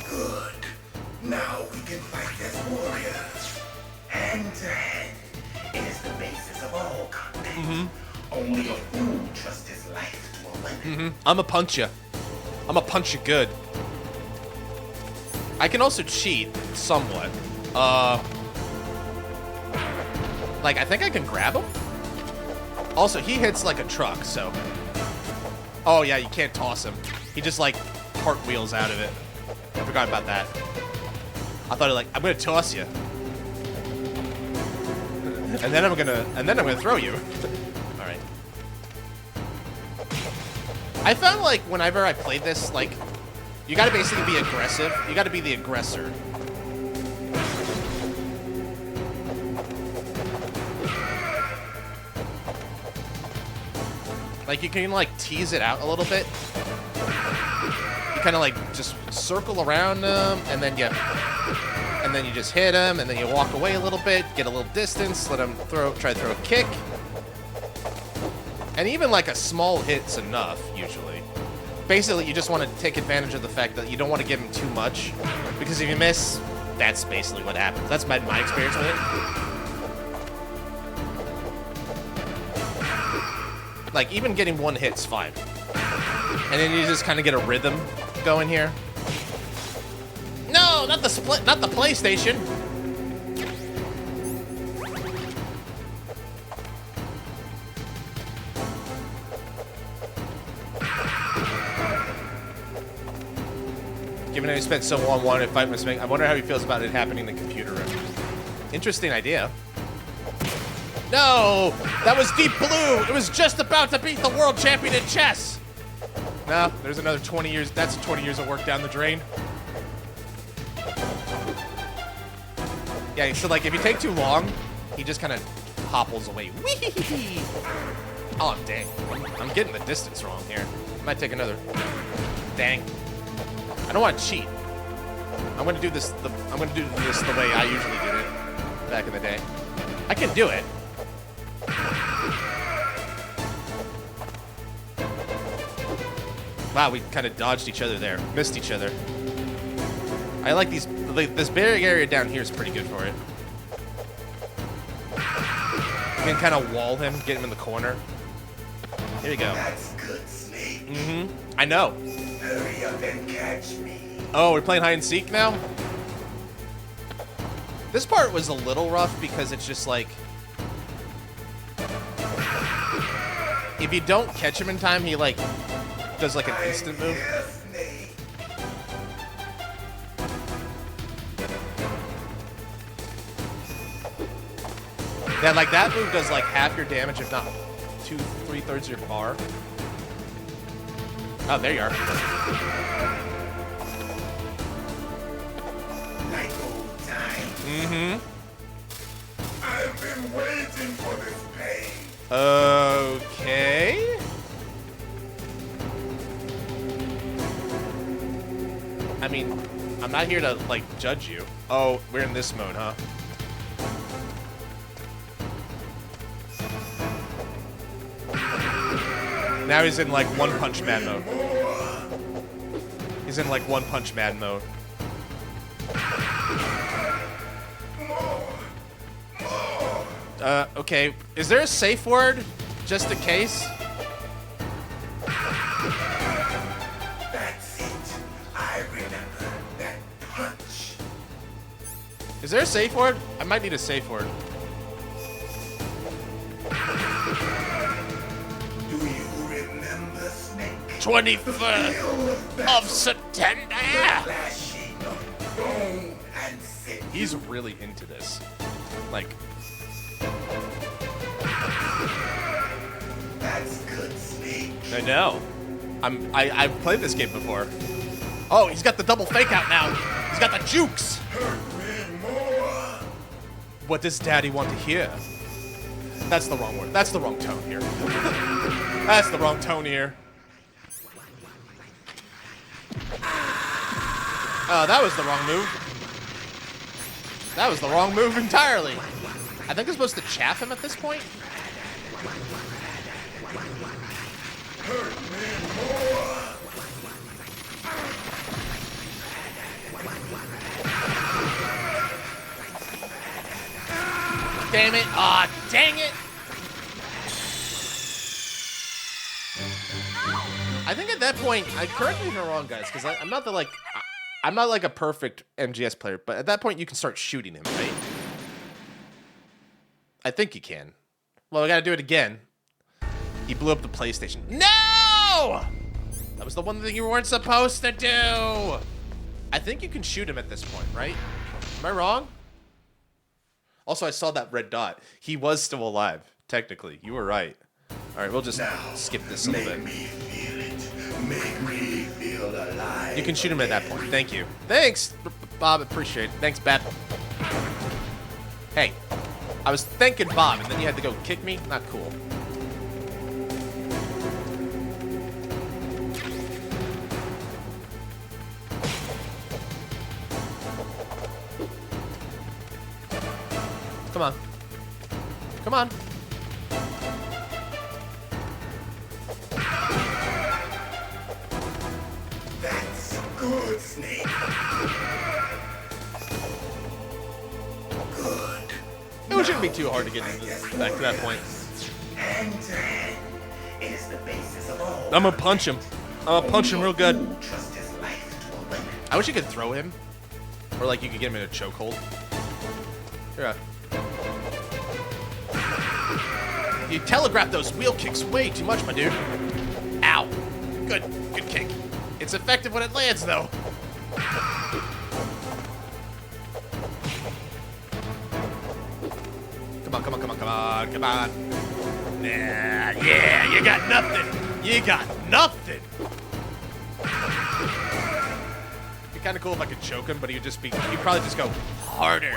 Good. Now we can fight as warriors. Hand to hand. It is the basis of all combat. Only a fool trusts his life to a weapon. I'ma punch you. I'ma punch you good. I can also cheat somewhat. Like I think I can grab him. Also, he hits like a truck, so. Oh yeah, you can't toss him. He just like cartwheels out of it. I forgot about that. I thought like I'm gonna toss you, and then I'm gonna throw you. All right. I found like whenever I played this, like you gotta basically be aggressive. You gotta be the aggressor. Like, you can, like, tease it out a little bit. You kind of, like, just circle around them, and then you just hit them, and then you walk away a little bit, get a little distance, let them try to throw a kick. And even, like, a small hit's enough, usually. Basically, you just want to take advantage of the fact that you don't want to give them too much, because if you miss, that's basically what happens. That's my experience with it. Like, even getting one hit's fine. And then you just kind of get a rhythm going here. No, not the PlayStation. Given that he spent so long on one, fight must make. I wonder how he feels about it happening in the computer room. Interesting idea. No! That was Deep Blue! It was just about to beat the world champion in chess! No, there's another 20 years. That's 20 years of work down the drain. Yeah, so like if you take too long, he just kind of hopples away. Whee! Oh, dang. I'm getting the distance wrong here. Might take another. Dang. I don't want to cheat. I'm gonna do this the way I usually did it back in the day. I can do it. Wow, we kind of dodged each other there. Missed each other. I like these. This barrier area down here is pretty good for it. You can kind of wall him, get him in the corner. Here we go. That's good, Snake. I know. Hurry up and catch me. Oh, we're playing hide and seek now? This part was a little rough because it's just like... if you don't catch him in time, he like does like an instant move. Yeah, like that move does like half your damage, if not 2/3 your bar. Oh, there you are. Like old times. I've been waiting for this pain. Okay. I mean, I'm not here to like judge you. Oh, we're in this mode, huh? Now he's in like One Punch Man mode. He's in like One Punch Man mode. Okay. Is there a safe word? Just in case? That's it. I remember that punch. Is there a safe word? I might need a safe word. Do you remember, Snake? 21st of September! Flashing of bone and sinew. He's really into this. Like... That's good, Snake. I know. I've played this game before. Oh, he's got the double fake out now. He's got the jukes. Hurt me what does Daddy want to hear? That's the wrong word. That's the wrong tone here. That's the wrong tone here. Oh, that was the wrong move. That was the wrong move entirely. I think I'm supposed to chaff him at this point. Damn it. Aw, dang it. I think at that point, correct me if I'm wrong, guys, because I'm not the, like, I'm not like a perfect MGS player, but at that point you can start shooting him, right? I think you can. Well, I gotta do it again. He blew up the PlayStation. No! That was the one thing you weren't supposed to do. I think you can shoot him at this point, right? Am I wrong? Also, I saw that red dot. He was still alive, technically. You were right. All right, we'll just skip this a little bit. Make me feel alive. You can shoot him at that point. Thank you. Thanks, Bob. Appreciate it. Thanks, Beth. Hey, I was thanking Bob, and then you had to go kick me? Not cool. Come on. Come on. That's good, Snake. Good. It shouldn't be too hard to get back to that point. Hand to hand is the basis of all. I'm gonna punch him. I'm gonna punch him real good. Trust his life to a limit. I wish you could throw him. Or like you could get him in a chokehold. Here. You telegraph those wheel kicks way too much, my dude. Ow. Good kick. It's effective when it lands, though. Come on. Yeah, you got nothing. You got nothing. It'd be kind of cool if I could choke him, but he'd probably just go harder.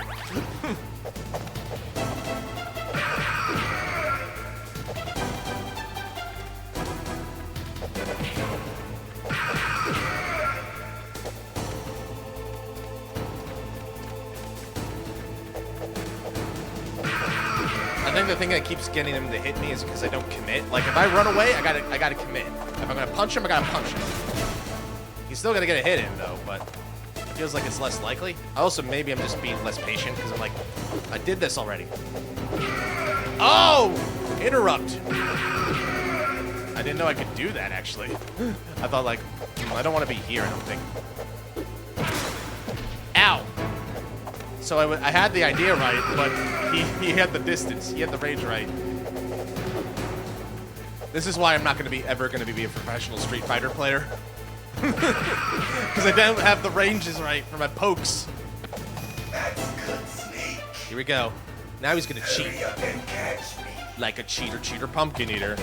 I think the thing that keeps getting him to hit me is because I don't commit. Like, if I run away, I gotta commit. If I'm gonna punch him, I gotta punch him. He's still gonna get a hit in, though, but it feels like it's less likely. Also, maybe I'm just being less patient, because I'm like, I did this already. Oh! Interrupt. I didn't know I could do that, actually. I thought, like, I don't want to be here, I don't think. Ow! So I had the idea right, but he had the distance. He had the range right. This is why I'm not ever going to be a professional Street Fighter player. Because I don't have the ranges right for my pokes. That's good, Snake. Here we go. Now he's going to cheat. Hurry up and catch me. Like a cheater pumpkin eater.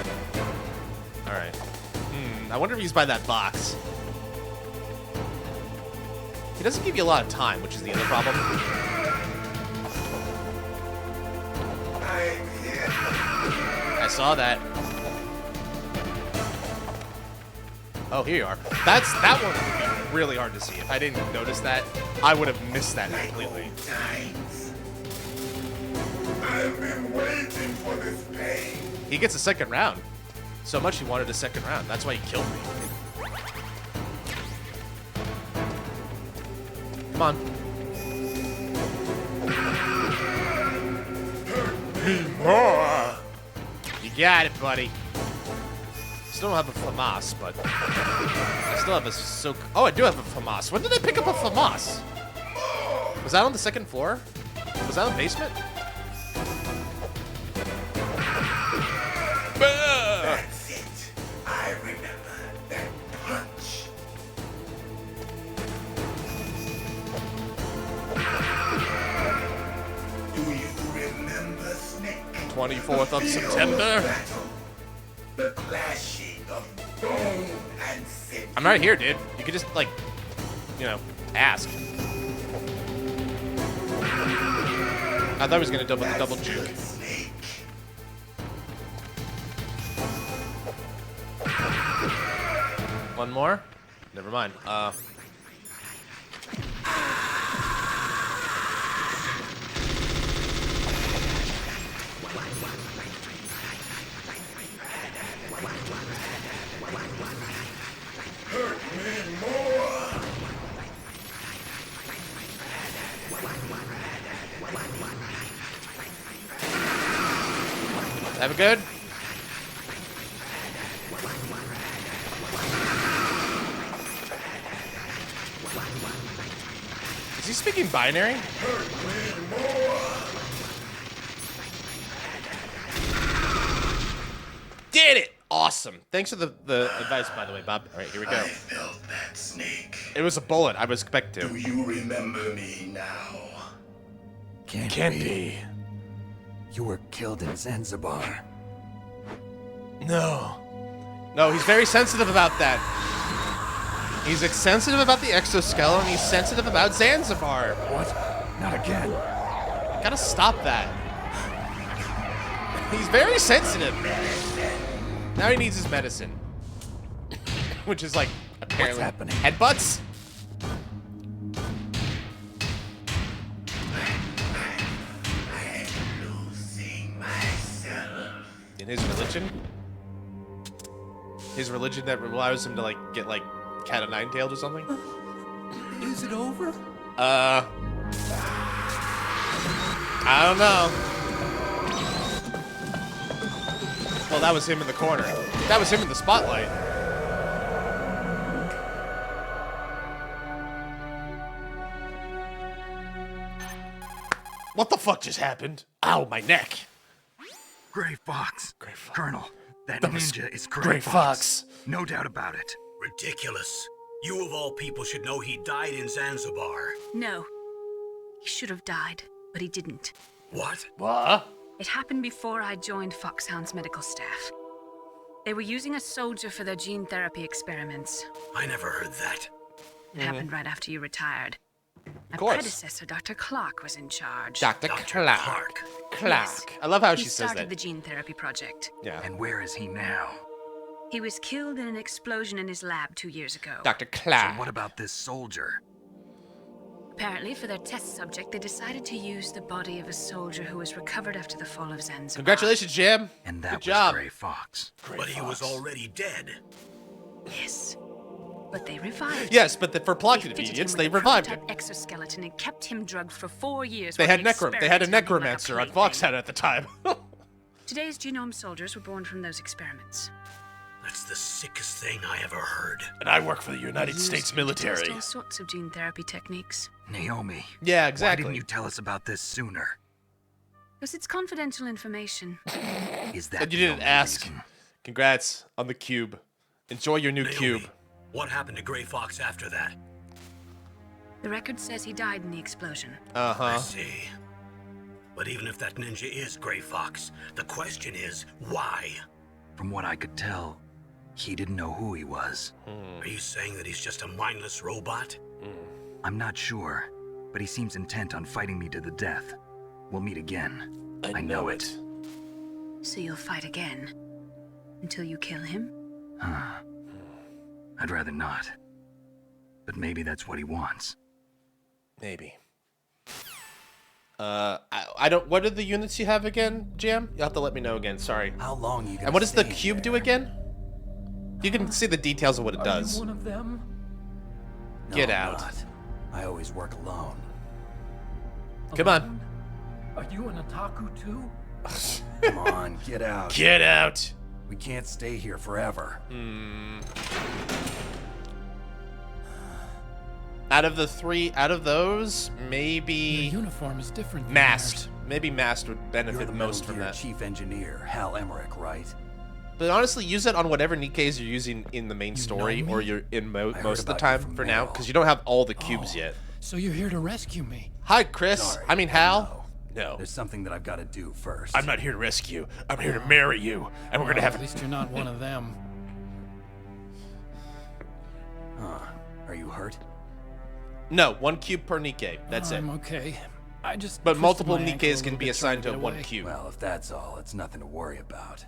All right. I wonder if he's by that box. He doesn't give you a lot of time, which is the other problem. I saw that. Oh, here you are. That one would be really hard to see. If I didn't notice that, I would have missed that completely. I've been waiting for this pain. He gets a second round. So much he wanted a second round. That's why he killed me. Come on. More. You got it, buddy. Still don't have a FAMAS, but I still have a soak. Oh, I do have a FAMAS. When did I pick up a FAMAS? Was that on the second floor? Was that in the basement? That's it. I remember that punch. Do you remember, Snake? 24th of September. The clashing of bone and sinew. I'm right here, dude. You could just, like, you know, ask. I thought he was gonna double the double juke. One more? Never mind. Have a good? Is he speaking binary? Did it! Awesome. Thanks for the advice, by the way, Bob. All right, here we go. I felt that snake. It was a bullet. I was expecting to. Do you remember me now? Can't be. You were killed in Zanzibar. No. No, he's very sensitive about that. He's sensitive about the exoskeleton. He's sensitive about Zanzibar. What? Not again. Gotta stop that. He's very sensitive. Now he needs his medicine. Which is like, apparently... What's happening? Headbutts? I'm losing myself. In his religion? His religion that allows him to, like, get, like, Cat of Nine-Tailed or something? Is it over? I don't know. Well, that was him in the corner. That was him in the spotlight. What the fuck just happened? Ow, my neck. Gray Fox. Gray Fox. Colonel, that That was ninja is Gray Fox. No doubt about it. Ridiculous. You of all people should know he died in Zanzibar. No. He should have died, but he didn't. What? What? It happened before I joined Foxhound's medical staff. They were using a soldier for their gene therapy experiments. I never heard that. It happened right after you retired. My course. predecessor, Dr. Clark, was in charge. Dr. Clark. Clark. I love how she He says started that. the gene therapy project. Yeah. And where is he now? He was killed in an explosion in his lab 2 years ago. Dr. So Clark. what about this soldier? Apparently, for their test subject, they decided to use the body of a soldier who was recovered after the fall of Zanzibar. Congratulations, Jim. And that Good was job. Gray Fox. But he was already dead. Yes. But they revived him. Yes, but for plot They fitted convenience, him they with a revived him. prototype exoskeleton and kept him drugged for 4 years. They while had they they had a experimented on him like necromancer on plaything. Foxhound at the time. Today's genome soldiers were born from those experiments. That's the sickest thing I ever heard. And I work for the They United used States to military. test all sorts of gene therapy techniques. Naomi. Yeah, Why exactly. didn't you tell us about this sooner? Because it's confidential information. Is that And you the didn't only ask. reason? Congrats on the cube. Enjoy your new cube. What happened to Gray Fox after that? The record says he died in the explosion. I Uh-huh. see. But even if that ninja is Gray Fox, the question is, why? From what I could tell, he didn't know who he was. Are you saying that he's just a mindless robot? I'm not sure, but he seems intent on fighting me to the death. We'll meet again. I know it. So you'll fight again? Until you kill him? Huh. I'd rather not. But maybe that's what he wants. Maybe. I don't. What are the units you have again, Jam? You'll have to let me know again. Sorry. How long you gonna And what does the stay cube there? do again? You can see the details of what it Are does. you one of them? No, Get I'm out. not. I always work alone. Come on. Alone? Are you an otaku too? Come on, get out. Get out. We can't stay here forever. Out of the three, out of those, Your maybe uniform is different than Mast. Maybe Mast would You're benefit the most Metal from Gear that. Chief Engineer, Hal Emmerich, right? But honestly, use it on whatever Nikkeis you're using in the main You story, know or me? you're in I heard most of the about you time from for now, Meryl. because you don't have all the cubes yet. So you're here to rescue me. Hi, Chris. Sorry, I mean, Hal. No. There's something that I've got to do first. I'm not here to rescue. I'm here to marry you, and we're gonna have At least you're not one of them. Huh. Are you hurt? No, one cube per Nikke. That's it. I'm okay. I just. But twisted multiple my ankle a Nikkes little can be bit assigned trying to get one away. cube. Well, if that's all, it's nothing to worry about.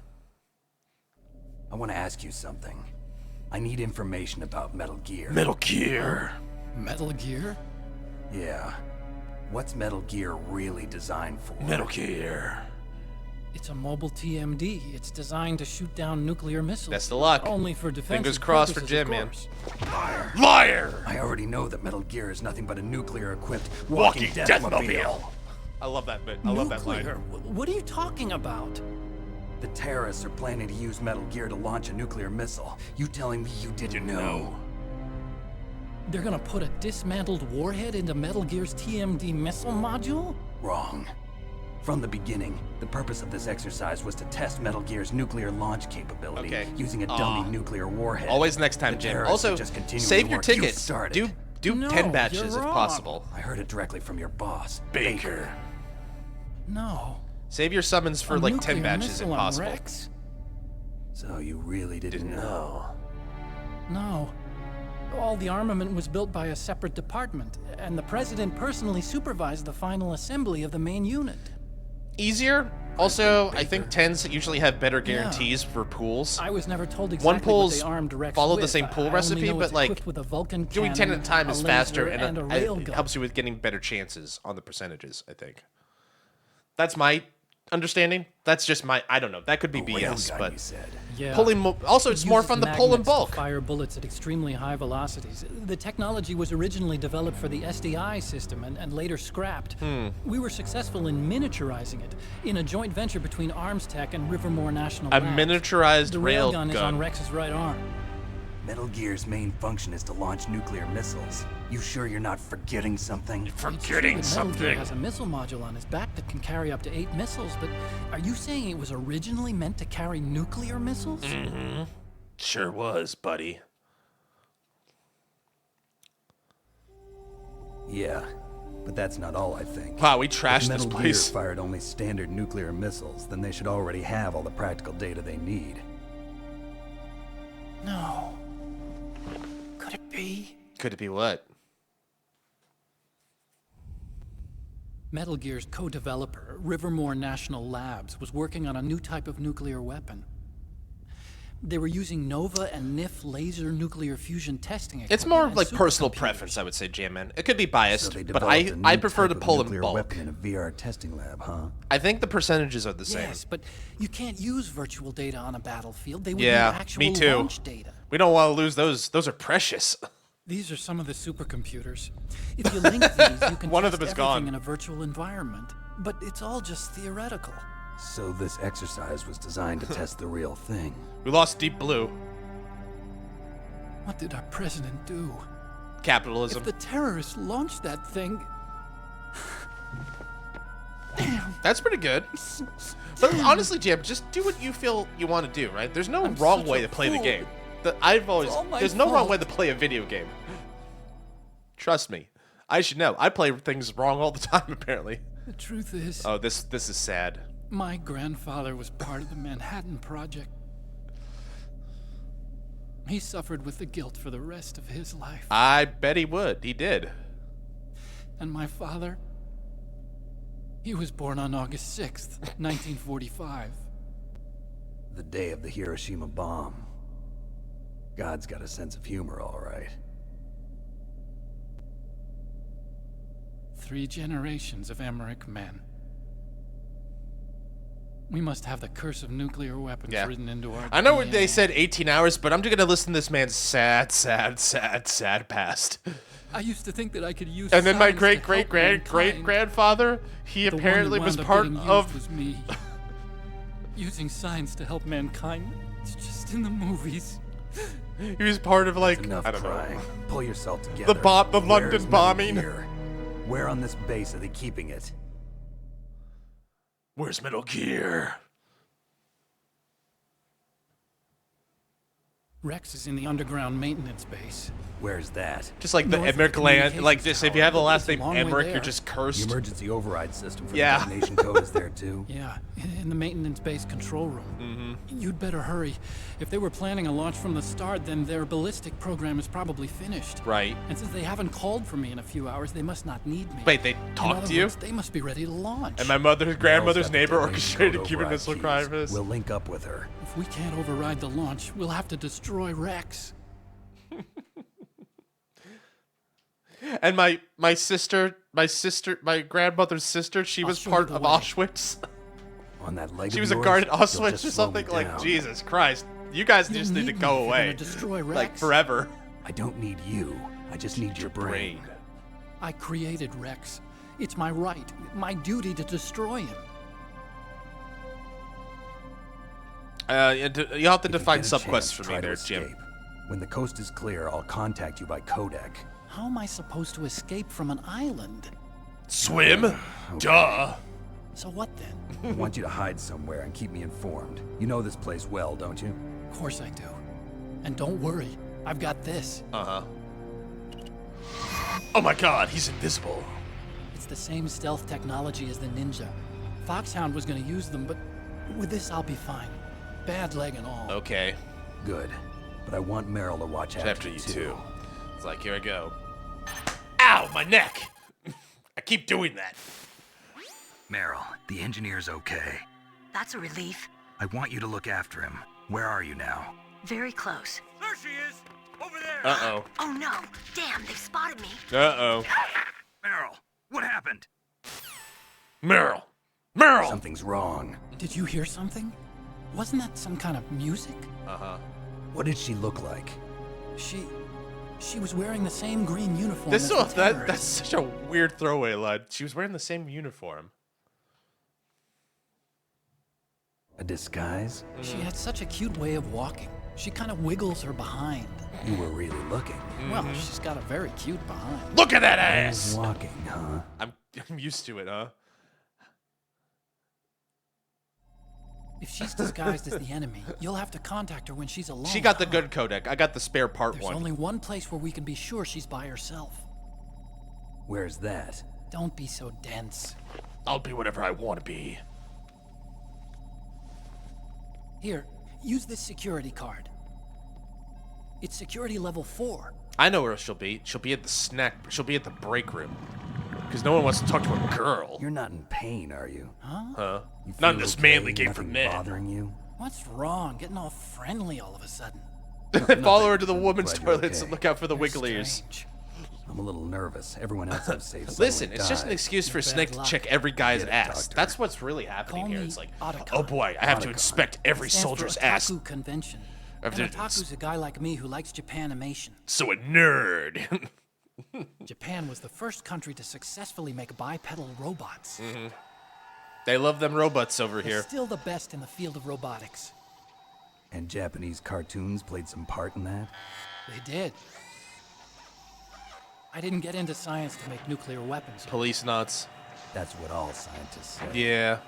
I want to ask you something. I need information about Metal Gear. Metal Gear. Metal Gear? Yeah. What's Metal Gear really designed for? Metal Gear. It's a mobile TMD. It's designed to shoot down nuclear missiles. Best of luck. Only for defense. Fingers crossed for Jim, man. Liar. Liar! I already know that Metal Gear is nothing but a nuclear-equipped Walking walking Deathmobile. I love that bit. I love that line. Nuclear? What are you talking about? The terrorists are planning to use Metal Gear to launch a nuclear missile. You telling me you didn't know? They're gonna put a dismantled warhead into Metal Gear's TMD missile module? Wrong. From the beginning, the purpose of this exercise was to test Metal Gear's nuclear launch capability using a dummy nuclear warhead. Always next time, The Jim. terrorists Also, are just continuing save the your work you tickets. started. Do No, 10 you're batches if wrong. possible. I heard it directly from your boss, Baker. No. Save your summons for A like 10 nuclear batches if missile on possible. Rex? So you really didn't know? No. All the armament was built by a separate department, and the president personally supervised the final assembly of the main unit. Easier. Also, I think 10s usually have better guarantees for pools. I was never told exactly One what pools they armed Rex follow the with. same pool I only recipe, know but it's like equipped with a Vulcan doing 10 at a cannon, time a is faster laser, and a it railgun. helps you with getting better chances on the percentages, I think. That's my understanding. That's just my, I don't know. That could be BS, railgun, but you said. Yeah. also it's It more uses fun to pull in magnets bulk. to fire bullets at extremely high velocities. The technology was originally developed for the SDI system and later scrapped. We were successful in miniaturizing it in a joint venture between Arms Tech and Rivermore National A Labs. miniaturized The railgun is on Rex's right arm. Metal Gear's main function is to launch nuclear missiles. You sure you're not forgetting something? It's true that Metal Gear has a missile module on his back that can carry up to 8 missiles, but are you saying it was originally meant to carry nuclear missiles? Mm-hmm. Sure was, buddy. Yeah, but that's not all I think. Wow, we trashed If this Metal place. Gear fired only standard nuclear missiles, then they should already have all the practical data they need. No. Could it be? Could it be what? Metal Gear's co-developer, Rivermore National Labs, was working on a new type of nuclear weapon. They were using NOVA and NIF laser nuclear fusion testing equipment. It's more and like personal supercomputers. preference, I would say, J-Man. It could be biased, So they but developed a new I prefer to type of pull in nuclear bulk. weapon in a VR testing lab, huh? I think the percentages are the same. Yes, but you can't use virtual data on a battlefield. They would Yeah, need actual me too. launch data. We don't want to lose those. Those are precious. These are some of the supercomputers. If you link these, you can One of test them is everything gone. in a virtual environment. But it's all just theoretical. So this exercise was designed to test the real thing. We lost Deep Blue. What did our president do? Capitalism. If the terrorists launched that thing... That's pretty good. But honestly, Jim, just do what you feel you want to do, right? There's no wrong such way a to play the fool. game. all my There's no wrong fault. way to play a video game. Trust me. I should know. I play things wrong all the time, apparently. The truth is, Oh, this is sad. my grandfather was part of the Manhattan Project. He suffered with the guilt for the rest of his life. I bet he would. He did. And my father, he was born on August 6th, 1945. The day of the Hiroshima bomb. God's got a sense of humor, all right. 3 generations of Emmerich men. We must have the curse of nuclear weapons Yeah. written into our I know what DNA. they said 18 hours, but I'm just going to listen to this man's sad past. I used to think that I could use And then my science to help mankind. grandfather, he The one apparently that was wound up part getting used of... was me. Using science to help mankind. It's just in the movies. He was part of, like, Enough I don't crying. know. Pull yourself together. The Where's London Metal bombing. Gear? Where on this base are they keeping it? Where's Metal Gear? Rex is in the underground maintenance base. Where's that? Just like the North of Emmerich land, like this. If you have the last name It's a long way Emmerich, you're there. just cursed. The emergency override system for Yeah. the detonation code is there too. Yeah, in the maintenance base control room. You'd better hurry. If they were planning a launch from the start, then their ballistic program is probably finished. Right. And since they haven't called for me in a few hours, they must not need me. Wait, they In talked other to you? words, they must be ready to launch. And my grandmother's neighbor Detonation orchestrated code Cuban override Missile keys. Crisis. We'll link up with her. If we can't override the launch, we'll have to destroy Rex. And my grandmother's sister, she was show you part the of way. Auschwitz. On that leg She of was a yours, guard at you'll Auschwitz just or slow something. me Like, down. Jesus Christ. You guys You'll just need to need go me if you're away. gonna destroy Like, Rex. forever. I don't need you. I just need your brain. I created Rex. It's my right, my duty to destroy him. You'll have to If you define get a subquests chance, for try me to there, Jim. escape. When the coast is clear, I'll contact you by codec. How am I supposed to escape from an island? Swim? Duh. So what then? I want you to hide somewhere and keep me informed. You know this place well, don't you? Of course I do. And don't worry, I've got this. Uh-huh. Oh my god, he's invisible. It's the same stealth technology as the Ninja. Foxhound was gonna use them, but with this I'll be fine. Bad leg and all. Okay. Good. But I want Meryl to watch After you too. It's like, here I go. Ow, my neck! I keep doing that. Meryl, the engineer's okay. That's a relief. I want you to look after him. Where are you now? Very close. There she is! Over there! Uh-oh. Oh no! Damn, they've spotted me. Uh-oh. Meryl, what happened? Meryl! Meryl! Something's wrong. Did you hear something? Wasn't that some kind of music? Uh-huh. What did she look like? She was wearing the same green uniform This as the that's terrorists. such a weird throwaway line. She was wearing the same uniform. A disguise? She had such a cute way of walking. She kind of wiggles her behind. You were really looking. Well, she's got a very cute behind. Look at that ass! Walking, huh? I'm used to it, huh? If she's disguised as the enemy, you'll have to contact her when she's alone. She got the good codec. I got the spare part There's one. only one place where we can be sure she's by herself. Where's that? Don't be so dense. I'll be whatever I want to be. Here, use this security card. It's security level 4. I know where she'll be. She'll be at the she'll be at the break room. Because no one wants to talk to a girl. You're not in pain, are you? Huh? You Not in feel this okay? manly game for Nothing men. bothering you? What's wrong? Getting all friendly all of a sudden. Follow her to the women's Glad you're toilets okay. and look out for the You're wiggliers. strange. I'm a little nervous. Everyone else I've saved Listen, suddenly it's just an died. excuse for Bad Snake to luck. check every guy's Get it, ass. Doctor. That's what's really happening Call here. me It's like, Otacon. oh boy, I have to Otacon. inspect every Stands for soldier's ass. Otaku Convention. If An there's- otaku's a guy like me who likes Japanimation. So a nerd. Japan was the first country to successfully make bipedal robots. They love them robots over They're here. still the best in the field of robotics. And Japanese cartoons played some part in that? They did. I didn't get into science to make nuclear weapons. Police nuts. That's what all scientists say. Yeah.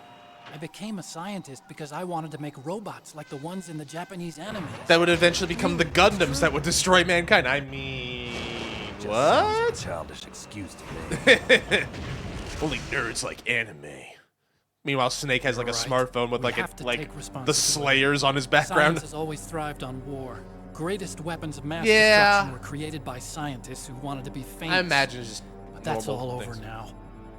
I became a scientist because I wanted to make robots like the ones in the Japanese anime. That would eventually become the Gundams that would destroy mankind. I mean, Just what? sounds like a childish excuse to me. Only nerds like anime. Meanwhile, Snake has like a Right. smartphone with We like have to take the responsibility. Slayers on his background. Science has always thrived on war. Greatest weapons of mass Yeah. destruction were created by scientists who wanted to be famous. I imagine it's just But that's normal all over things. now.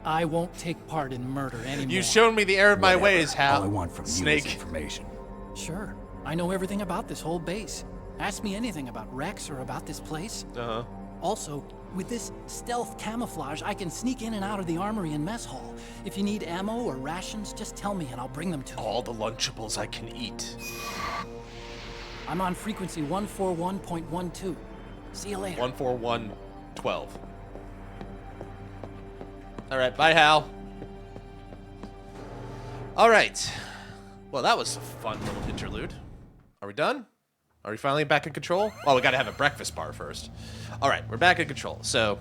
I won't take part in murder anymore. You've shown me the error of my Whatever. ways, Hal. All I want from you is Snake. information. Sure. I know everything about this whole base. Ask me anything about Rex or about this place. Uh-huh. Also, with this stealth camouflage, I can sneak in and out of the armory and mess hall. If you need ammo or rations, just tell me and I'll bring them to you. All the Lunchables I can eat. I'm on frequency 141.12. See you later. 14112. All right, bye, Hal. All right. Well, that was a fun little interlude. Are we done? Are we finally back in control? Well, we gotta have a breakfast bar first. All right, we're back in control. So,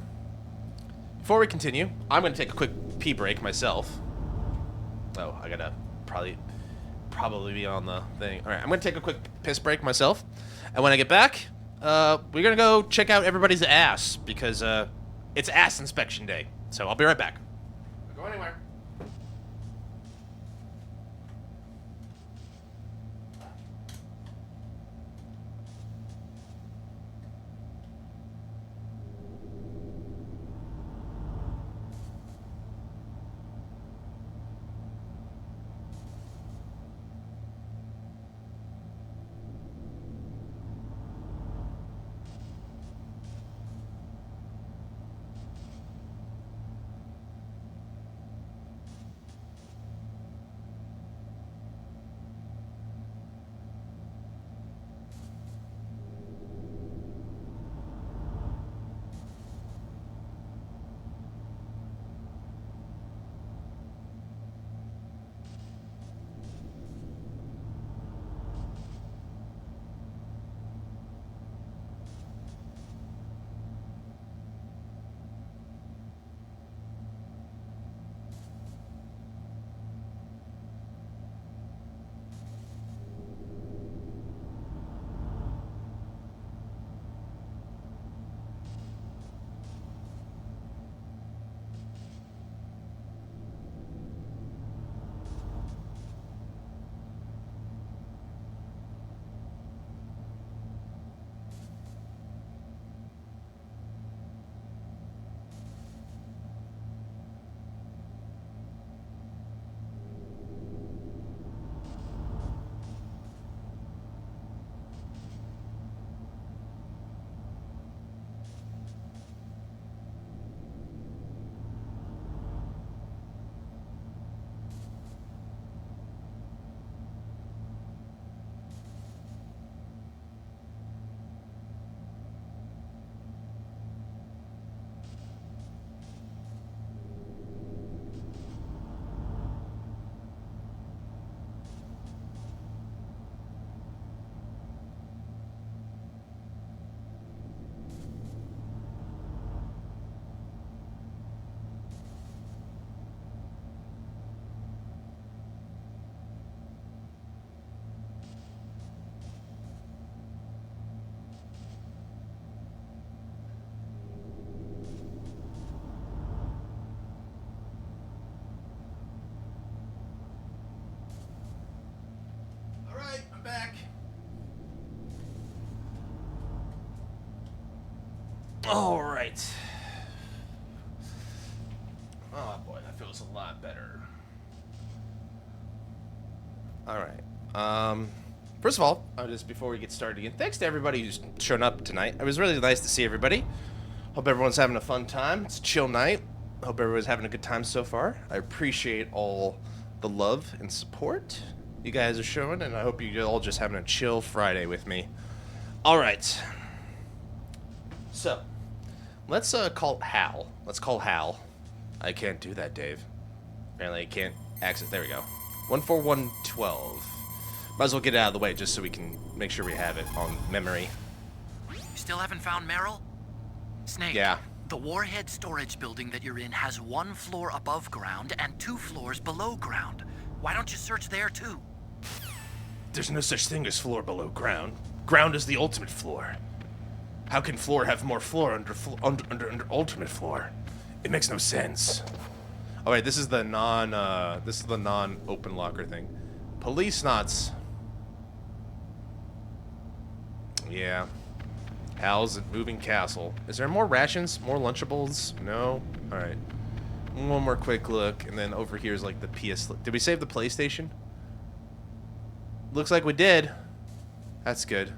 before we continue, I'm gonna take a quick pee break myself. Oh, I gotta probably be on the thing. All right, I'm gonna take a quick piss break myself, And when I get back, we're gonna go check out everybody's ass because it's ass inspection day. So I'll be right back. Don't go anywhere. Back. All right. Oh boy, that feels a lot better. All right. First of all, just before we get started again, thanks to everybody who's shown up tonight. It was really nice to see everybody. Hope everyone's having a fun time. It's a chill night. Hope everyone's having a good time so far. I appreciate all the love and support you guys are showing, and I hope you're all just having a chill Friday with me. All right. So, let's call Hal. Let's call Hal. I can't do that, Dave. Apparently I can't access. There we go. 14112. Might as well get it out of the way just so we can make sure we have it on memory. You still haven't found Meryl? Snake. Yeah. The Warhead storage building that you're in has 1 floor above ground and 2 floors below ground. Why don't you search there too? There's no such thing as floor below ground. Ground is the ultimate floor. How can floor have more floor under ultimate floor? It makes no sense. All right, this is the non-open locker thing. Police knots. Yeah. Hal's moving castle. Is there more rations? More Lunchables? No? All right. One more quick look, and then over here is like the PS. Did we save the PlayStation? Looks like we did. That's good.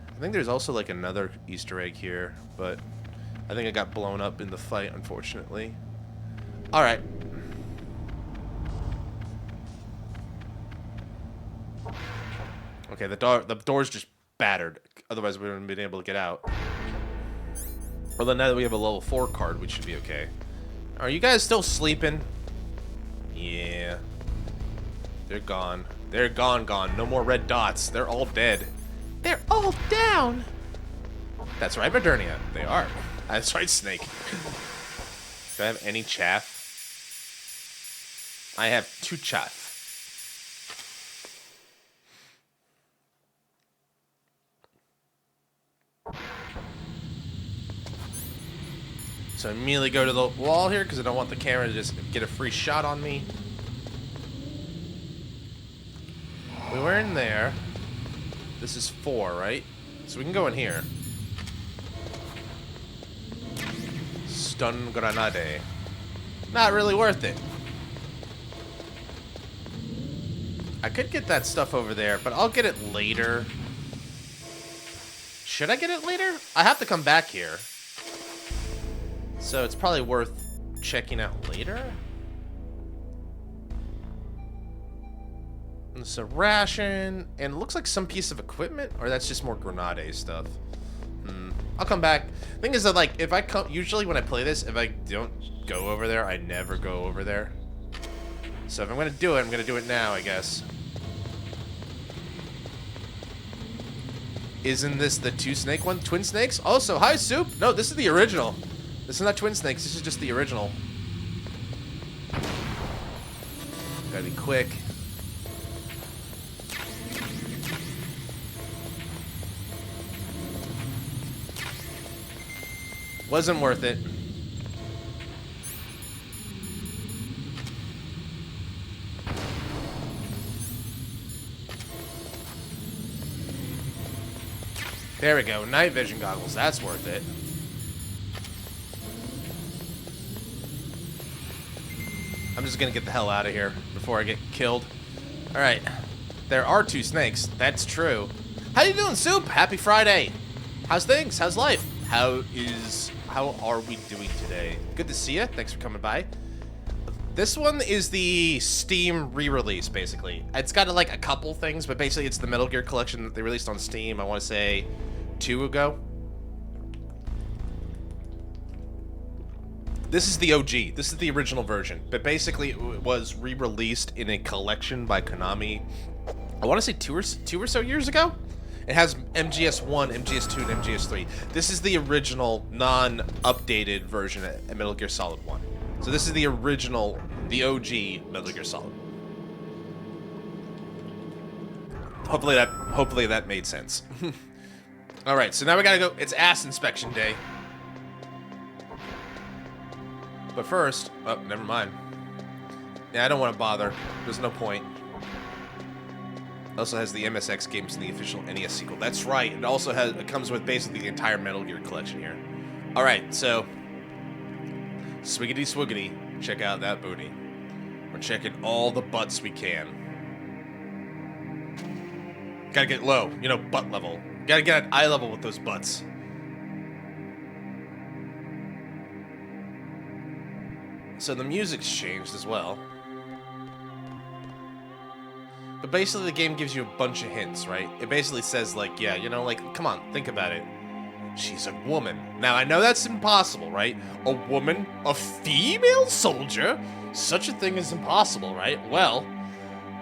I think there's also like another Easter egg here, but I think it got blown up in the fight, unfortunately. All right. Okay, the door's just battered. Otherwise, we wouldn't have been able to get out. Well, then now that we have a level 4 card, we should be okay. Are you guys still sleeping? Yeah. They're gone. They're gone. No more red dots. They're all dead. They're all down. That's right, Modernia. They are. That's right, Snake. Do I have any chaff? I have 2 chaff. So I immediately go to the wall here because I don't want the camera to just get a free shot on me. We were in there. This is 4, right? So we can go in here. Stun grenade. Not really worth it. I could get that stuff over there, but I'll get it later. Should I get it later? I have to come back here. So it's probably worth checking out later. And it's a ration, and it looks like some piece of equipment, or that's just more grenade stuff. I'll come back. Thing is that, like, if I come, usually when I play this, if I don't go over there, I never go over there. So if I'm gonna do it, I'm gonna do it now, I guess. Isn't this the 2-snake one? Twin snakes? Also, hi, Soup. No, this is the original. This is not twin snakes. This is just the original. Gotta be quick. Wasn't worth it. There we go. Night vision goggles. That's worth it. I'm just gonna get the hell out of here before I get killed. Alright. There are 2 snakes. That's true. How you doing, Soup? Happy Friday. How's things? How's life? How are we doing today? Good to see you. Thanks for coming by. This one is the Steam re-release, basically. It's got like a couple things, but basically it's the Metal Gear collection that they released on Steam, I want to say 2 ago. This is the OG. This is the original version. But basically it was re-released in a collection by Konami, I want to say two or so years ago. It has MGS1, MGS2, and MGS3. This is the original, non-updated version of Metal Gear Solid 1. So this is the original, the OG Metal Gear Solid. Hopefully that made sense. All right, so now we gotta go. It's ass inspection day. But first, oh, never mind. Yeah, I don't want to bother. There's no point. It also has the MSX games and the official NES sequel. That's right. It comes with basically the entire Metal Gear collection here. All right, so swiggity swiggity, check out that booty. We're checking all the butts we can. Gotta get low, you know, butt level. Gotta get at eye level with those butts. So the music's changed as well. But basically the game gives you a bunch of hints, right? It basically says like, yeah, you know, like, come on, think about it. She's a woman. Now, I know that's impossible, right? A woman, a female soldier? Such a thing is impossible, right? Well,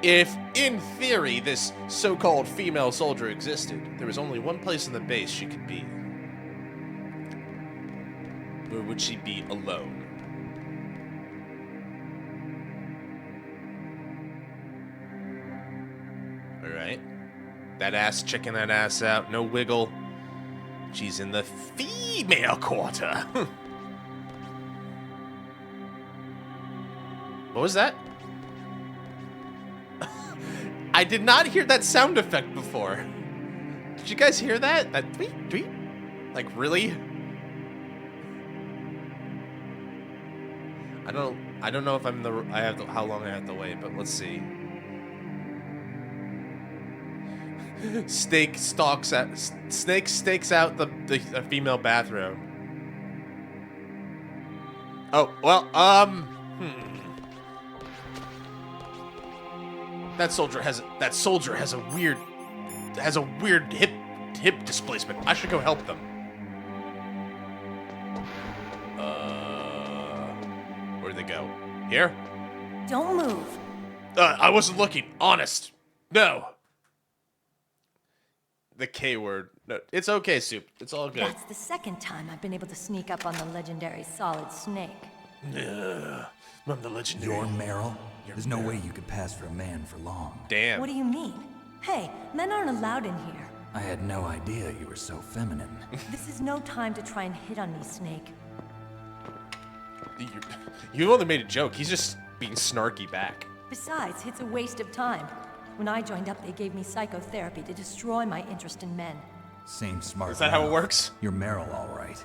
if, in theory, this so-called female soldier existed, there was only one place in the base she could be. Where would she be alone? Alright. That ass, checking that ass out. No wiggle. She's in the female quarter. What was that? I did not hear that sound effect before. Did you guys hear that? That tweet, tweet? Like, really? I don't know if how long I have to wait, but let's see. Snake stakes out the female bathroom. Oh, well, That soldier has a weird hip displacement. I should go help them. Where'd they go? Here? Don't move. I wasn't looking. Honest. No. The K word. No, it's okay, Soup. It's all good. That's the second time I've been able to sneak up on the legendary Solid Snake. I'm the legendary. You're Meryl? There's no way you could pass for a man for long. Damn. What do you mean? Hey, men aren't allowed in here. I had no idea you were so feminine. This is no time to try and hit on me, Snake. You only made a joke. He's just being snarky back. Besides, it's a waste of time. When I joined up, they gave me psychotherapy to destroy my interest in men. Same smart. Is that how it works? You're Meryl, all right.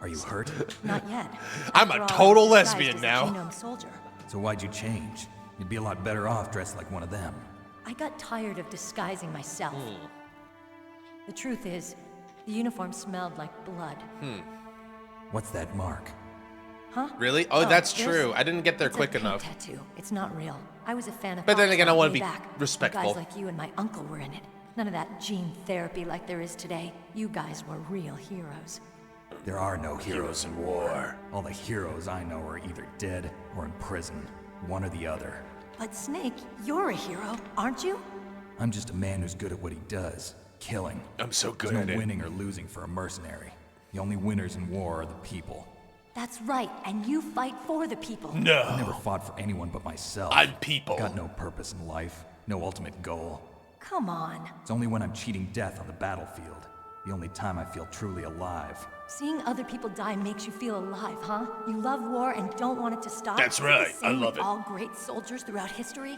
Are you hurt? Not yet. I'm a total lesbian now. Soldier. So why'd you change? You'd be a lot better off dressed like one of them. I got tired of disguising myself. The truth is, the uniform smelled like blood. What's that mark? Huh? Really? Oh, that's this? true. I didn't get there It's quick a paint enough. Tattoo. It's not real. I was a fan of. But then again, I want to way be back. respectful. Guys like you and my uncle were in it. None of that gene therapy like there is today. You guys were real heroes. There are no heroes in war. All the heroes I know are either dead or in prison. One or the other. But Snake, you're a hero, aren't you? I'm just a man who's good at what he does. Killing. I'm so good There's at no it. winning or losing for a mercenary. The only winners in war are the people. That's right, and you fight for the people. No. I never fought for anyone but myself. I'm people. Got no purpose in life. No ultimate goal. Come on. It's only when I'm cheating death on the battlefield. The only time I feel truly alive. Seeing other people die makes you feel alive, huh? You love war and don't want it to stop? That's Is it right. the same I love with it. all great soldiers throughout history?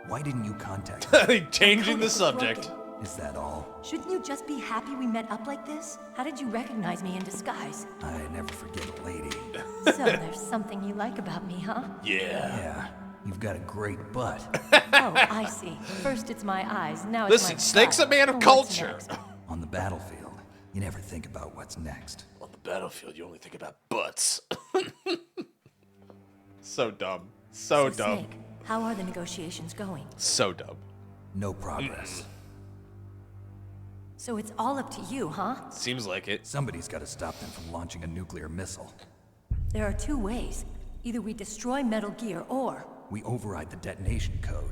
Why didn't you contact me? Changing the subject. Is that all? Shouldn't you just be happy we met up like this? How did you recognize me in disguise? I never forget a lady. So there's something you like about me, huh? Yeah. You've got a great butt. Oh, I see. First it's my eyes, now it's Listen, my Snake's a butt. man of What's culture. next? On the battlefield, you never think about what's next. On the battlefield, you only think about butts. So dumb. So dumb. Snake, how are the negotiations going? So dumb. No progress. So it's all up to you, huh? Seems like it. Somebody's got to stop them from launching a nuclear missile. There are two ways. Either we destroy Metal Gear, or... We override the detonation code.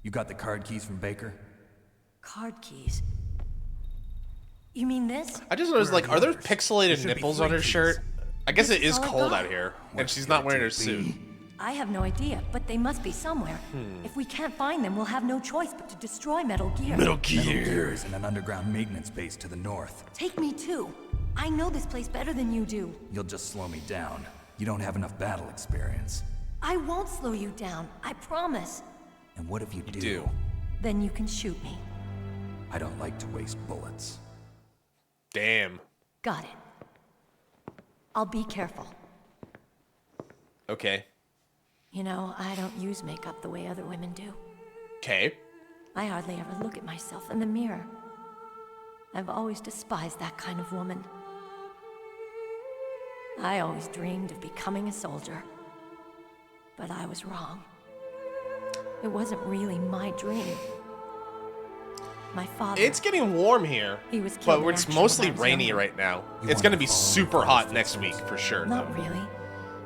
You got the card keys from Baker? Card keys. You mean this? I just noticed, like, are there There pixelated should be nipples on her 3 shirt? I guess This it is is all I cold got. out here, and she's not wearing her suit. I have no idea, but they must be somewhere. If we can't find them, we'll have no choice but to destroy Metal Gear. Metal Metal Gear Gear. is in an underground maintenance base to the north. Take me too. I know this place better than you do. You'll just slow me down. You don't have enough battle experience. I won't slow you down, I promise. And what if you do? do. Then you can shoot me. I don't like to waste bullets. Damn. Got it. I'll be careful. Okay. You know, I don't use makeup the way other women do. Okay. I hardly ever look at myself in the mirror. I've always despised that kind of woman. I always dreamed of becoming a soldier. But I was wrong. It wasn't really my dream. My father... It's getting warm here, He was killed but in it's action mostly when I was rainy younger. right now. You It's gonna wanna be follow super your hot father's next week footsteps. for sure, Not though. really.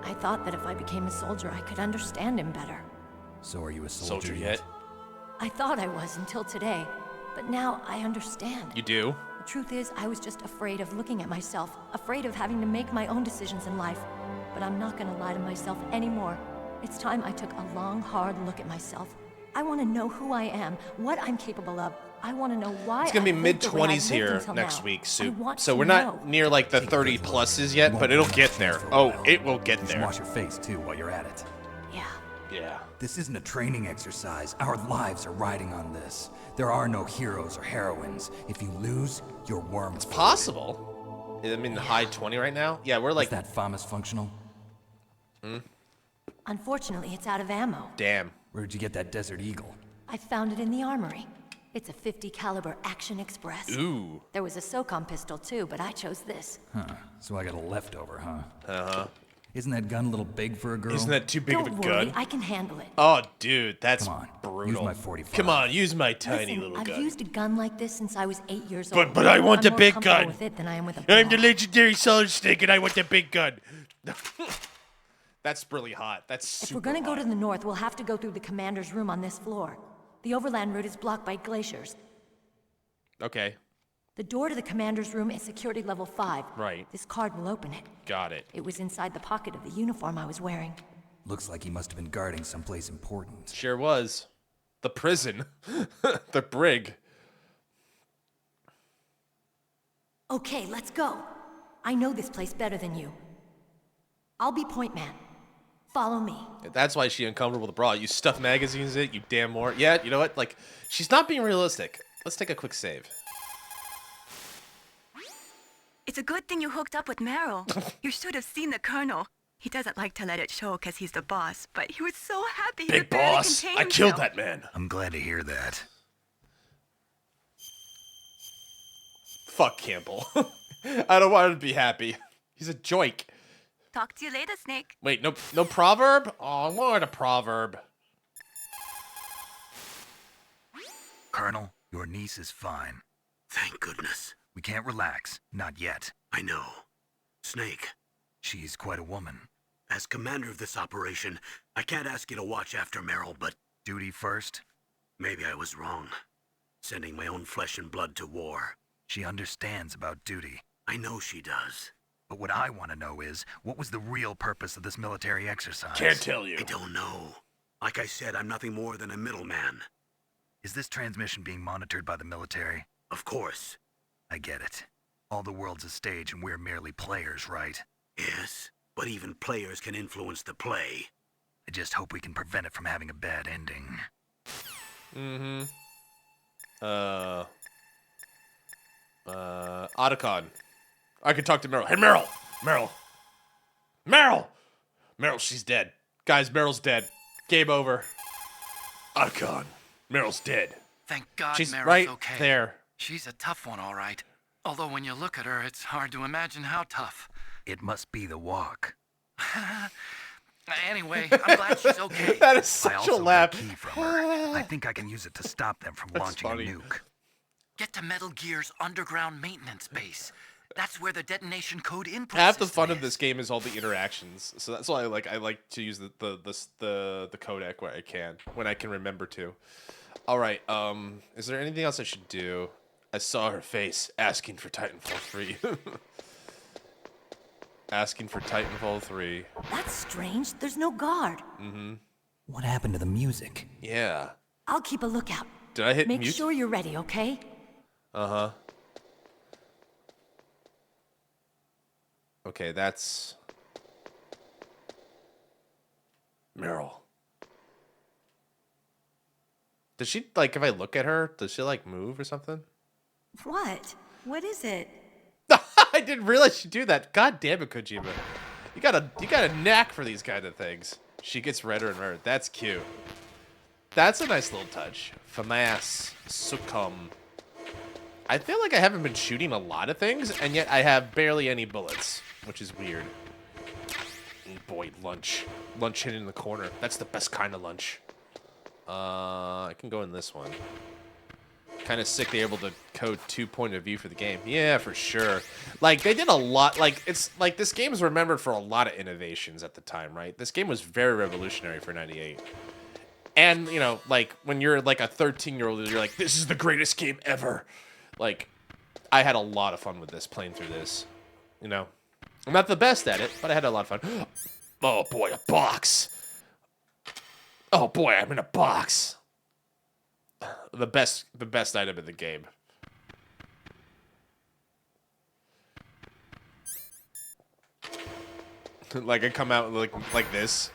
I thought that if I became a soldier, I could understand him better. So are you a soldier, Soldier yet? I thought I was until today, but now I understand. You do? The truth is, I was just afraid of looking at myself, afraid of having to make my own decisions in life. But I'm not gonna lie to myself anymore. It's time I took a long, hard look at myself. I want to know who I am, what I'm capable of. I want to know why. It's gonna be I've lived the way I've mid-20s lived here until next now. week, I Soup. want So to we're not know. near like the 30 pluses yet, but it'll get there. Oh, it will get You should there. wash your face too while you're at it. Yeah. Yeah. This isn't a training exercise. Our lives are riding on this. There are no heroes or heroines. If you lose, you're worm. It's Possible. I'm in the high 20 right now. Yeah, we're like. Is that FAMAS functional? Unfortunately, it's out of ammo. Damn. Where'd you get that Desert Eagle? I found it in the armory. It's a .50 caliber Action Express. Ooh. There was a SOCOM pistol too, but I chose this. Huh. So I got a leftover, huh? Uh-huh. Isn't that gun a little big for a girl? Isn't that too big Don't of a worry, gun? I can handle it. Oh, dude, that's Come on, brutal. use my 45. Come on, use my tiny Listen, little I've gun. used a gun like this since I was 8 years But- old. but I want I'm the more big comfortable gun. with it than I am with a I'm the ball. legendary Solid Snake, and I want the big gun. That's really hot. That's If super we're gonna go hot. to the north, we'll have to go through the commander's room on this floor. The overland route is blocked by glaciers. Okay, The door to the commander's room is security level 5. right. This card will open it. Got it. It was inside the pocket of the uniform I was wearing. Looks like he must have been guarding someplace important. Sure was. The prison. The brig. Okay, let's go. I know this place better than you. I'll be point man. Follow me. That's why she's uncomfortable with the bra. You stuff magazines in it, you damn more. Yeah, you know what? Like, she's not being realistic. Let's take a quick save. It's a good thing you hooked up with Meryl. You should have seen the Colonel. He doesn't like to let it show because he's the boss, but he was so happy he Big could barely boss, contain I killed himself. that man. I'm glad to hear that. Fuck Campbell. I don't want him to be happy. He's a joik. Talk to you later, Snake. Wait, no proverb? Oh, I wanted a proverb. Colonel, your niece is fine. Thank goodness. We can't relax. Not yet. I know. Snake. She's quite a woman. As commander of this operation, I can't ask you to watch after Meryl, but... Duty first? Maybe I was wrong. Sending my own flesh and blood to war. She understands about duty. I know she does. But what I want to know is, what was the real purpose of this military exercise? Can't tell you. I don't know. Like I said, I'm nothing more than a middleman. Is this transmission being monitored by the military? Of course. I get it. All the world's a stage and we're merely players, right? Yes, but even players can influence the play. I just hope we can prevent it from having a bad ending. Otacon. I can talk to Meryl. Hey, Meryl! Meryl, she's dead. Guys, Meryl's dead. Game over. Otacon. Meryl's dead. Thank God She's Meryl's right okay. there. She's a tough one, all right. Although when you look at her, it's hard to imagine how tough. It must be the walk. Anyway, I'm glad she's okay. That is I such a also laugh. got a key from her. I think I can use it to stop them from That's launching funny. a nuke. Get to Metal Gear's underground maintenance base. That's where the detonation code input Half the system fun of is. this game is all the interactions, so that's why I like to use the codec where I can, when I can remember to. All right, is there anything else I should do? I saw her face asking for Titanfall 3. Asking for Titanfall 3. That's strange. There's no guard. What happened to the music? Yeah. I'll keep a lookout. Did I hit Make mute? sure you're ready, okay? Uh-huh. Okay, that's Meryl. Does she, like, if I look at her, does she, like, move or something? What? What is it? I didn't realize she'd do that. God damn it, Kojima. You got a knack for these kind of things. She gets redder and redder. That's cute. That's a nice little touch. FAMAS. Succumb. I feel like I haven't been shooting a lot of things, and yet I have barely any bullets, which is weird. Oh boy, lunch. Lunch hidden in the corner. That's the best kind of lunch. I can go in this one. Kind of sick they're able to code 2 point of view for the game. Yeah, for sure. Like, they did a lot. Like, it's like this game is remembered for a lot of innovations at the time, right? This game was very revolutionary for 98. And, you know, like, when you're like a 13-year-old, you're like, this is the greatest game ever. Like, I had a lot of fun with this, playing through this. You know? I'm not the best at it, but I had a lot of fun. Oh, boy, a box. Oh, boy, I'm in a box. The best item in the game. Like, I come out like this.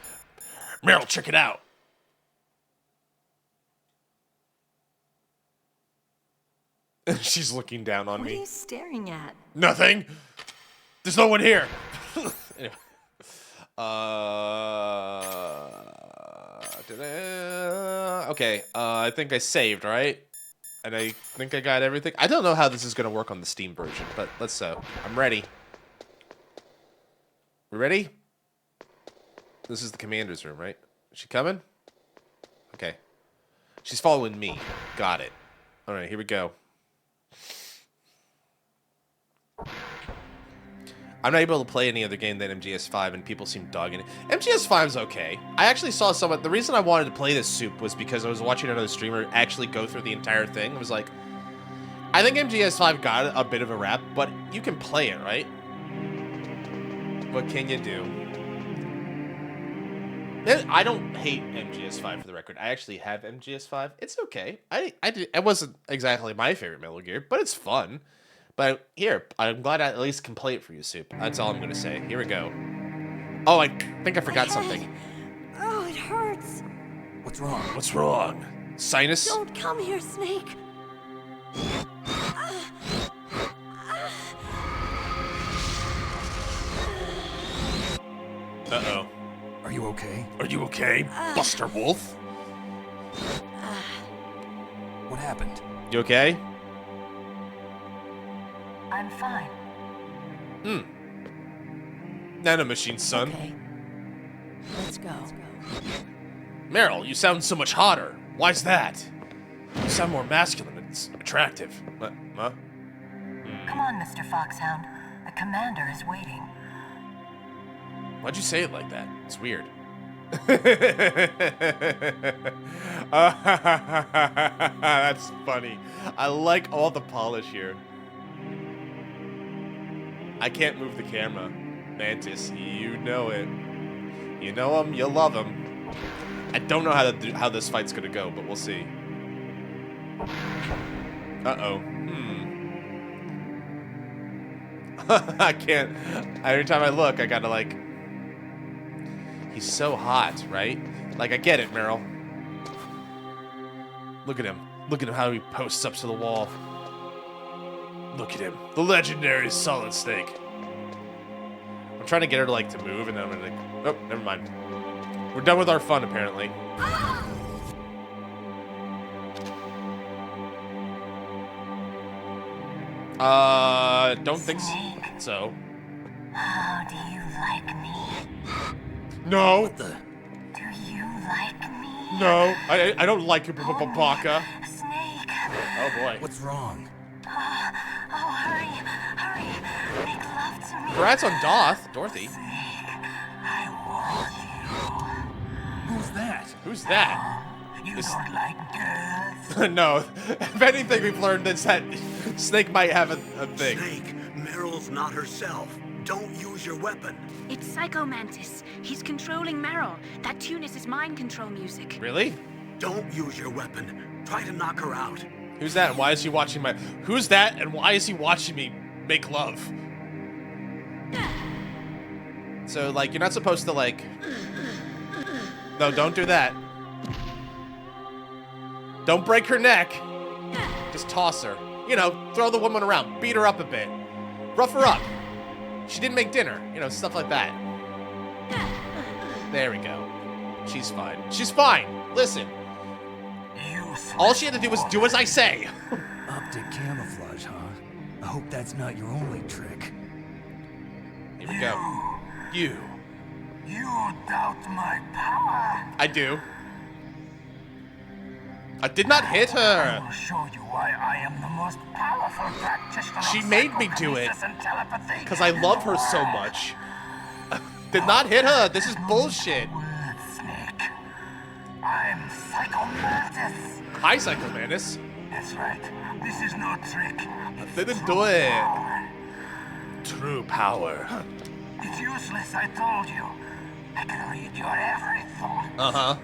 Meryl, check it out. She's looking down on What are me. you staring at? Nothing. There's no one here. Anyway. Okay. I think I saved, right? And I think I got everything. I don't know how this is gonna work on the Steam version, but let's so. I'm ready. We ready? This is the commander's room, right? Is she coming? Okay. She's following me. Got it. All right, here we go. I'm not able to play any other game than MGS5, and people seem dogging it. MGS5's okay. I actually saw someone... The reason I wanted to play this soup was because I was watching another streamer actually go through the entire thing. I was like, I think MGS5 got a bit of a rap, but you can play it, right? What can you do? I don't hate MGS5 for the record. I actually have MGS5. It's okay. It wasn't exactly my favorite Metal Gear, but it's fun. But here, I'm glad I at least can play it for you, Soup. That's all I'm going to say. Here we go. Oh, I think I forgot something. What's wrong? What's wrong? Sinus? Don't come here, Snake. Uh-oh. Are you okay? Are you okay, Buster Wolf? What happened? You okay? I'm fine. Nanomachine, son. Okay. Let's go. Meryl, you sound so much hotter. Why's that? You sound more masculine and attractive. Huh? Come on, Mr. Foxhound. The commander is waiting. Why'd you say it like that? It's weird. That's funny. I like all the polish here. I can't move the camera. Mantis, you know it. You know him, you love him. I don't know how this fight's gonna go, but we'll see. Uh-oh. I can't. Every time I look, I gotta like... He's so hot, right? Like, I get it, Meryl. Look at him. Look at him, how he posts up to the wall. Look at him. The legendary Solid Snake. I'm trying to get her to, like, to move, and then I'm gonna, like... Oh, never mind. We're done with our fun, apparently. Don't think so. How do you like me? No. What the? Do you like me? No. I don't like you, Baka. Snake. Oh, boy. What's wrong? Oh, hurry. Make love to me. Congrats on Dorothy. I want Who's that? Who's that? you. You don't like girls? No. If anything we've learned is that Snake might have a thing. Snake, Meryl's not herself. Don't use your weapon. It's Psycho Mantis. He's controlling Meryl. That tune is his mind control music. Really? Don't use your weapon. Try to knock her out. Who's that and why is he watching my... Who's that and why is he watching me make love? So, like, you're not supposed to, like... No, don't do that. Don't break her neck. Just toss her. You know, throw the woman around. Beat her up a bit. Rough her up. She didn't make dinner. You know, stuff like that. There we go. She's fine. She's fine. Listen. All she had to do was do as I say. Optic camouflage, huh? I hope that's not your only trick. Here we go. You. You doubt my power? I do. I did not hit I her. will show you why I am the most powerful practitioner She of made me do it. psychokinesis and telepathy. Because I love her so much. Did not hit her. This is bullshit. Snake. I'm Psycho Mantis. Hi, Psycho Mantis. That's right. This is no trick. Didn't do it. True power. It's useless, I told you. I can read your every thought. Uh-huh.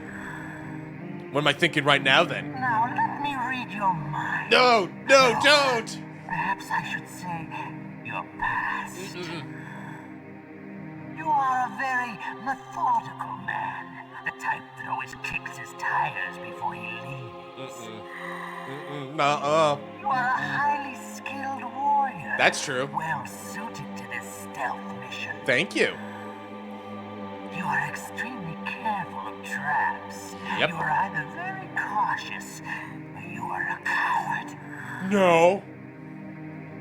What am I thinking right now, then? Now let me read your mind. No, don't! Perhaps I should say your past. You are a very methodical man. The type that always kicks his tires before he leaves. Nuh-uh. You are a highly skilled warrior. That's true. Well suited to this stealth mission. Thank you. You are extremely careful of traps. Yep. You are either very cautious or you are a coward. No.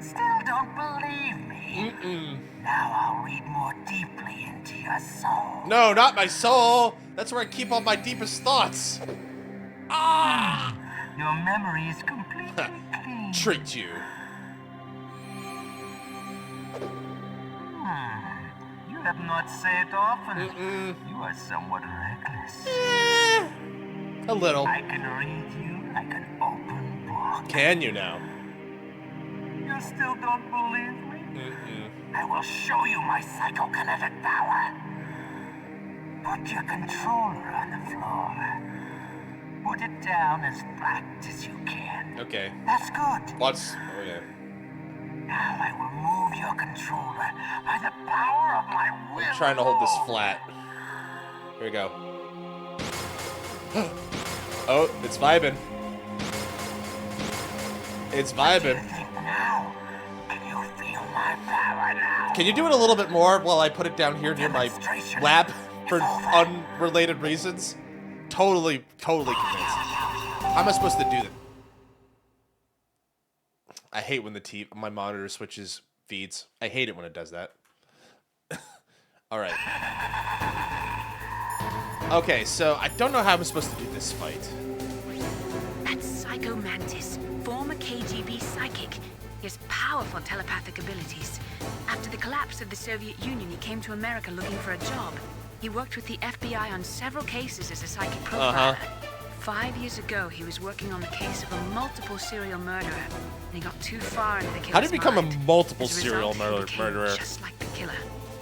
Still don't believe me? Now I'll read more deeply into your soul. No, not my soul. That's where I keep all my deepest thoughts. Ah! Your memory is completely clean. Tricked you. You have not said often. You are somewhat reckless. A little. I can read you like an open book. Can you now? You still don't believe me? I will show you my psychokinetic power. Put your controller on the floor. Put it down as flat as you can. Okay. That's good. What's... Okay. Now I will move your controller by the power of my will. I'm trying to hold this flat. Here we go. Oh, it's vibing. It's vibing. Can you do it a little bit more while I put it down here near my lap for unrelated reasons? Totally convinced. How am I supposed to do that? I hate when my monitor switches feeds. I hate it when it does that. All right. Okay, so I don't know how I'm supposed to do this fight. That's Psycho Mantis, former KGB psychic. He has powerful telepathic abilities. After the collapse of the Soviet Union, he came to America looking for a job. He worked with the FBI on several cases as a psychic profiler. 5 years ago, he was working on the case of a multiple serial murderer, and he got too far into the killer's How did he become mind. a multiple As a serial result, he became murderer? just like the killer.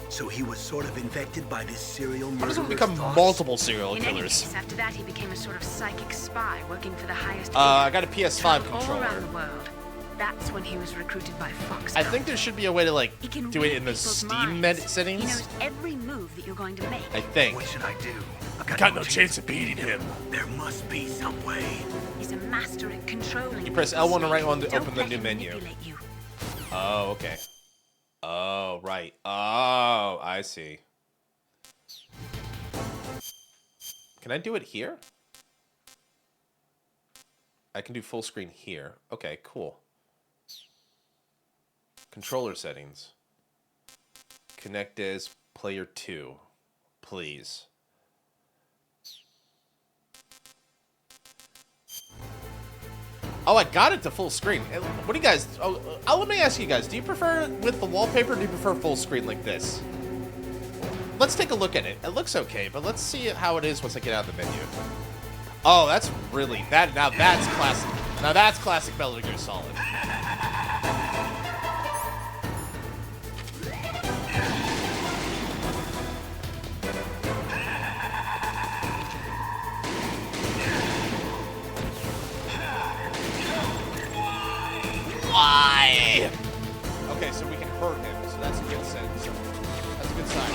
So he was sort of infected by this serial murderer. How does one become multiple serial In any killers? case, after that, he became a sort of psychic spy working for the highest. I got a PS5 all controller. around the world. That's when he was recruited by Fox. I think there should be a way to like He can do it read in the people's Steam minds. settings. He knows every move that you're going to make. I think. What should I do? I got no chance of beating him. There must be some way. He's a master at controlling. You press people. L1 and right one to Don't open the let new him menu. manipulate you. Oh, okay. Oh, right. Oh, I see. Can I do it here? I can do full screen here. Okay, cool. Controller settings. Connect as player 2, please. Oh, I got it to full screen. What do you guys... Oh, let me ask you guys. Do you prefer it with the wallpaper or do you prefer full screen like this? Let's take a look at it. It looks okay, but let's see how it is once I get out of the menu. Oh, that's really... Now that's classic. Now that's classic Metal Gear Solid. Why? Okay, so we can hurt him, so that's a good sense. That's a good sign.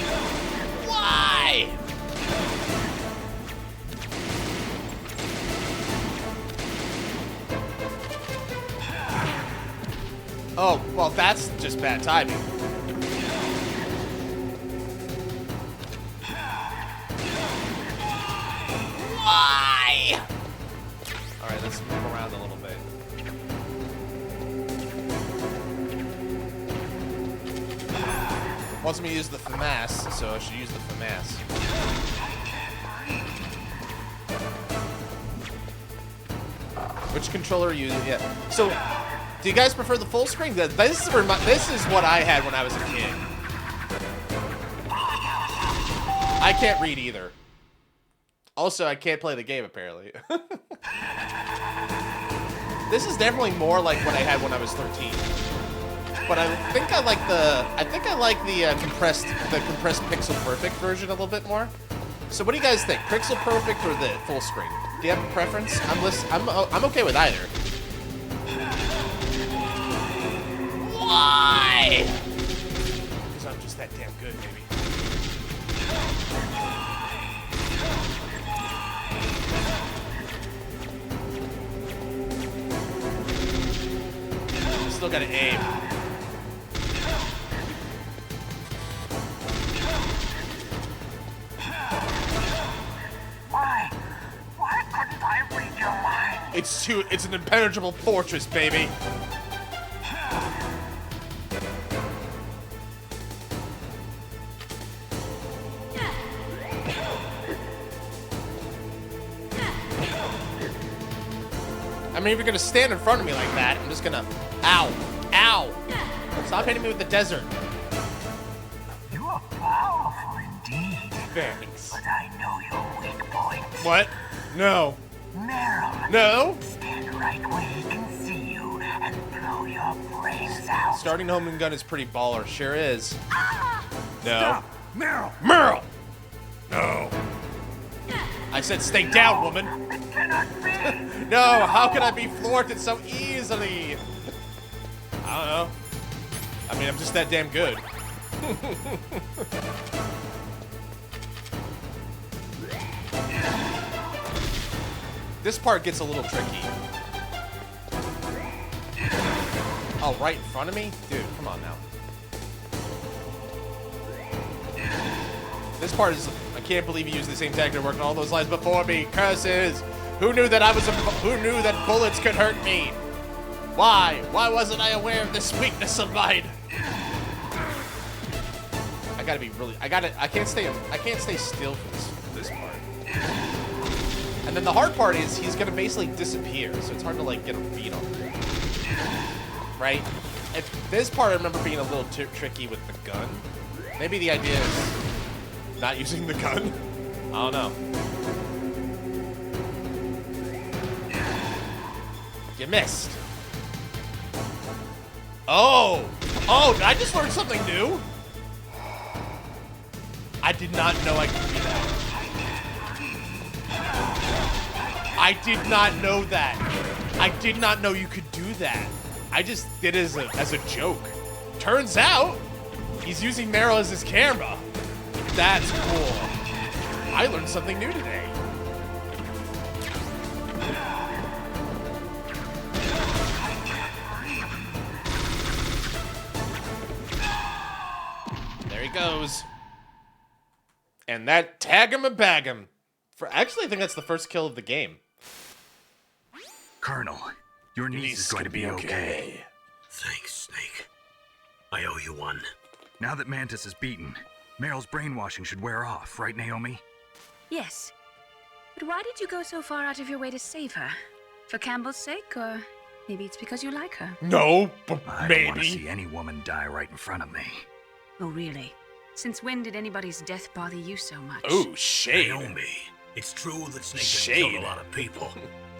Why? Oh, well, that's just bad timing. Why? All right, let's move around a little bit. Wants me to use the FAMAS, so I should use the FAMAS. Which controller are you using? Yeah. So, do you guys prefer the full screen? This is what I had when I was a kid. I can't read either. Also, I can't play the game apparently. This is definitely more like what I had when I was 13. But I think I like the compressed Pixel Perfect version a little bit more. So what do you guys think? Pixel Perfect or the full screen? Do you have a preference? I'm okay with either. Why? Because I'm just that damn good, baby. Still gotta aim. Why couldn't I read your mind? It's an impenetrable fortress, baby. I mean, if you're gonna stand in front of me like that, I'm just gonna... Ow! Ow! Stop hitting me with the desert. You are powerful indeed. Thanks. But I know your weak point. What? No. Meryl. No? Stand right where he can see you and blow your brains out. Starting home and gun is pretty baller. Sure is. No. Stop. Meryl. Meryl! No. I said stay down, woman. It cannot be. No, how can I be thwarted so easily? I don't know. I mean, I'm just that damn good. This part gets a little tricky. Oh, right in front of me? Dude, come on now. This part is... I can't believe you used the same tactic that worked on all those lines before me. Curses! Who knew that who knew that bullets could hurt me? Why? Why wasn't I aware of this weakness of mine? I gotta be really... I can't stay still for this part. And then the hard part is he's gonna basically disappear, so it's hard to like get a beat on him. Right? This part I remember being a little tricky with the gun. Maybe the idea is not using the gun. I don't know. You missed. Oh! Oh, did I just learn something new? I did not know I could do that. I did not know that. I did not know you could do that. I just did it as a joke. Turns out, he's using Meryl as his camera. That's cool. I learned something new today. There he goes. And that tag him and bag him. Actually, I think that's the first kill of the game. Colonel, your niece is going to be okay. Thanks, Snake. I owe you one. Now that Mantis is beaten, Meryl's brainwashing should wear off, right, Naomi? Yes. But why did you go so far out of your way to save her? For Campbell's sake, or maybe it's because you like her? No, but I maybe. don't want to see any woman die right in front of me. Oh, really? Since when did anybody's death bother you so much? Oh, shade. Naomi, it's true that Snake has Shade. killed a lot of people,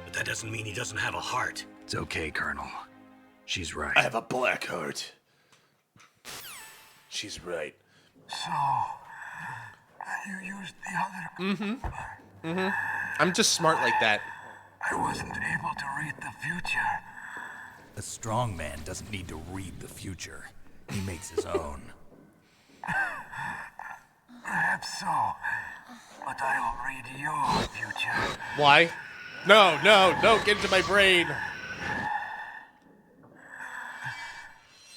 but that doesn't mean he doesn't have a heart. It's okay, Colonel. She's right. I have a black heart. She's right. So, you used the other... I'm just smart like that. I wasn't able to read the future. A strong man doesn't need to read the future. He makes his own. Perhaps so, but I'll read your future. Why? No, don't get into my brain.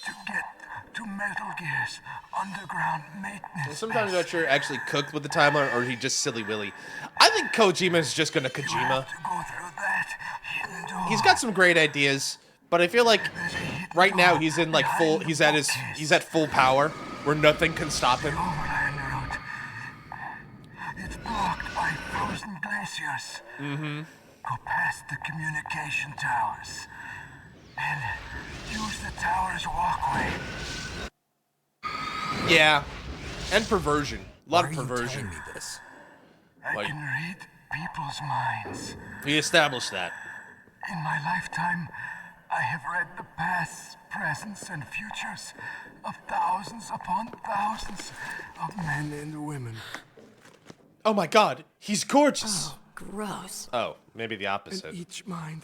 To get to Metal Gear's underground maintenance. Sometimes I'm not sure actually cooked with the timeline or he just silly willy. I think Kojima's just gonna Kojima. He's got some great ideas, but I feel like right now he's in like he's at full power where nothing can stop him. It's blocked by frozen glaciers. Go past the communication towers and use the tower's walkway. Yeah, and perversion. A lot of Why are you perversion. telling me this? I Like- can read people's minds. We established that. In my lifetime, I have read the pasts, presents, and futures of thousands upon thousands of men and women. Oh my God, he's gorgeous. Gross. Oh, maybe the opposite. And each mind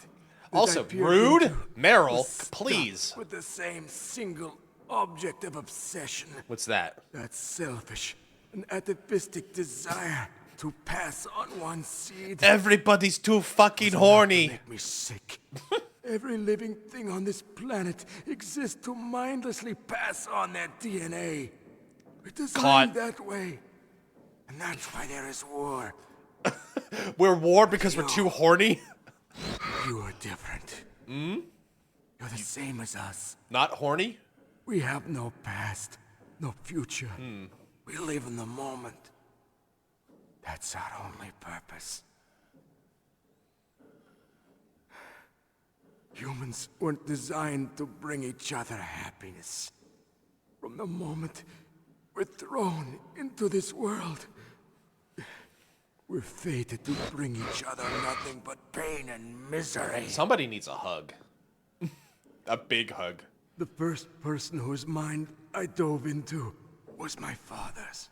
that Also, I peered rude, into Meryl, was stuck please. with the same single object of obsession. What's that? That selfish and atavistic desire to pass on one seed. Everybody's too fucking horny. Make me sick. Every living thing on this planet exists to mindlessly pass on their DNA. We're designed that way. And that's why there is war. We're war because we're too horny? You are different. You're the same as us. Not horny? We have no past, no future. We live in the moment. That's our only purpose. Humans weren't designed to bring each other happiness. From the moment we're thrown into this world, we're fated to bring each other nothing but pain and misery. Somebody needs a hug. A big hug. The first person whose mind I dove into was my father's.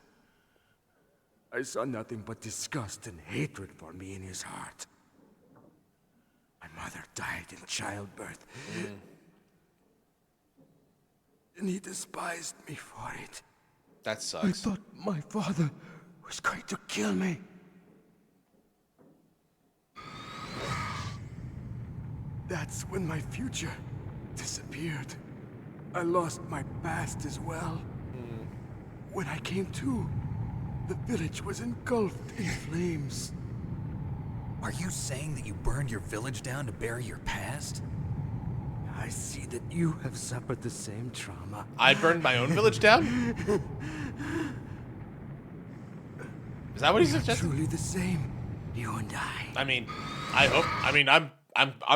I saw nothing but disgust and hatred for me in his heart. My mother died in childbirth. And he despised me for it. That sucks. I thought my father was going to kill me. That's when my future disappeared. I lost my past as well. When I came to, the village was engulfed in flames. Are you saying that you burned your village down to bury your past? I see that you have suffered the same trauma. I burned my own village down? Is that what he suggested? Truly the same, you and I. I mean, I hope. I mean, I'm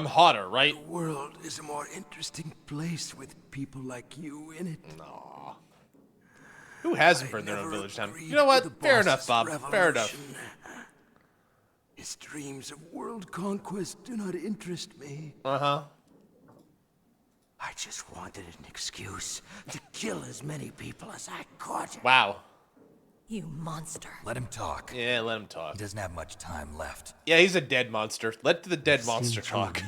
hotter, right? The world is a more interesting place with people like you in it. No. Who hasn't burned their own village down? You know what? Fair enough, Bob. Fair enough. His dreams of world conquest do not interest me. Uh-huh. I just wanted an excuse to kill as many people as I could. Wow. You monster. Let him talk. Yeah, let him talk. He doesn't have much time left. Yeah, he's a dead monster. Let the dead monster talk.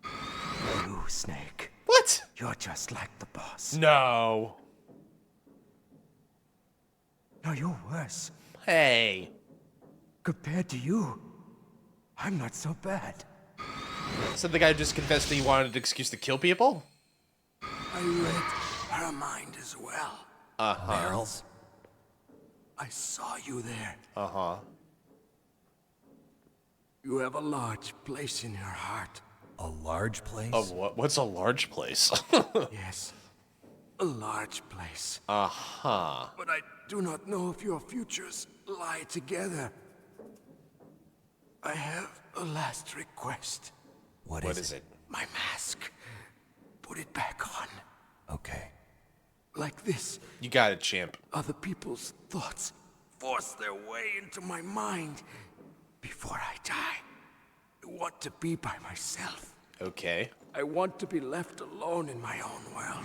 You, Snake. What? You're just like the boss. No. No, you're worse. Hey. Compared to you, I'm not so bad. So the guy just confessed that he wanted an excuse to kill people? I read her mind as well. Uh-huh. Meryl's? I saw you there. Uh-huh. You have a large place in your heart. A large place? Of what? What's a large place? Yes. A large place. Uh-huh. But I do not know if your futures lie together. I have a last request. What is it? My mask. Put it back on. Okay. Like this. You got it, champ. Other people's thoughts force their way into my mind. Before I die, I want to be by myself. Okay. I want to be left alone in my own world.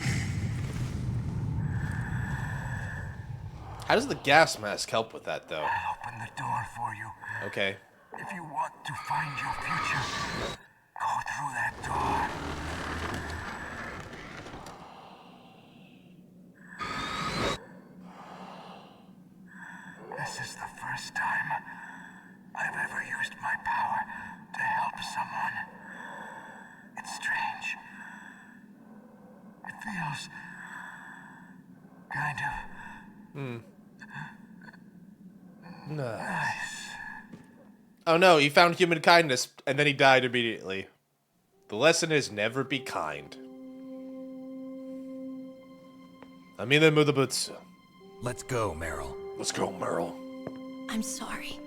How does the gas mask help with that, though? I'll open the door for you. Okay. If you want to find your future, go through that door. This is the first time I've ever used my power to help someone. It's strange. It feels kind of nice. Oh no, he found human kindness, and then he died immediately. The lesson is never be kind. Amina Mudabutsu. Let's go, Meryl. Let's go, Meryl. I'm sorry.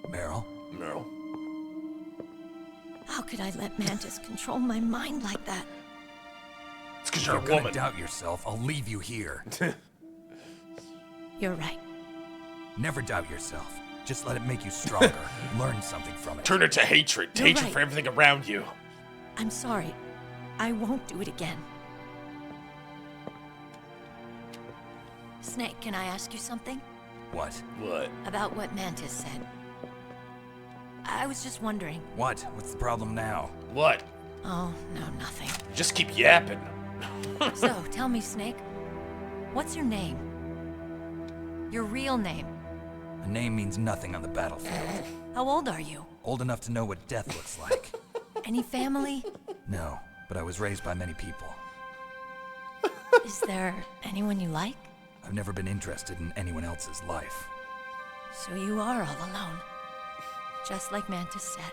Meryl? Meryl. How could I let Mantis control my mind like that? It's because you're a gonna woman. doubt yourself, I'll leave you here. You're right. Never doubt yourself. Just let it make you stronger. Learn something from it. Turn it to hatred. You're Hatred right. for everything around you. I'm sorry. I won't do it again. Snake, can I ask you something? What? What? About what Mantis said. I was just wondering. What? What's the problem now? What? Oh, no, nothing. Just keep yapping. So, tell me, Snake. What's your name? Your real name? A name means nothing on the battlefield. How old are you? Old enough to know what death looks like. Any family? No, but I was raised by many people. Is there anyone you like? I've never been interested in anyone else's life. So you are all alone. Just like Mantis said.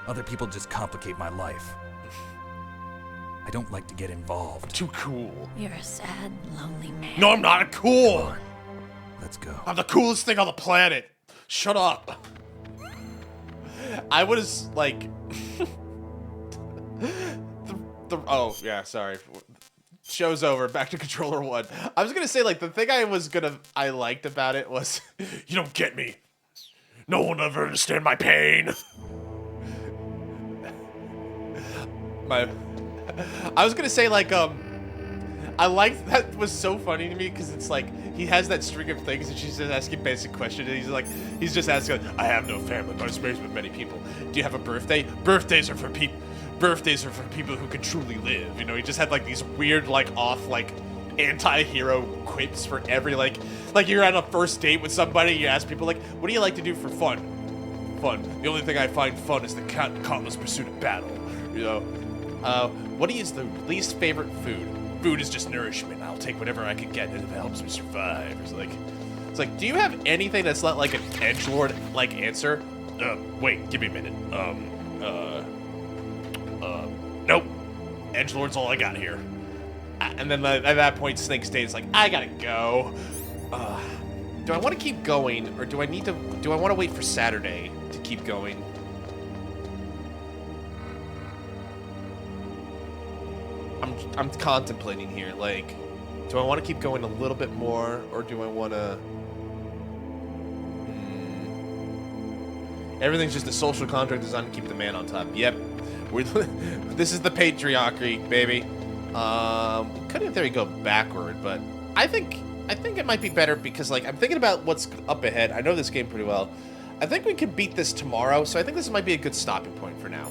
Other people just complicate my life. I don't like to get involved. Too cool. You're a sad, lonely man. No, I'm not cool. Come on. Let's go. I'm the coolest thing on the planet. Shut up. I was like... oh, yeah, sorry. Show's over. Back to Controller 1. I was gonna say, like, the thing I liked about it was, you don't get me. No one will ever understand my pain. I was gonna say, like, I like that was so funny to me because it's like he has that string of things and she's just asking basic questions and he's just asking, I have no family, but I was raised with many people. Do you have a birthday? Birthdays are for people who can truly live. You know, he just had like these weird, like, off, like, anti-hero quips for every, like you're on a first date with somebody, you ask people, like, what do you like to do for fun? fun. The only thing I find fun is the countless pursuit of battle. You know. What is the least favorite food? Food is just nourishment. I'll take whatever I can get, and if it helps me survive. It's like, do you have anything that's not like an edgelord like answer? Wait, give me a minute. Nope. Edgelord's all I got here. And then at that point, Snake stays like, I gotta go. Do I want to keep going, or do I want to wait for Saturday to keep going? I'm contemplating here, like, do I want to keep going a little bit more, or do I want to... Everything's just a social contract designed to keep the man on top. Yep. This is the patriarchy, baby. Could in theory go backward, but I think it might be better because, like, I'm thinking about what's up ahead. I know this game pretty well. I think we can beat this tomorrow, so I think this might be a good stopping point for now.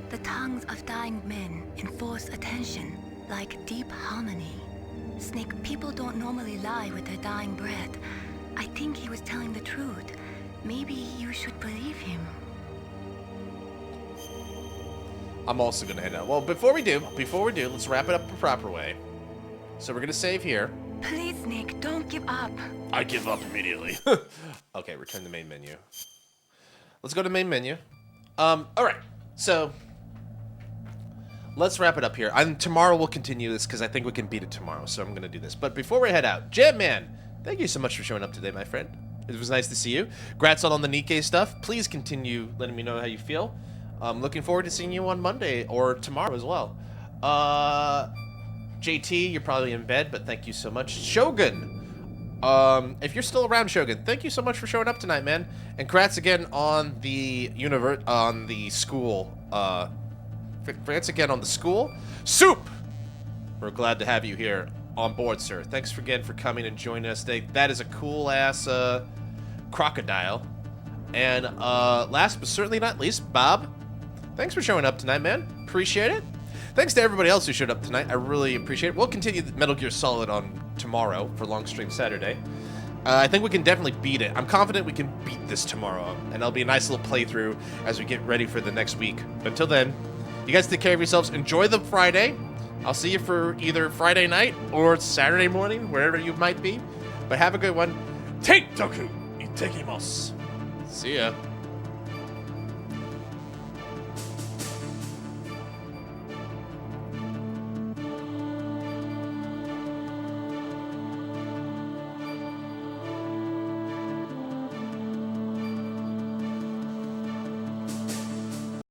The tongues of dying men enforce attention, like deep harmony. Snake, people don't normally lie with their dying breath. I think he was telling the truth. Maybe you should believe him. I'm also gonna head out. Well, before we do, let's wrap it up the proper way. So we're gonna save here. Please, Snake, don't give up. I give up immediately. Okay, return to main menu. Let's go to main menu. All right. So let's wrap it up here. Tomorrow we'll continue this because I think we can beat it tomorrow. So I'm gonna do this. But before we head out, Jam Man, thank you so much for showing up today, my friend. It was nice to see you. Congrats on the Nikkei stuff. Please continue letting me know how you feel. I'm looking forward to seeing you on Monday or tomorrow as well. JT, you're probably in bed, but thank you so much. Shogun, if you're still around, Shogun, thank you so much for showing up tonight, man. And congrats again on the school. Congrats again on the school. Soup! We're glad to have you here on board, sir. Thanks again for coming and joining us today. That is a cool-ass crocodile. And last but certainly not least, Bob, thanks for showing up tonight, man. Appreciate it. Thanks to everybody else who showed up tonight. I really appreciate it. We'll continue Metal Gear Solid on tomorrow for Long Stream Saturday. I think we can definitely beat it. I'm confident we can beat this tomorrow, and it'll be a nice little playthrough as we get ready for the next week. But until then, you guys take care of yourselves. Enjoy the Friday. I'll see you for either Friday night or Saturday morning, wherever you might be. But have a good one. Take Toku! Itekimasu. See ya.